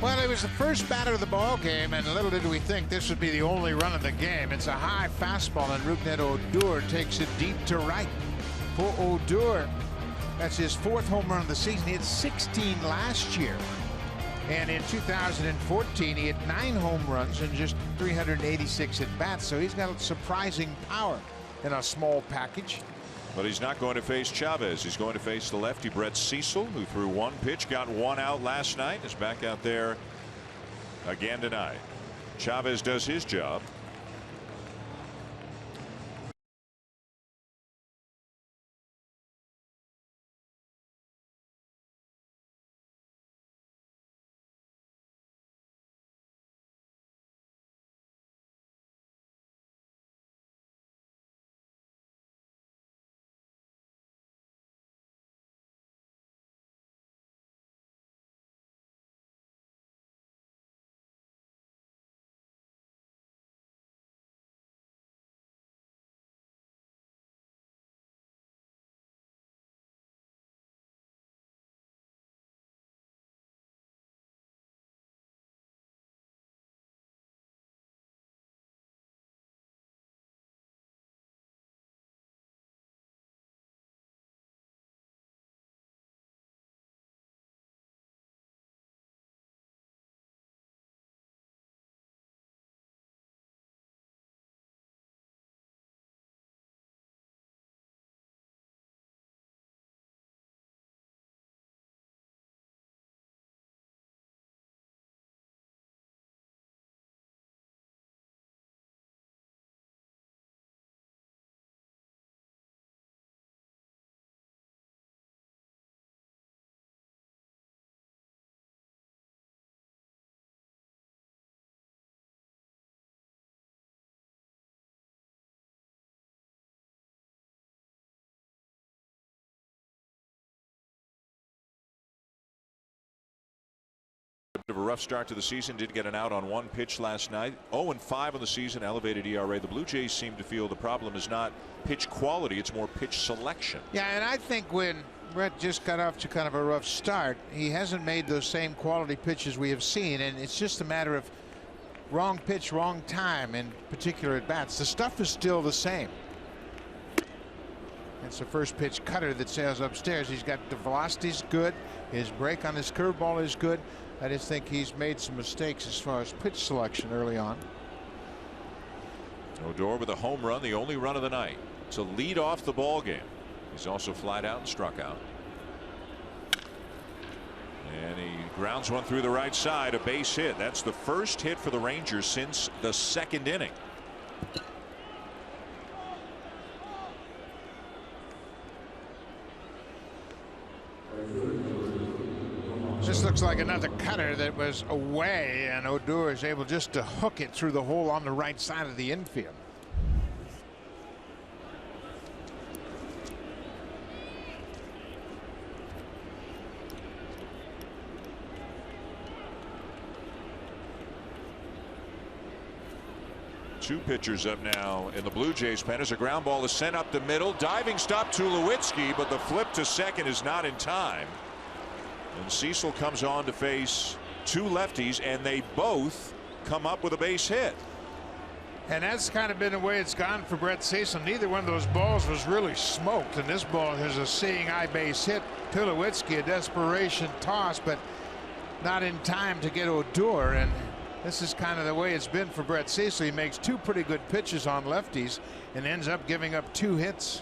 Well, it was the first batter of the ball game, and little did we think this would be the only run of the game. It's a high fastball, and Rougned Odor takes it deep to right. For Odor, that's his 4th home run of the season. He had 16 last year. And in 2014, he had 9 home runs and just 386 at bats. So he's got surprising power in a small package. But he's not going to face Chavez. He's going to face the lefty Brett Cecil, who threw 1 pitch, got 1 out last night, is back out there again tonight. Chavez does his job. Of a rough start to the season, did get an out on 1 pitch last night. 0-5 on the season, elevated ERA. The Blue Jays seem to feel the problem is not pitch quality, it's more pitch selection. Yeah, and I think when Brett just got off to kind of a rough start, he hasn't made those same quality pitches we have seen, and it's just a matter of wrong pitch, wrong time, in particular at bats. The stuff is still the same. It's the first pitch cutter that sails upstairs. He's got the velocity's good. His break on his curveball is good. I just think he's made some mistakes as far as pitch selection early on. Odor with a home run, the only run of the night, to lead off the ball game. He's also flied out and struck out. And he grounds one through the right side, a base hit. That's the first hit for the Rangers since the 2nd inning. This looks like another cutter that was away, and Odor is able just to hook it through the hole on the right side of the infield. Two pitchers up now in the Blue Jays pen as a ground ball is sent up the middle. Diving stop to Tulowitzki, but the flip to second is not in time. And Cecil comes on to face two lefties, and they both come up with a base hit. And that's kind of been the way it's gone for Brett Cecil. Neither one of those balls was really smoked, and this ball is a seeing eye base hit. Tulowitzki, a desperation toss, but not in time to get Odor, and this is kind of the way it's been for Brett Cecil. He makes two pretty good pitches on lefties and ends up giving up two hits.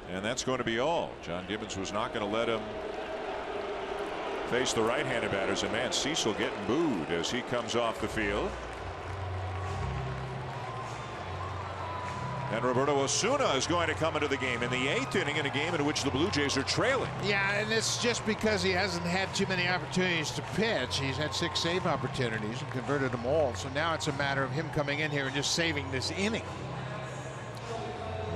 And that's going to be all. John Gibbons was not going to let him face the right-handed batters, and man, Cecil getting booed as he comes off the field. And Roberto Osuna is going to come into the game in the 8th inning in a game in which the Blue Jays are trailing. Yeah, and it's just because he hasn't had too many opportunities to pitch. He's had 6 save opportunities and converted them all. So now it's a matter of him coming in here and just saving this inning.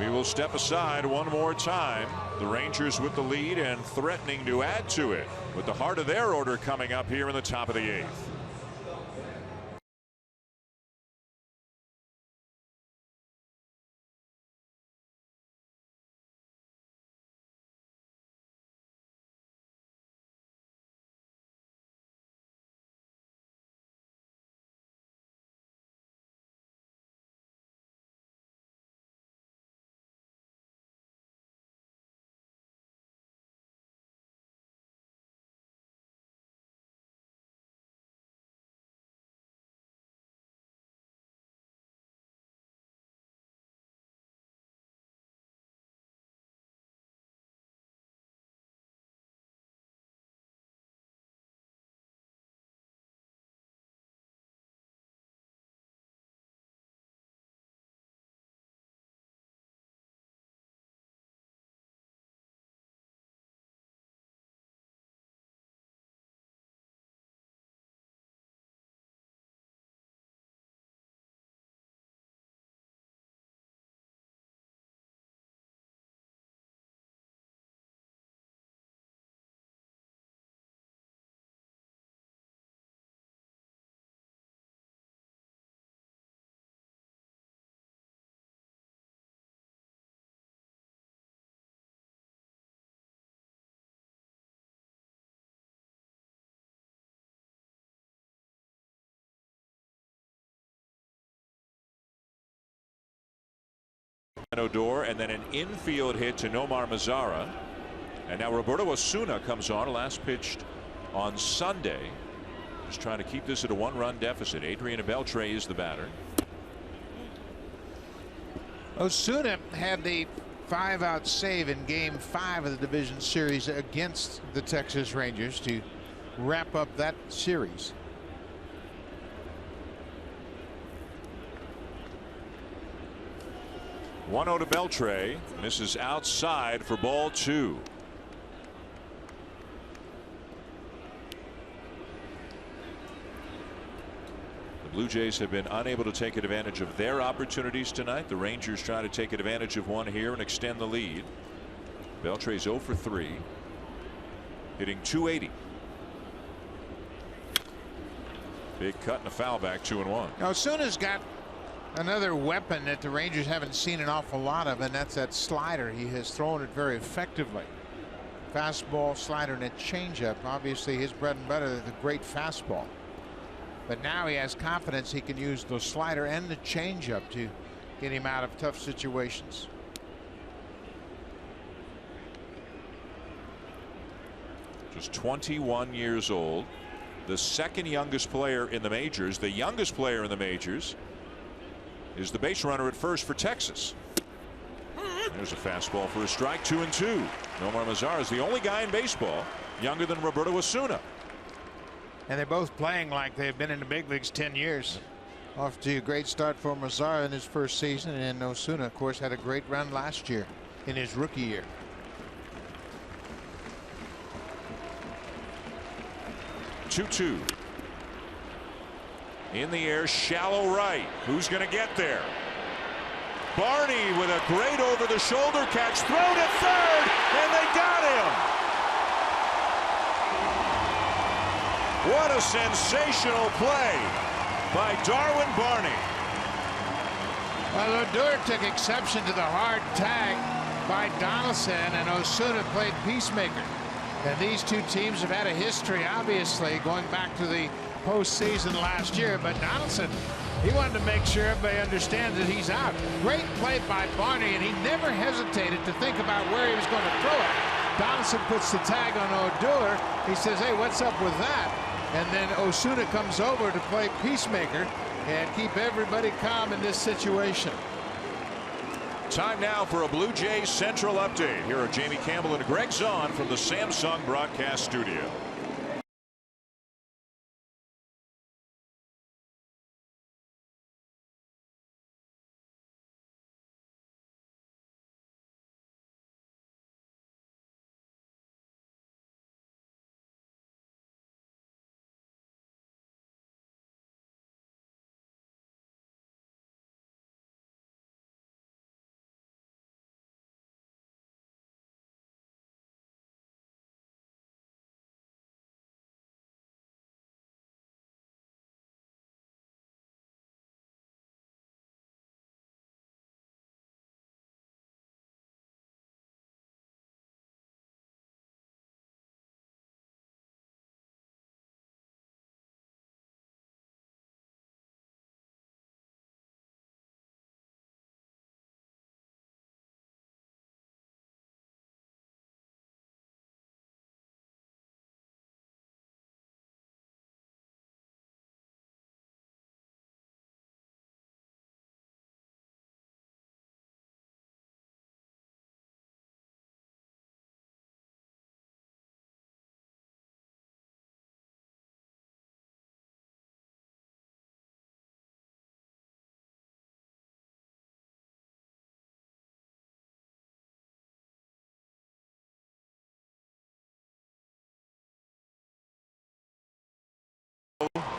We will step aside one more time. The Rangers with the lead and threatening to add to it with the heart of their order coming up here in the top of the 8th. Odor, and then an infield hit to Nomar Mazara, and now Roberto Osuna comes on. Last pitched on Sunday, just trying to keep this at a 1-run deficit. Adrian Beltre is the batter. Osuna had the 5-out save in Game 5 of the division series against the Texas Rangers to wrap up that series. One 0 to Beltre. Misses outside for ball 2. The Blue Jays have been unable to take advantage of their opportunities tonight. The Rangers trying to take advantage of one here and extend the lead. Beltre's 0 for 3. Hitting .280. Big cut and a foul back, 2-1. Now Osuna's got another weapon that the Rangers haven't seen an awful lot of, and that's that slider. He has thrown it very effectively. Fastball, slider, and a changeup. Obviously his bread and butter, the great fastball. But now he has confidence he can use the slider and the changeup to get him out of tough situations. Just 21 years old. The second youngest player in the majors. The youngest player in the majors is the base runner at first for Texas. There's a fastball for a strike. 2-2. Nomar Mazara is the only guy in baseball younger than Roberto Osuna. And they're both playing like they've been in the big leagues 10 years. Off to a great start for Mazara in his first season, and Osuna, of course, had a great run last year in his rookie year. Two. In the air, shallow right. Who's going to get there? Barney with a great over-the-shoulder catch, thrown at third, and they got him. What a sensational play by Darwin Barney. Well, Odor took exception to the hard tag by Donaldson, and Osuna played peacemaker. And these two teams have had a history, obviously, going back to the postseason last year. But Donaldson, he wanted to make sure everybody understands that he's out. Great play by Barney, and he never hesitated to think about where he was going to throw it. Donaldson puts the tag on Odor. He says, hey, what's up with that? And then Osuna comes over to play peacemaker and keep everybody calm in this situation. Time now for a Blue Jays Central update. Here are Jamie Campbell and Greg Zahn from the Samsung broadcast studio.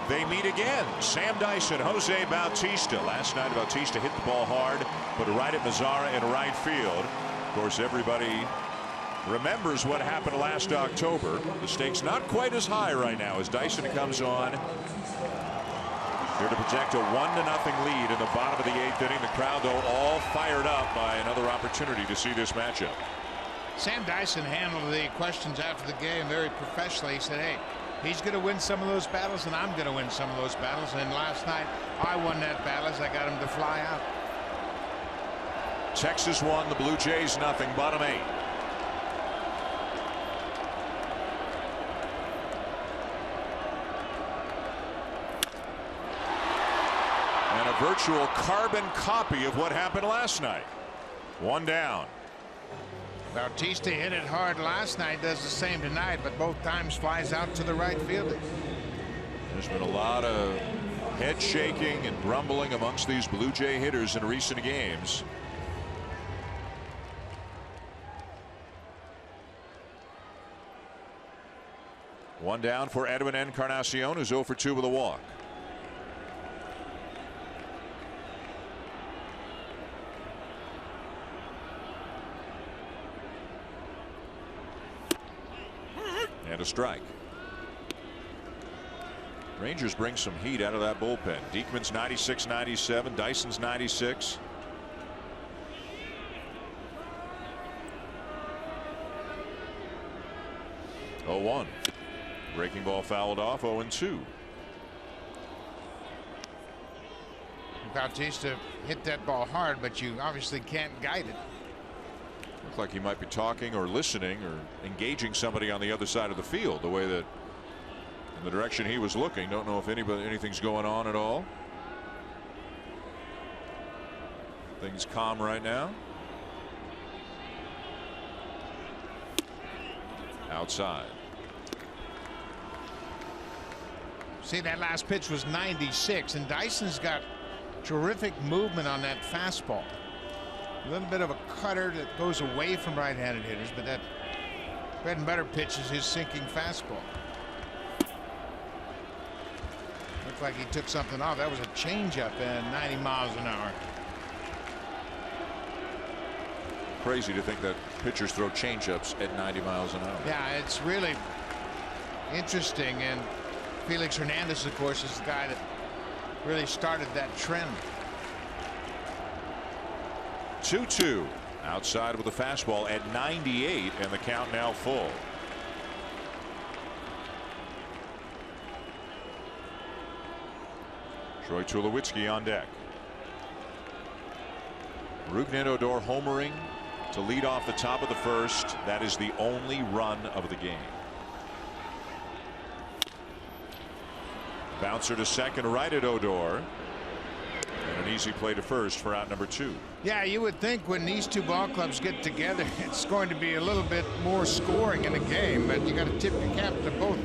They meet again. Sam Dyson, Jose Bautista. Last night, Bautista hit the ball hard, put it right at Mazzara in right field. Of course, everybody remembers what happened last October. The stakes not quite as high right now as Dyson comes on. Here to project a 1-0 lead in the bottom of the 8th inning. The crowd, though, all fired up by another opportunity to see this matchup. Sam Dyson handled the questions after the game very professionally. He said, hey, he's going to win some of those battles, and I'm going to win some of those battles. And last night, I won that battle as I got him to fly out. Texas won, the Blue Jays nothing, bottom 8. And a virtual carbon copy of what happened last night. One down. Bautista hit it hard last night, does the same tonight, but both times flies out to the right fielder. There's been a lot of head shaking and grumbling amongst these Blue Jay hitters in recent games. One down for Edwin Encarnacion, who's 0 for 2 with a walk. And a strike. Rangers bring some heat out of that bullpen. Diekman's 96-97, Dyson's 96. Oh, 1. Breaking ball fouled off. 0-2. Bautista hit that ball hard, but you obviously can't guide it. Looked like he might be talking or listening or engaging somebody on the other side of the field, the way that in the direction he was looking. Don't know if anything's going on at all. Things calm right now. Outside. See, that last pitch was 96, and Dyson's got terrific movement on that fastball. A little bit of a cutter that goes away from right-handed hitters, but that bread and butter pitch is his sinking fastball. Looked like he took something off. That was a changeup at 90 miles an hour. Crazy to think that pitchers throw changeups at 90 miles an hour. Yeah, it's really interesting, and Felix Hernandez, of course, is the guy that really started that trend. 2-2. Outside with a fastball at 98, and the count now full. Troy Tulowitzki on deck. Rougned Odor homering to lead off the top of the first. That is the only run of the game. Bouncer to second, right at Odor. And an easy play to first for out number 2. Yeah, you would think when these two ball clubs get together, it's going to be a little bit more scoring in the game, but you got to tip your cap to both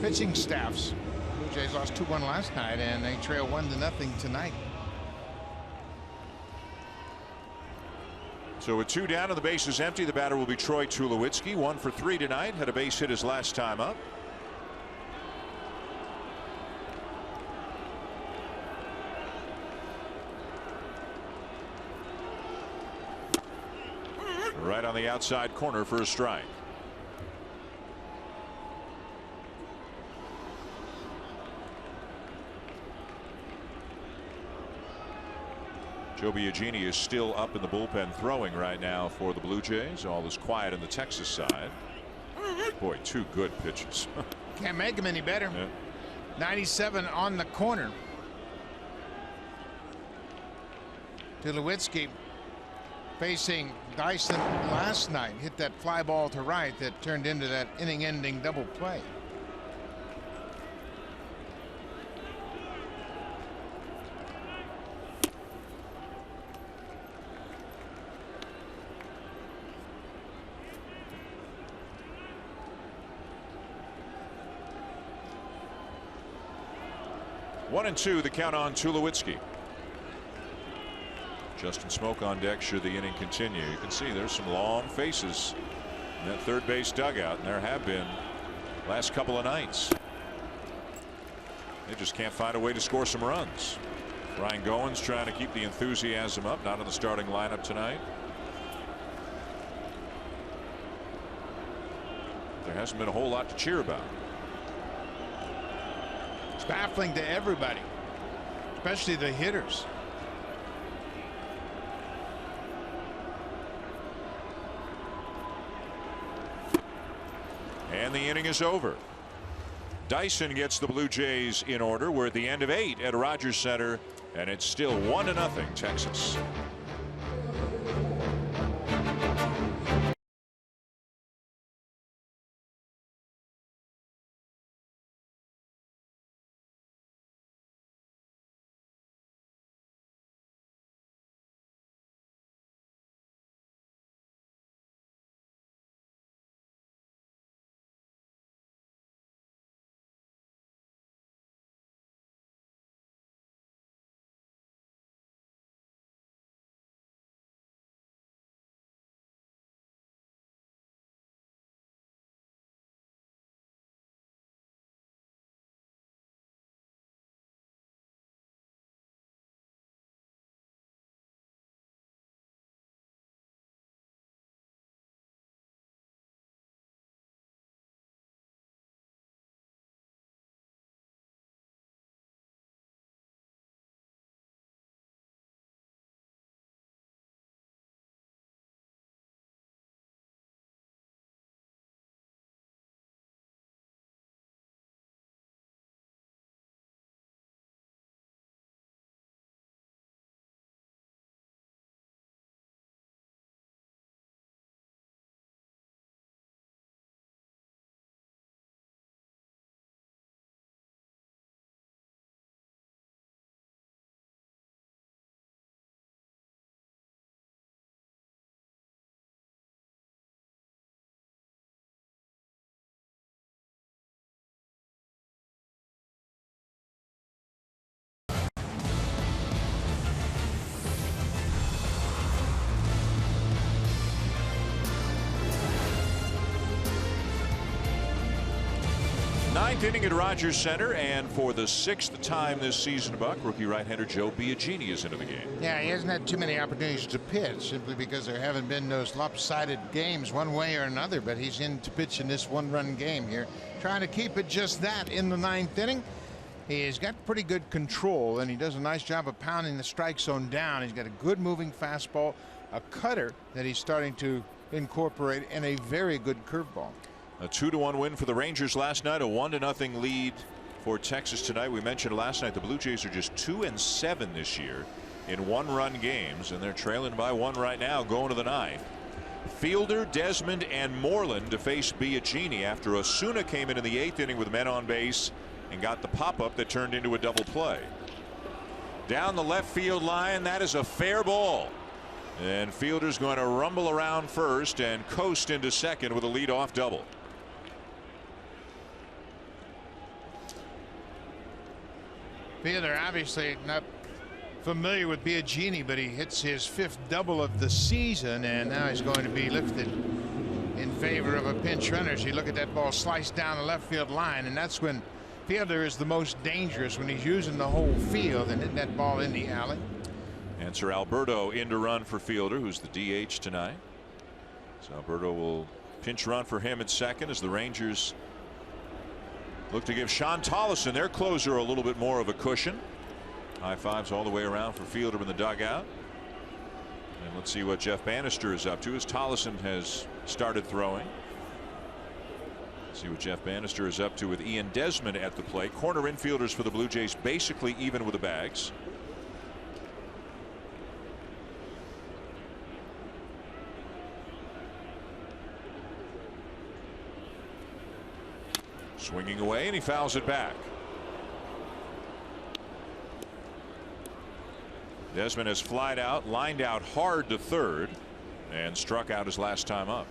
pitching staffs. Blue Jays lost 2-1 last night, and they trail 1-0 tonight. So with 2 down and the base is empty, the batter will be Troy Tulowitzki. 1 for 3 tonight. Had a base hit his last time up. Right on the outside corner for a strike. Joe Biagini is still up in the bullpen throwing right now for the Blue Jays. All is quiet on the Texas side. Boy, 2 good pitches. Can't make him any better. Yeah. 97 on the corner. Tulowitzki facing Dyson last night, hit that fly ball to right that turned into that inning-ending double play. One and 2, the count on Tulowitzki. Justin Smoke on deck should the inning continue. You can see there's some long faces in that third base dugout, and there have been last couple of nights. They just can't find a way to score some runs. Ryan Goins trying to keep the enthusiasm up, not in the starting lineup tonight. There hasn't been a whole lot to cheer about. It's baffling to everybody, especially the hitters. And the inning is over. Dyson gets the Blue Jays in order. We're at the end of 8 at Rogers Center, and it's still 1-0 Texas. Ninth inning at Rogers Center, and for the 6th time this season, Buck, rookie right-hander Joe Biagini is into the game. Yeah, he hasn't had too many opportunities to pitch simply because there haven't been those lopsided games one way or another, but he's in to pitch in this 1-run game here, trying to keep it just that in the 9th inning. He's got pretty good control, and he does a nice job of pounding the strike zone down. He's got a good moving fastball, a cutter that he's starting to incorporate, and a very good curveball. A 2-1 win for the Rangers last night. A 1-0 lead for Texas tonight. We mentioned last night the Blue Jays are just 2-7 this year in one-run games, and they're trailing by 1 right now going to the 9th. Fielder, Desmond, and Moreland to face Biagini after Osuna came in the 8th inning with men on base and got the pop-up that turned into a double play. Down the left field line, that is a fair ball. And Fielder's going to rumble around first and coast into second with a leadoff double. Fielder obviously not familiar with Biagini, but he hits his 5th double of the season, and now he's going to be lifted in favor of a pinch runner. As you look at that ball sliced down the left field line, and that's when Fielder is the most dangerous, when he's using the whole field and hitting that ball in the alley. Answer Alberto in to run for Fielder, who's the DH tonight. So Alberto will pinch run for him at second as the Rangers look to give Sean Tollison, their closer, a little bit more of a cushion. High fives all the way around for Fielder in the dugout. And let's see what Jeff Bannister is up to as Tollison has started throwing. See what Jeff Bannister is up to with Ian Desmond at the plate. Corner infielders for the Blue Jays basically even with the bags. Swinging away, and he fouls it back. Desmond has flied out, lined out hard to third, and struck out his last time up.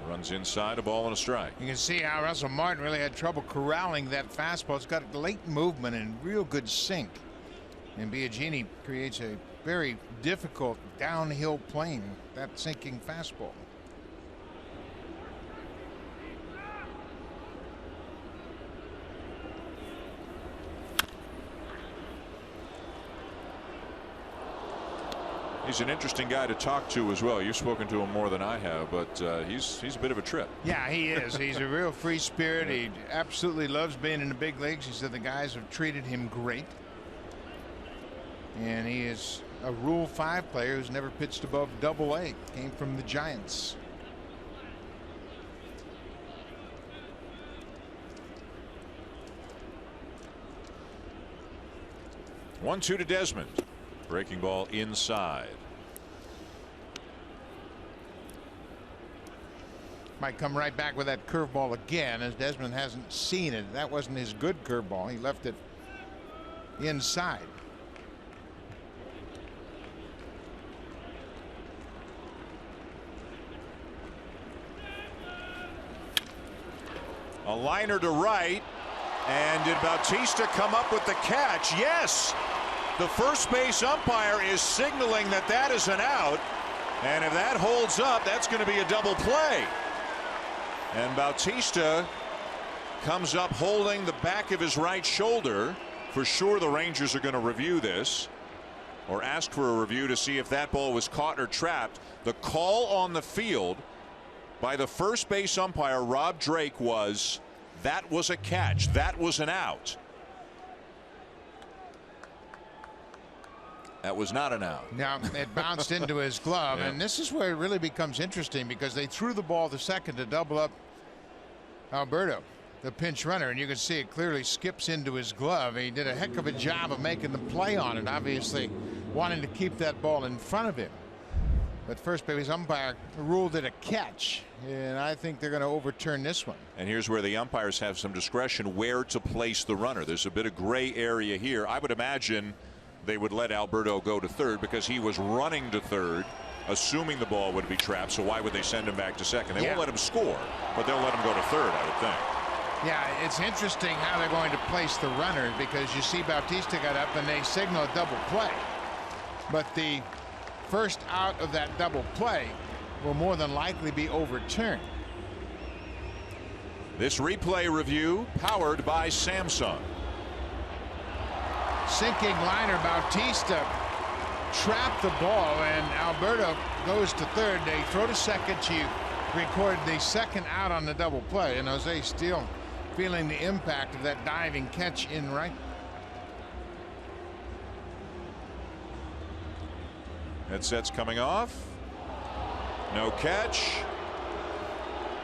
Runs inside, a ball and a strike. You can see how Russell Martin really had trouble corralling that fastball. It's got late movement and real good sink. And Biagini creates a very difficult downhill plane, that sinking fastball. He's an interesting guy to talk to as well. You've spoken to him more than I have, but he's a bit of a trip. Yeah, he is. He's a real free spirit. He absolutely loves being in the big leagues. He said the guys have treated him great. And he is a Rule 5 player who's never pitched above Double-A. Came from the Giants. One-two to Desmond. Breaking ball inside. Might come right back with that curveball again, as Desmond hasn't seen it. That wasn't his good curveball. He left it inside. A liner to right, and did Bautista come up with the catch? Yes. The first base umpire is signaling that that is an out, and if that holds up, that's going to be a double play. And Bautista comes up holding the back of his right shoulder. For sure the Rangers are going to review this, or ask for a review to see if that ball was caught or trapped. The call on the field by the first base umpire, Rob Drake, was that was a catch, that was an out. That was not an out. Now it bounced into his glove, and this is where it really becomes interesting, because they threw the ball to second to double up Alberto, the pinch runner, and you can see it clearly skips into his glove. He did a heck of a job of making the play on it, obviously wanting to keep that ball in front of him. But first base umpire ruled it a catch, and I think they're going to overturn this one. And here's where the umpires have some discretion where to place the runner. There's a bit of gray area here. I would imagine they would let Alberto go to third because he was running to third, assuming the ball would be trapped. So why would they send him back to second? They won't let him score, but they'll let him go to third, I would think. Yeah, it's interesting how they're going to place the runner, because you see Bautista got up and they signal a double play. But the first out of that double play will more than likely be overturned. This replay review powered by Samsung. Sinking liner, Bautista trap the ball, and Alberto goes to third. They throw to second. You record the second out on the double play, and Jose still feeling the impact of that diving catch in right. Headsets coming off. No catch.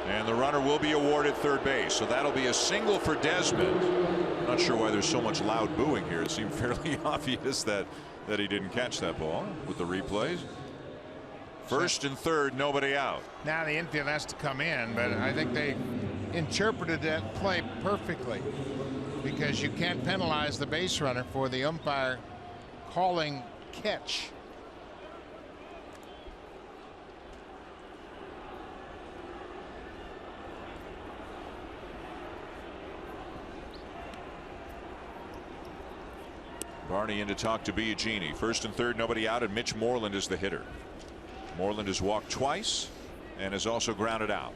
And the runner will be awarded third base. So that'll be a single for Desmond. Not sure why there's so much loud booing here. It seemed fairly obvious that he didn't catch that ball with the replays. First and third, nobody out. Now the infield has to come in, but I think they interpreted that play perfectly, because you can't penalize the base runner for the umpire calling catch. Barney in to talk to Biagini. First and third, nobody out, and Mitch Moreland is the hitter. Moreland has walked twice and has also grounded out.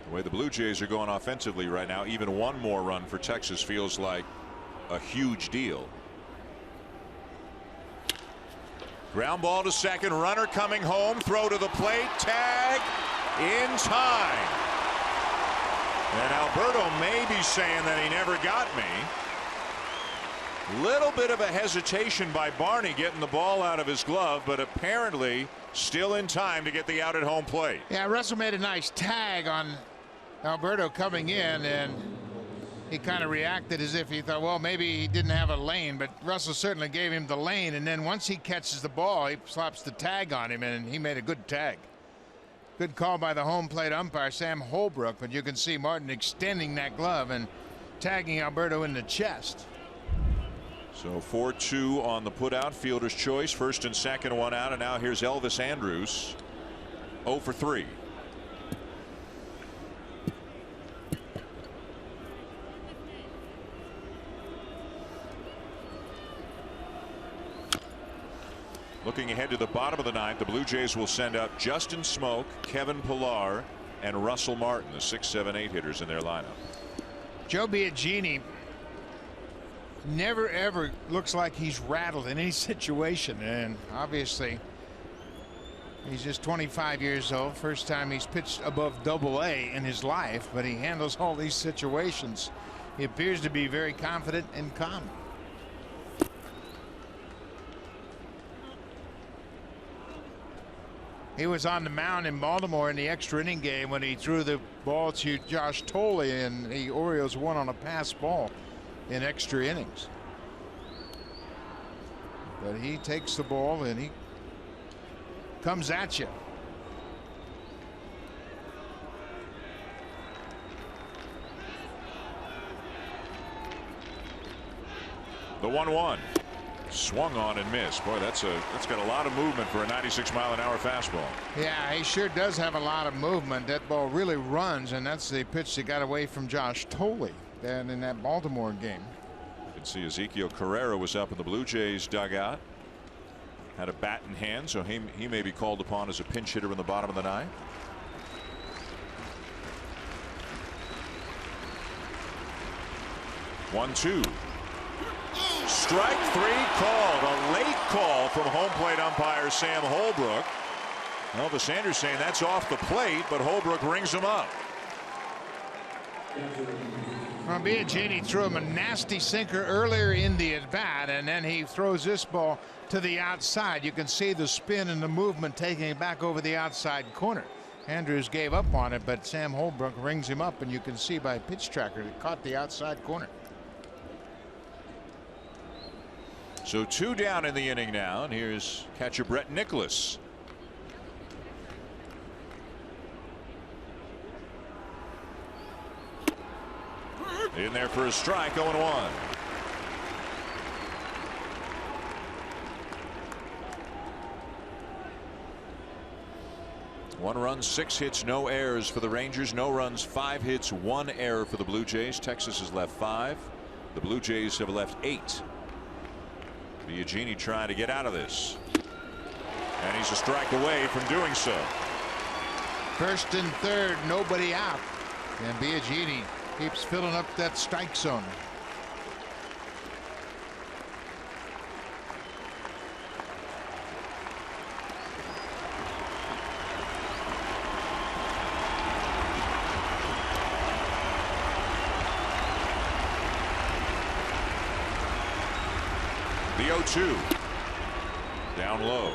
The way the Blue Jays are going offensively right now, even one more run for Texas feels like a huge deal. Ground ball to second, runner coming home, throw to the plate, tag in time. And Alberto may be saying that he never got me. Little bit of a hesitation by Barney getting the ball out of his glove, but apparently still in time to get the out at home plate. Yeah, Russell made a nice tag on Alberto coming in, and he kind of reacted as if he thought, well, maybe he didn't have a lane, but Russell certainly gave him the lane, and then once he catches the ball, he slaps the tag on him, and he made a good tag. Good call by the home plate umpire, Sam Holbrook, but you can see Martin extending that glove and tagging Alberto in the chest. So 4-2 on the putout, fielder's choice, first and second, one out, and now here's Elvis Andrus, 0 for 3. Looking ahead to the bottom of the ninth, the Blue Jays will send up Justin Smoke, Kevin Pillar, and Russell Martin, the 6, 7, 8 hitters in their lineup. Joe Biagini never ever looks like he's rattled in any situation, and obviously he's just 25 years old. First time he's pitched above Double-A in his life, but he handles all these situations. He appears to be very confident and calm. He was on the mound in Baltimore in the extra inning game when he threw the ball to Josh Tolle, and the Orioles won on a pass ball in extra innings. But he takes the ball and he comes at you. The 1-1. Swung on and missed. Boy, that's got a lot of movement for a 96-mile-an-hour fastball. Yeah, he sure does have a lot of movement. That ball really runs, and that's the pitch that got away from Josh Tolle then in that Baltimore game. You can see Ezekiel Carrera was up in the Blue Jays dugout. Had a bat in hand, so he may be called upon as a pinch hitter in the bottom of the ninth. One-two. Strike three called. A late call from home plate umpire Sam Holbrook. Elvis Andrus saying that's off the plate, but Holbrook rings him up. Well, Biagini threw him a nasty sinker earlier in the at bat, and then he throws this ball to the outside. You can see the spin and the movement taking it back over the outside corner. Andrews gave up on it, but Sam Holbrook rings him up, and you can see by pitch tracker it caught the outside corner. So 2 down in the inning now, and here's catcher Brett Nicholas. In there for a strike, 0-1. One run, 6 hits, no errors for the Rangers. No runs, 5 hits, 1 error for the Blue Jays. Texas has left 5. The Blue Jays have left 8. Biagini trying to get out of this, and he's a strike away from doing so. First and third, nobody out, and Biagini Keeps filling up that strike zone. The 0-2 down low.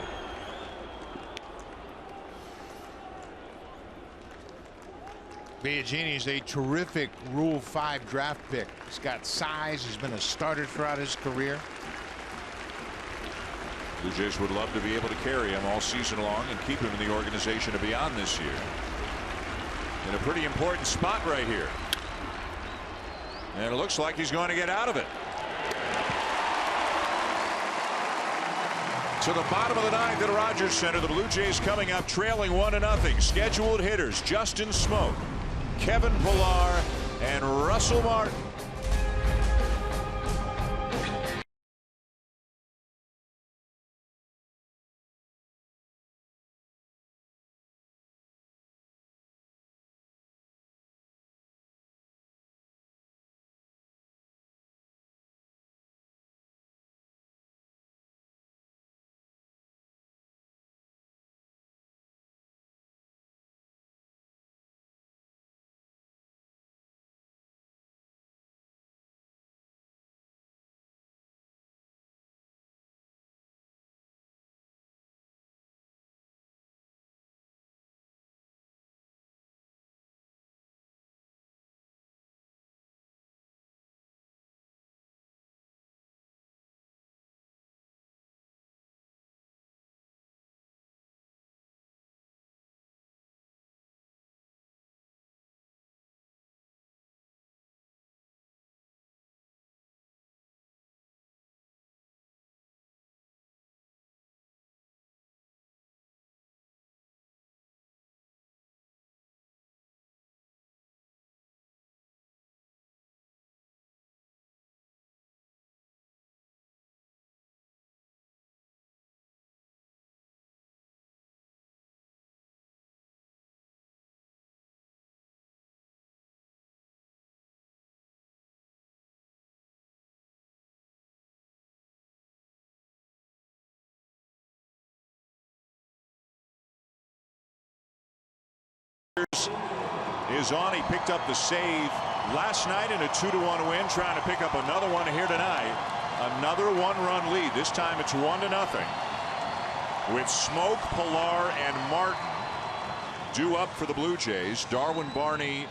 Biagini's a terrific Rule 5 draft pick. He's got size. He's been a starter throughout his career. Blue Jays would love to be able to carry him all season long and keep him in the organization and beyond this year. In a pretty important spot right here. And it looks like he's going to get out of it. To the bottom of the ninth at Rogers Center, the Blue Jays coming up trailing 1-0. Scheduled hitters Justin Smoke, Kevin Pillar, and Russell Martin. Is on. He picked up the save last night in a 2-1 win, trying to pick up another one here tonight. Another 1-run lead. This time it's 1-0 with Smoke, Pillar, and Martin due up for the Blue Jays. Darwin Barney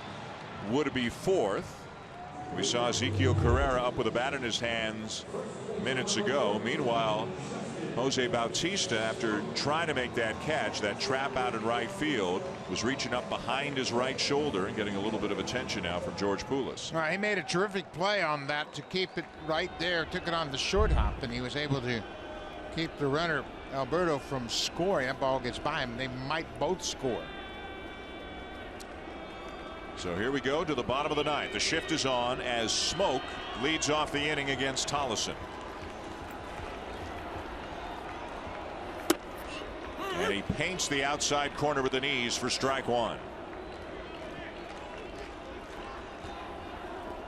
would be fourth. We saw Ezekiel Carrera up with a bat in his hands minutes ago. Meanwhile, Jose Bautista, after trying to make that catch, that trap out in right field, was reaching up behind his right shoulder and getting a little bit of attention now from George Poulos. All right, he made a terrific play on that to keep it right there. Took it on the short hop, and he was able to keep the runner Alberto from scoring. That ball gets by him. They might both score. So here we go to the bottom of the ninth. The shift is on as Smoke leads off the inning against Tollison. And he paints the outside corner with the knees for strike one.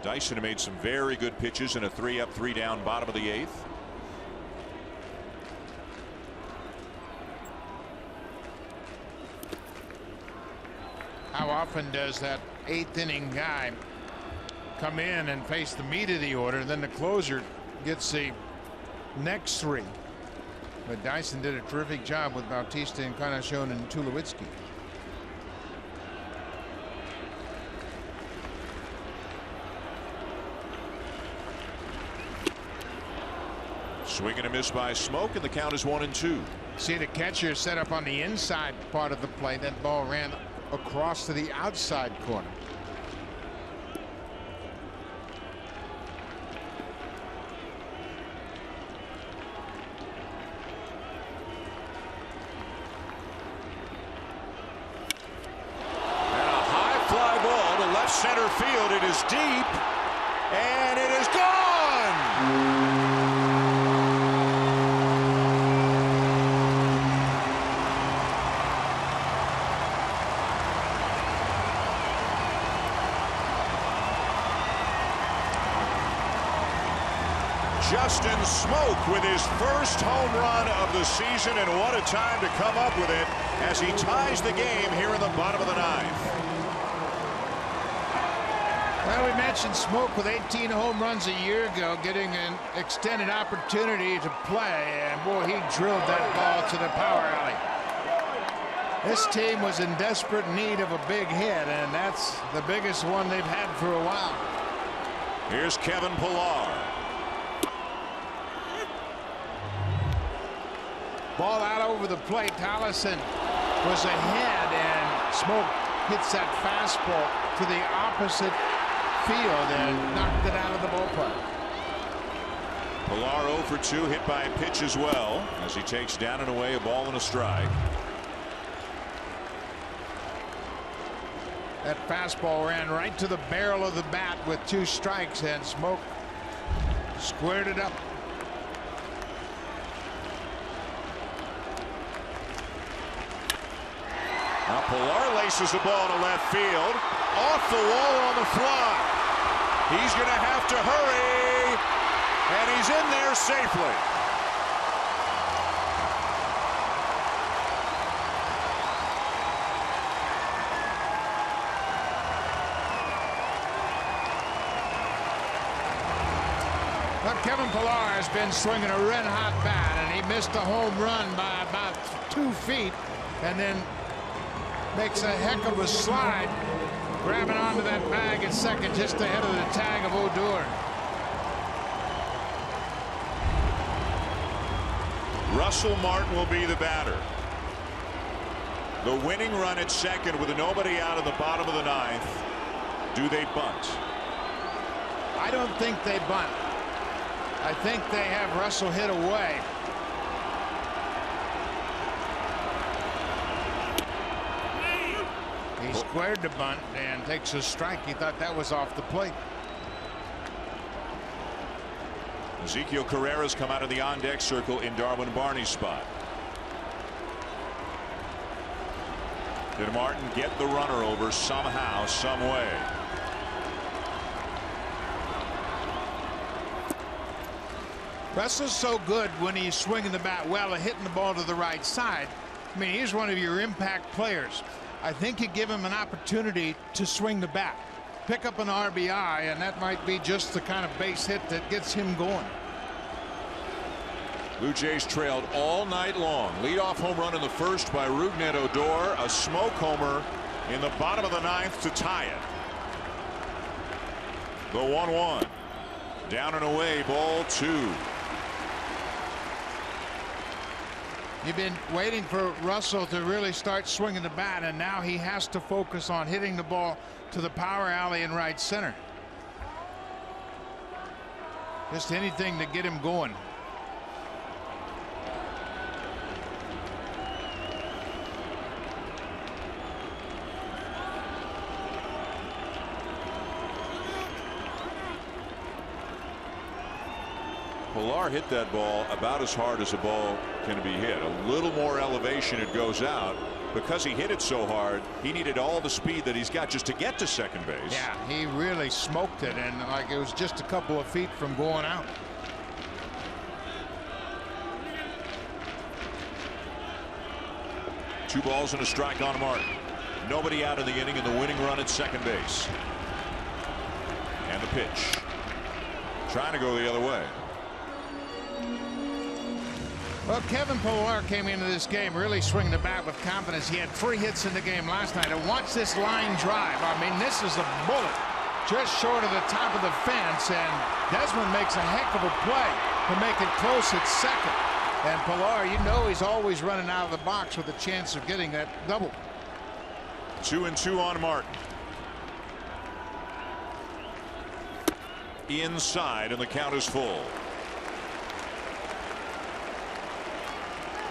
Dyson made some very good pitches in a 3-up, 3-down bottom of the eighth. How often does that eighth inning guy come in and face the meat of the order, then the closer gets the next three? But Dyson did a terrific job with Bautista, Encarnacion, and Tulowitzki. Swing and a miss by Smoke, and the count is 1-2. See the catcher set up on the inside part of the play. That ball ran across to the outside corner. Center field. It is deep, and it is gone. Justin Smoke with his first home run of the season, and what a time to come up with it as he ties the game here in the bottom of the ninth. Well, we mentioned Smoke with 18 home runs a year ago, getting an extended opportunity to play, and boy, he drilled that ball to the power alley. This team was in desperate need of a big hit, and that's the biggest one they've had for a while. Here's Kevin Pillar. Ball out over the plate. Tollison was ahead, and Smoke hits that fastball to the opposite field and knocked it out of the ballpark. Pillar 0 for 2, hit by a pitch as well, as he takes down and away a ball and a strike. That fastball ran right to the barrel of the bat with 2 strikes, and Smoke squared it up. Now Pillar laces the ball to left field, off the wall on the fly. He's going to have to hurry, and he's in there safely. But Kevin Pillar has been swinging a red-hot bat, and he missed a home run by about 2 feet, and then makes a heck of a slide, grabbing onto that bag at second just ahead of the tag of Odor. Russell Martin will be the batter. The winning run at second with nobody out of the bottom of the ninth. Do they bunt? I don't think they bunt. I think they have Russell hit away. He squared the bunt and takes a strike. He thought that was off the plate. Ezekiel Carrera's come out of the on-deck circle in Darwin Barney's spot. Did Martin get the runner over somehow, some way? Russell's so good when he's swinging the bat well and hitting the ball to the right side. I mean, he's one of your impact players. I think you give him an opportunity to swing the bat, pick up an RBI, and that might be just the kind of base hit that gets him going. Blue Jays trailed all night long. Leadoff home run in the first by Rougned Odor. A Smoke homer in the bottom of the ninth to tie it. The 1-1. Down and away, ball 2. You've been waiting for Russell to really start swinging the bat, and now he has to focus on hitting the ball to the power alley in right center. Just anything to get him going. Pillar hit that ball about as hard as a ball can be hit. A little more elevation, it goes out. Because he hit it so hard, he needed all the speed that he's got just to get to second base. Yeah, he really smoked it, and like it was just a couple of feet from going out. Two balls and a strike on Martin. Nobody out in the inning, and the winning run at second base. And the pitch. Trying to go the other way. Well, Kevin Pillar came into this game really swinging the bat with confidence. He had 3 hits in the game last night, and watch this line drive. I mean, this is a bullet just short of the top of the fence, and Desmond makes a heck of a play to make it close at second. And Pillar, you know, he's always running out of the box with a chance of getting that double. 2-2 on Martin. Inside, and the count is full.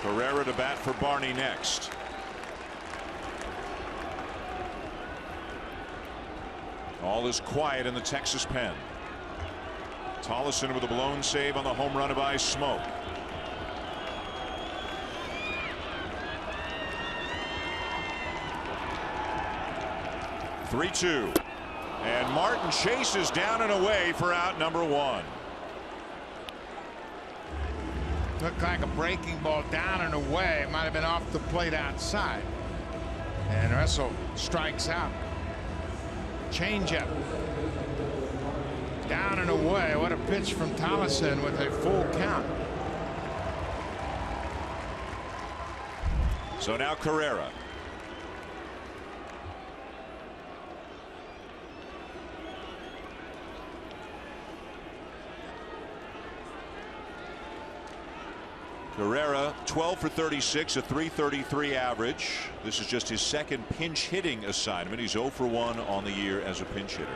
Carrera to bat for Barney next. All is quiet in the Texas pen. Tollison with a blown save on the home run by Smoke. (3-2). And Martin chases down and away for out number 1. Looked like a breaking ball down and away. Might have been off the plate outside. And Russell strikes out. Changeup. Down and away. What a pitch from Tollefson with a full count. So now Carrera. Carrera 12 for 36, a .333 average. This is just his second pinch hitting assignment. He's 0 for 1 on the year as a pinch hitter.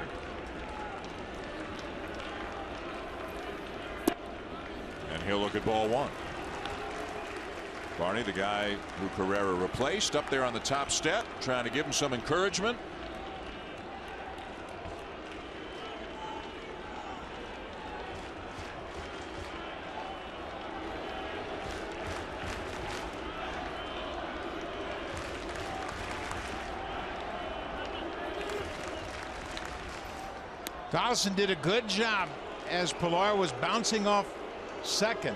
And he'll look at ball one. Barney, the guy who Carrera replaced, up there on the top step, trying to give him some encouragement. Tollefson did a good job as Pilar was bouncing off second.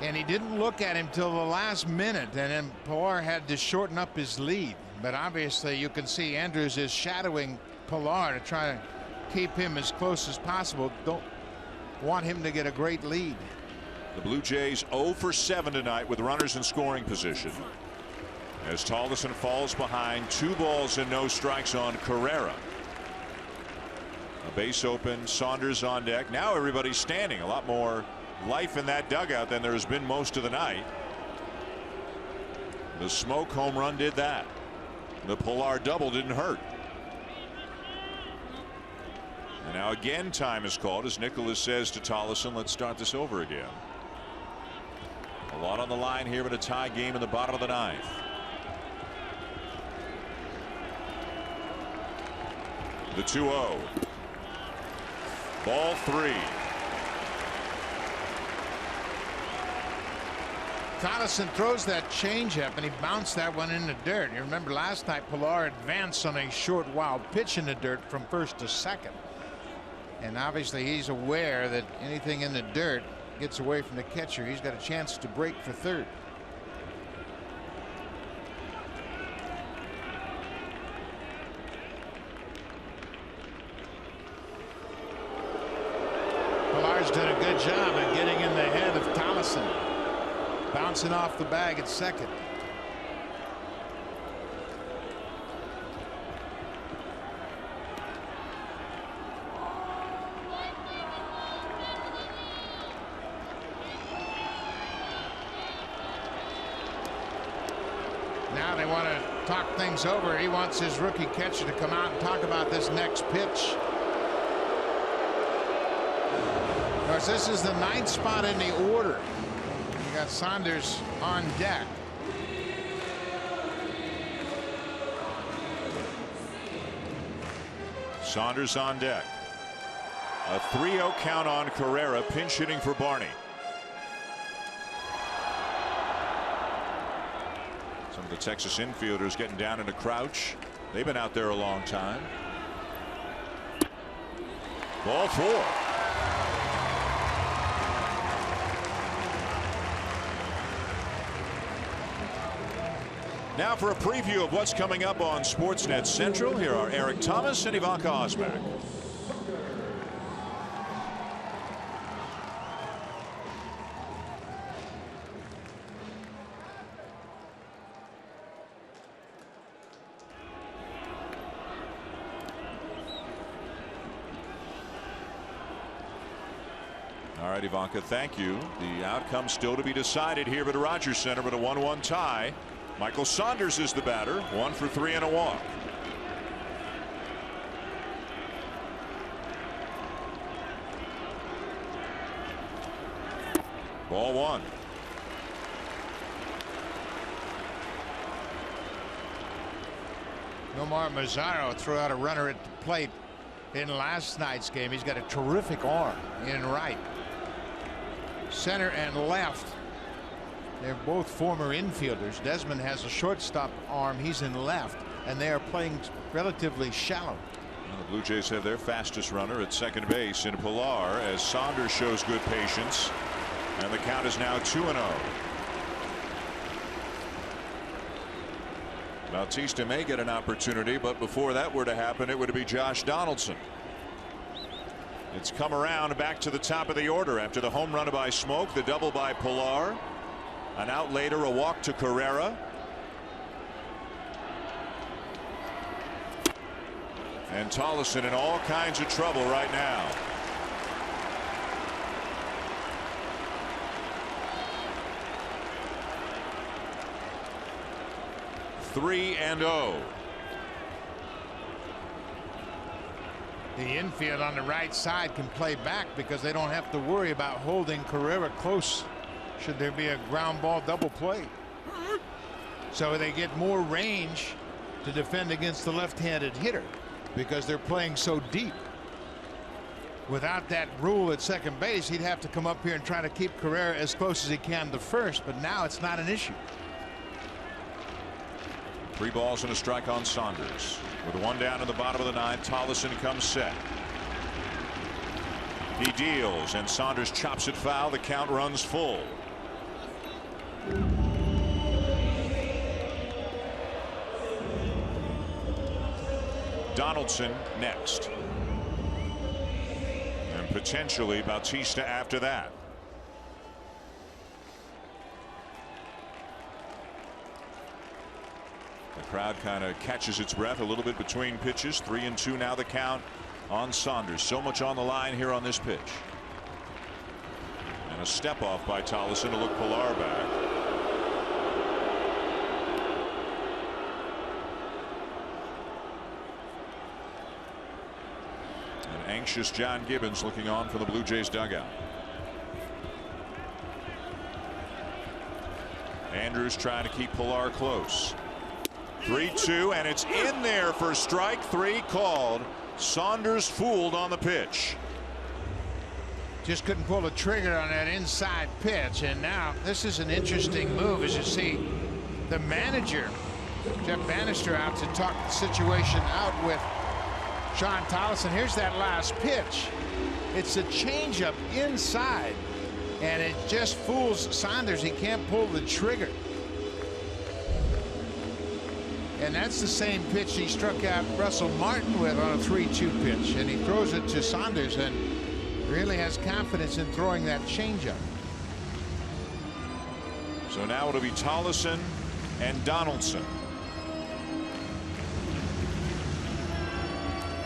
And he didn't look at him till the last minute, and then Pilar had to shorten up his lead. But obviously you can see Andrews is shadowing Pilar to try to keep him as close as possible. Don't want him to get a great lead. The Blue Jays 0 for 7 tonight with runners in scoring position. As Tollefson falls behind, 2 balls and no strikes on Carrera. A base open, Saunders on deck. Now everybody's standing. A lot more life in that dugout than there has been most of the night. The Smoke home run did that. The Pilar double didn't hurt. And now again time is called as Nicholas says to Tollefson, let's start this over again. A lot on the line here in a tie game in the bottom of the 9th. The 2-0. Ball 3. Tollefson throws that changeup and he bounced that one in the dirt. You remember last night Pilar advanced on a short wild pitch in the dirt from first to second. And obviously he's aware that anything in the dirt gets away from the catcher. He's got a chance to break for third. Pilar's done a good job of getting in the head of Tollefson. Bouncing off the bag at second. Now they want to talk things over. He wants his rookie catcher to come out and talk about this next pitch. Of course, this is the 9th spot in the order. You got Saunders on deck. Saunders on deck. A 3-0 count on Carrera, pinch hitting for Barney. Some of the Texas infielders getting down into crouch. They've been out there a long time. Ball 4. Now for a preview of what's coming up on Sportsnet Central. Here are Eric Thomas and Ivanka Osback. All right, Ivanka, thank you. The outcome still to be decided here at Rogers Center, but a 1-1 tie. Michael Saunders is the batter, 1 for 3 and a walk. Ball 1. Nomar Mazaro threw out a runner at the plate in last night's game. He's got a terrific arm in right. Center and left. They're both former infielders. Desmond has a shortstop arm. He's in left, and they are playing relatively shallow. Well, the Blue Jays have their fastest runner at second base in Pilar as Saunders shows good patience. And the count is now 2-0. Bautista may get an opportunity, but before that were to happen, it would be Josh Donaldson. It's come around back to the top of the order after the home run by Smoke, the double by Pilar, an out later, a walk to Carrera. And Tollefson in all kinds of trouble right now. Three and 0. The infield on the right side can play back because they don't have to worry about holding Carrera close should there be a ground ball double play. So they get more range to defend against the left-handed hitter because they're playing so deep. Without that rule at second base, he'd have to come up here and try to keep Carrera as close as he can to first, but now it's not an issue. 3 balls and a strike on Saunders. With one down in the bottom of the ninth, Tollefson comes set. He deals and Saunders chops it foul. The count runs full. Donaldson next. And potentially Bautista after that. The crowd kind of catches its breath a little bit between pitches. 3-2 now the count on Saunders. So much on the line here on this pitch. And a step off by Tollefson to look Pilar back. An anxious John Gibbons looking on for the Blue Jays dugout. Andrews trying to keep Pilar close. 3-2 and it's in there for strike 3 called. Saunders fooled on the pitch. Just couldn't pull the trigger on that inside pitch, and now this is an interesting move as you see the manager Jeff Bannister out to talk the situation out with Sean Tollefson. Here's that last pitch. It's a changeup inside and it just fools Saunders. He can't pull the trigger. And that's the same pitch he struck out Russell Martin with on a 3-2 pitch, and he throws it to Saunders and really has confidence in throwing that changeup. So now it'll be Tollefson and Donaldson.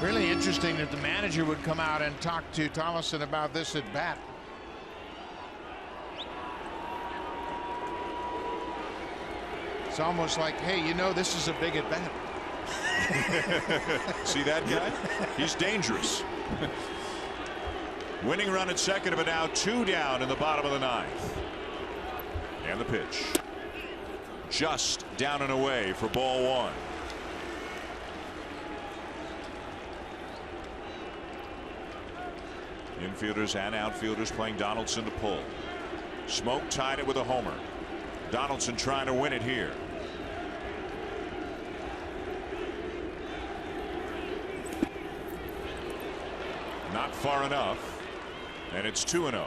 Really interesting that the manager would come out and talk to Tollefson about this at bat. It's almost like, hey, you know, this is a big at bat. See that guy? He's dangerous. Winning run at second, but now 2 down in the bottom of the ninth. And the pitch. Just down and away for ball 1. Infielders and outfielders playing Donaldson to pull. Smoke tied it with a homer. Donaldson trying to win it here. Not far enough, and it's 2-0.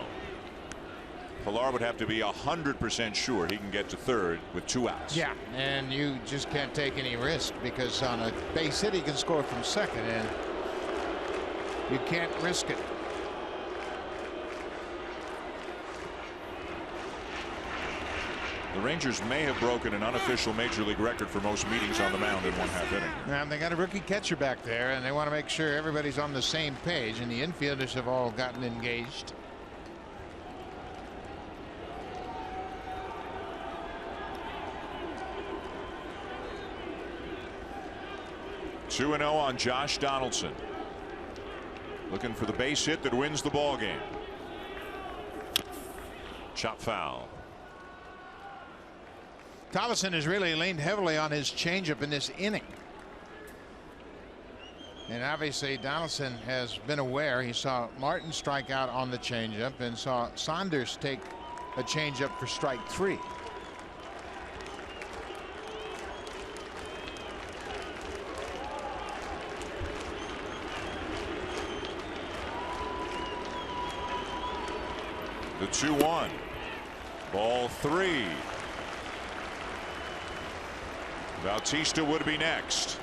Pilar would have to be 100% sure he can get to third with 2 outs. Yeah, and you just can't take any risk because on a base hit he can score from second, and you can't risk it. The Rangers may have broken an unofficial major league record for most meetings on the mound in 1/2 inning. Now they got a rookie catcher back there, and they want to make sure everybody's on the same page, and the infielders have all gotten engaged. Two 2-0 on Josh Donaldson. Looking for the base hit that wins the ball game. Chop foul. Tollefson has really leaned heavily on his changeup in this inning. And obviously Donaldson has been aware. He saw Martin strike out on the changeup and saw Saunders take a changeup for strike 3. The 2-1. Ball 3. Bautista would be next.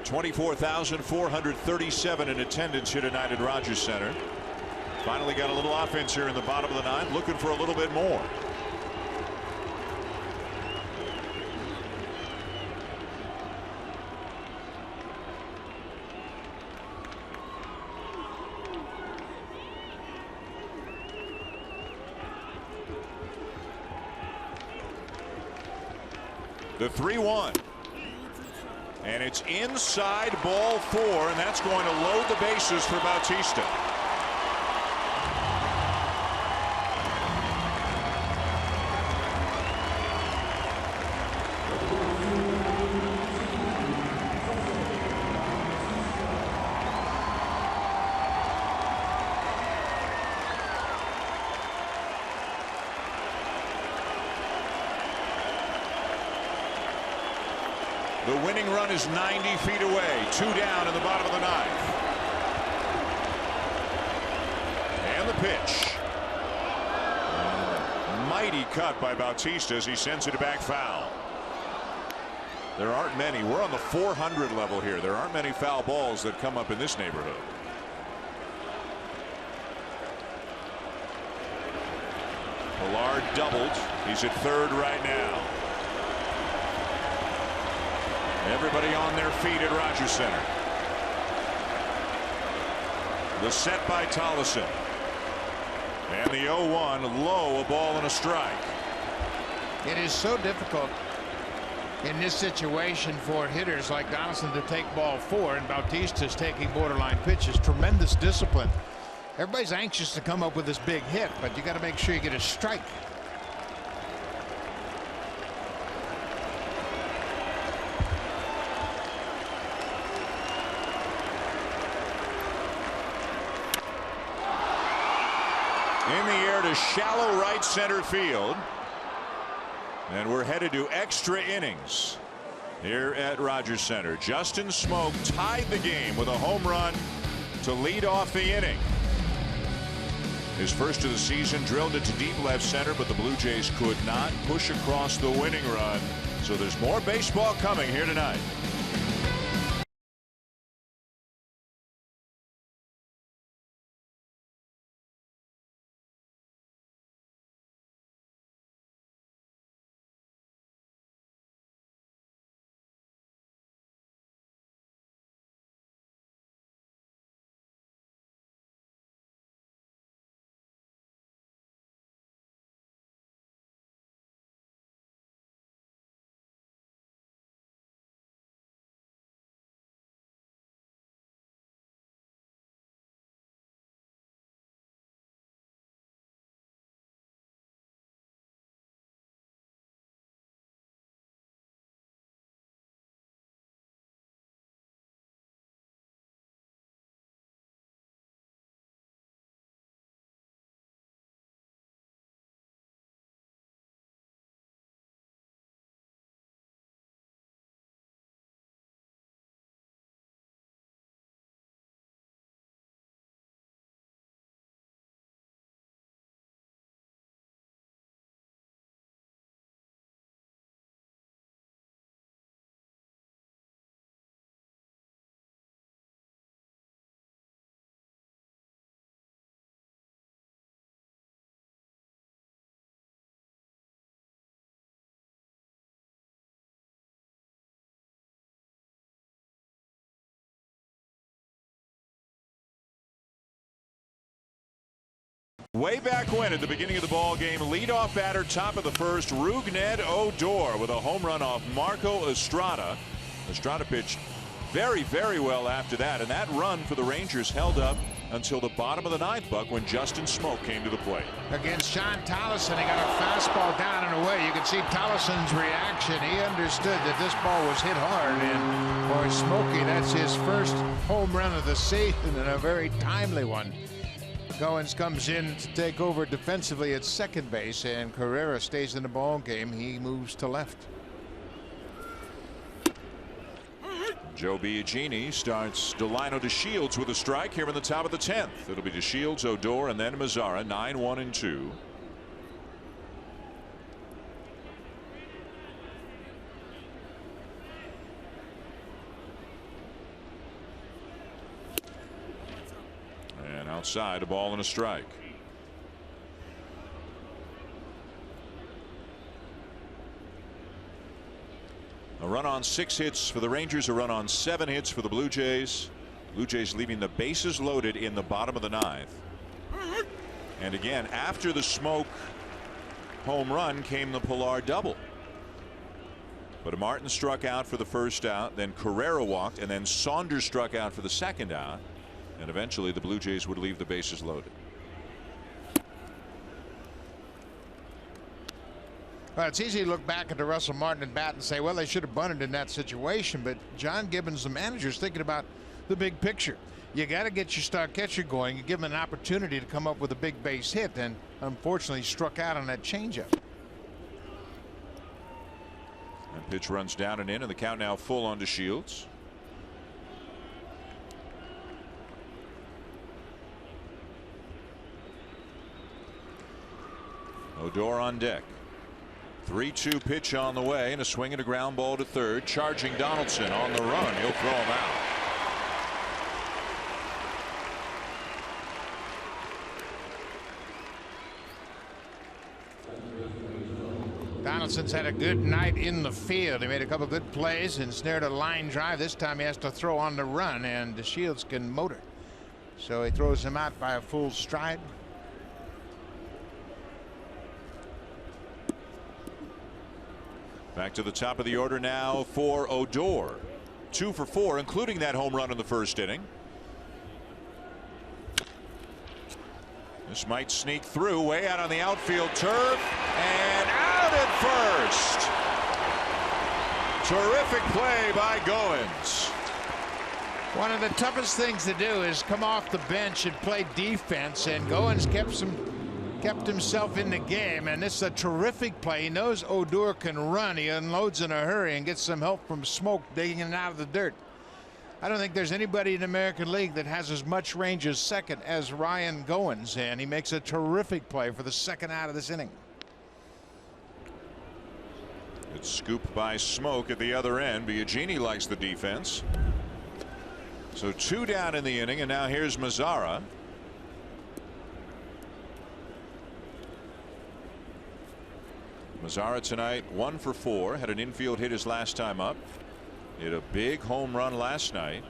$24,437 in attendance here tonight at Rogers Center. Finally got a little offense here in the bottom of the ninth, looking for a little bit more. The 3-1. And it's inside, ball 4, and that's going to load the bases for Bautista. The winning run is 90 feet away. 2 down in the bottom of the ninth. And the pitch. Mighty cut by Bautista as he sends it back foul. There aren't many. We're on the 400 level here. There aren't many foul balls that come up in this neighborhood. Millard doubled. He's at third right now. Everybody on their feet at Rogers Center. The set by Tollison. And the 0-1 low, a ball and a strike. It is so difficult in this situation for hitters like Donaldson to take ball 4, and Bautista's taking borderline pitches. Tremendous discipline. Everybody's anxious to come up with this big hit, but you got to make sure you get a strike. In the air to shallow right center field. And we're headed to extra innings here at Rogers Center. Justin Smoak tied the game with a home run to lead off the inning. His first of the season, drilled it to deep left center, but the Blue Jays could not push across the winning run. So there's more baseball coming here tonight. Way back when, at the beginning of the ball game, leadoff batter, top of the first, Rougned Odor with a home run off Marco Estrada. Estrada pitched very, very well after that, and that run for the Rangers held up until the bottom of the ninth, Buck, when Justin Smoak came to the plate. Against Sean Tollison, he got a fastball down and away. You can see Tollison's reaction. He understood that this ball was hit hard, and boy, Smokey, that's his first home run of the season, and a very timely one. Goins comes in to take over defensively at second base, and Carrera stays in the ball game. He moves to left. Joe Biagini starts Delino to Shields with a strike here in the top of the 10th. It'll be to Shields, Odor, and then Mazara. 9-1 and 2. And outside, a ball and a strike. A run on 6 hits for the Rangers, a run on 7 hits for the Blue Jays. Blue Jays leaving the bases loaded in the bottom of the 9th. And again, after the Smoke home run came the Pilar double. But Martin struck out for the first out, then Carrera walked, and then Saunders struck out for the second out. And eventually the Blue Jays would leave the bases loaded. Well, it's easy to look back at the Russell Martin at bat and say, well, they should have bunted in that situation. But John Gibbons, the manager, is thinking about the big picture. You got to get your star catcher going. You give him an opportunity to come up with a big base hit, and unfortunately struck out on that changeup. And pitch runs down and in, and the count now full on to Shields. Odor on deck. 3-2 pitch on the way, and a swing and a ground ball to third. Charging Donaldson on the run. He'll throw him out. Donaldson's had a good night in the field. He made a couple good plays and snared a line drive. This time he has to throw on the run, and the Shields can motor. So he throws him out by a full stride. Back to the top of the order now for Odor. 2 for 4, including that home run in the first inning. This might sneak through, way out on the outfield turf, and out at first. Terrific play by Goins. One of the toughest things to do is come off the bench and play defense, and Goins kept himself in the game, and it's a terrific play. He knows Odor can run. He unloads in a hurry and gets some help from Smoke digging it out of the dirt. I don't think there's anybody in the American League that has as much range as second as Ryan Goins, and he makes a terrific play for the second out of this inning. It's scooped by Smoke at the other end. Biagini likes the defense. So 2 down in the inning, and now here's Mazara. Mazara tonight 1 for 4, had an infield hit his last time up. Hit a big home run last night,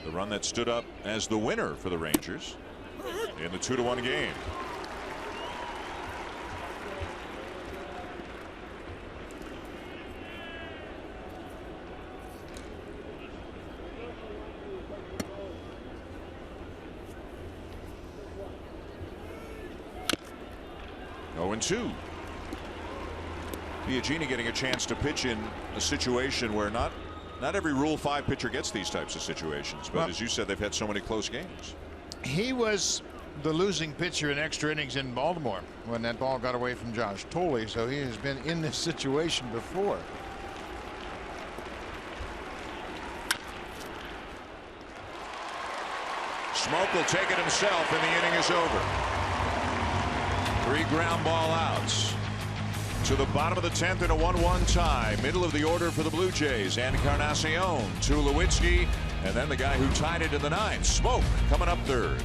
the run that stood up as the winner for the Rangers in the 2-1 game. Oh, and 2. Biagini getting a chance to pitch in a situation where not every Rule 5 pitcher gets these types of situations. But well, as you said, they've had so many close games. He was the losing pitcher in extra innings in Baltimore when that ball got away from Josh Tolley. So he has been in this situation before. Smoke will take it himself, and the inning is over. 3 ground ball outs. To the bottom of the 10th in a 1-1 tie. Middle of the order for the Blue Jays. Encarnacion, Tulowitzki, and then the guy who tied it in the 9th, Smoke, coming up third.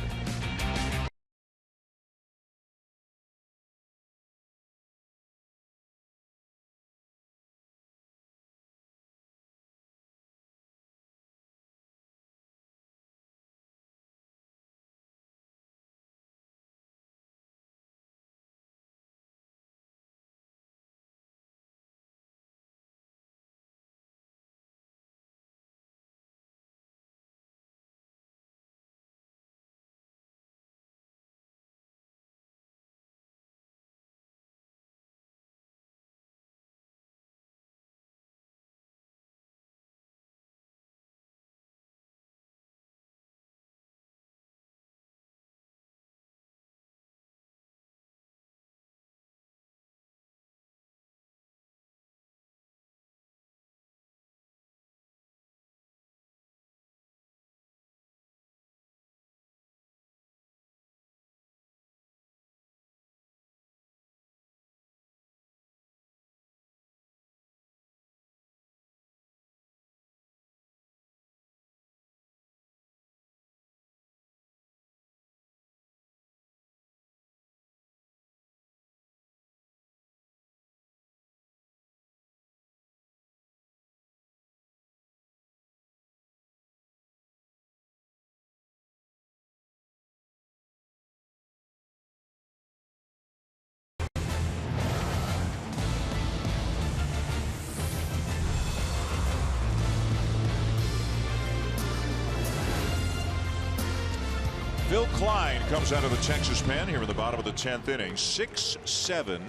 Phil Klein comes out of the Texas pen here in the bottom of the 10th inning. 6'7",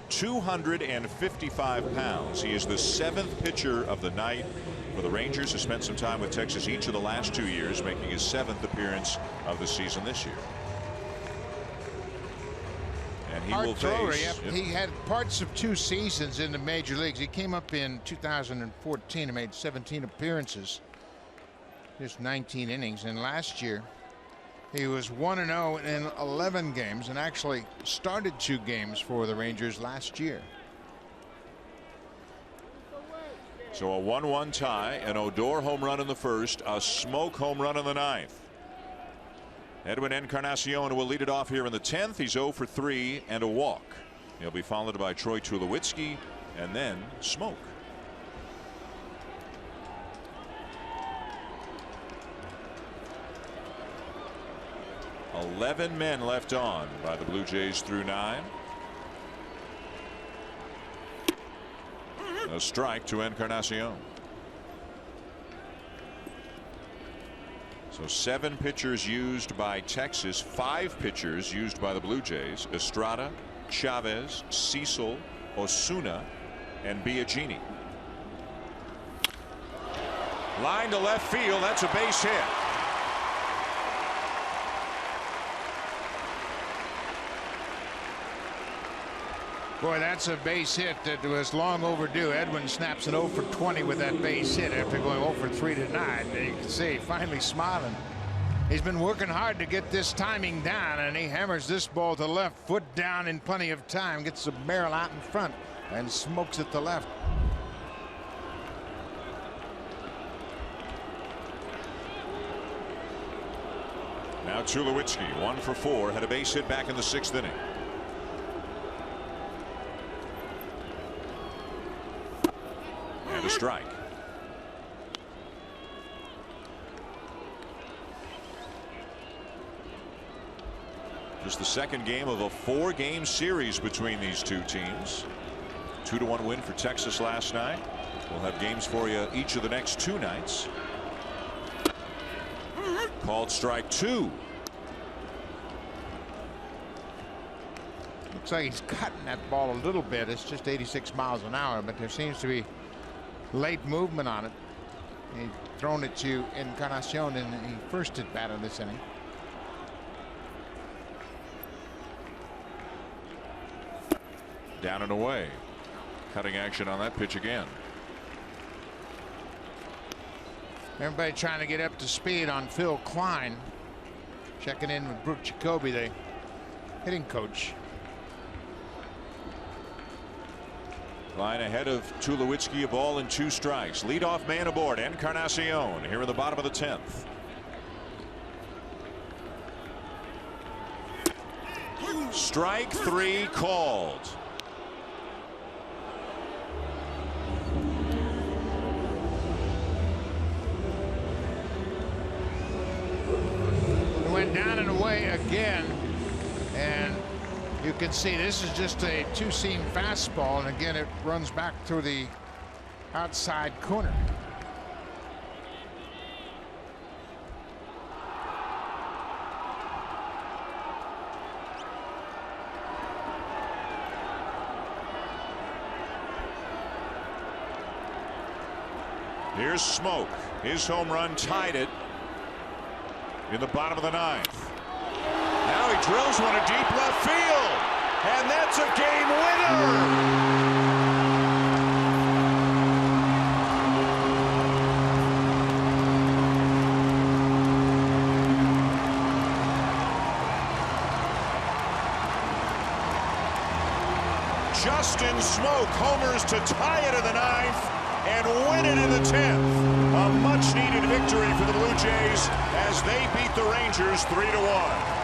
255 pounds. He is the 7th pitcher of the night for the Rangers, who spent some time with Texas each of the last 2 years, making his 7th appearance of the season this year. And he will face. He had parts of 2 seasons in the major leagues. He came up in 2014 and made 17 appearances, just 19 innings. And last year he was 1-0 in 11 games and actually started 2 games for the Rangers last year. So a 1-1 tie, an Odor home run in the first, a Smoke home run in the 9th. Edwin Encarnacion will lead it off here in the 10th. He's 0 for 3 and a walk. He'll be followed by Troy Tulowitzki and then Smoke. $11 men left on by the Blue Jays through 9. A strike to Encarnacion. So 7 pitchers used by Texas, 5 pitchers used by the Blue Jays: Estrada, Chavez, Cecil, Osuna, and Biagini. Line to left field. That's a base hit. Boy, that's a base hit that was long overdue. Edwin snaps an 0 for 20 with that base hit after going 0 for 3 tonight. You can see finally smiling. He's been working hard to get this timing down, and he hammers this ball to left, foot down in plenty of time, gets the barrel out in front and smokes it to left. Now Tulowitzki, 1 for 4, had a base hit back in the 6th inning. And a strike. Just the second game of a 4-game series between these 2 teams. 2-1 win for Texas last night. We'll have games for you each of the next 2 nights. Called strike 2. Looks like he's cutting that ball a little bit. It's just 86 miles an hour, but there seems to be late movement on it. He's thrown it to Encarnacion in the first at bat of this inning. Down and away. Cutting action on that pitch again. Everybody trying to get up to speed on Phil Klein. Checking in with Brooke Jacoby, the hitting coach. Klein ahead of Tulowitzki, a ball and 2 strikes. Leadoff man aboard, Encarnacion, here in the bottom of the 10th. Strike 3 called. Went down and away again, and you can see this is just a 2-seam fastball, and again it runs back to the outside corner. Here's Smoke. His home run tied it in the bottom of the 9th. Now he drills one to deep left field, and that's a game winner. Justin Smoke homers to tie it in the 9th and win it in the 10th. A much-needed victory for the Blue Jays as they beat the Rangers 3-1.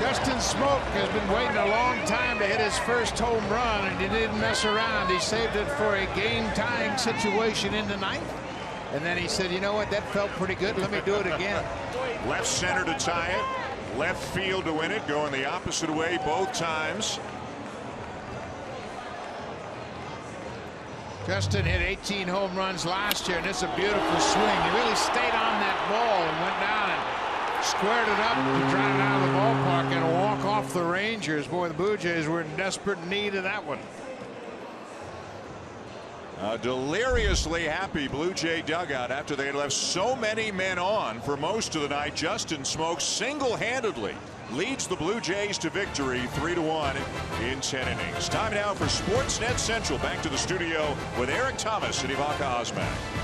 Justin Smoke has been waiting a long time to hit his first home run, and he didn't mess around. He saved it for a game-tying situation in the ninth. And then he said, you know what, that felt pretty good. Let me do it again. Left center to tie it. Left field to win it. Going the opposite way both times. Justin hit 18 home runs last year, and it's a beautiful swing. He really stayed on that ball and went down and squared it up to drive it out of the ballpark and walk off the Rangers. Boy, the Blue Jays were in desperate need of that one. A deliriously happy Blue Jay dugout after they had left so many men on for most of the night. Justin Smoke single-handedly leads the Blue Jays to victory 3-1 in 10 innings. Time now for Sportsnet Central. Back to the studio with Eric Thomas and Ivaka Osman.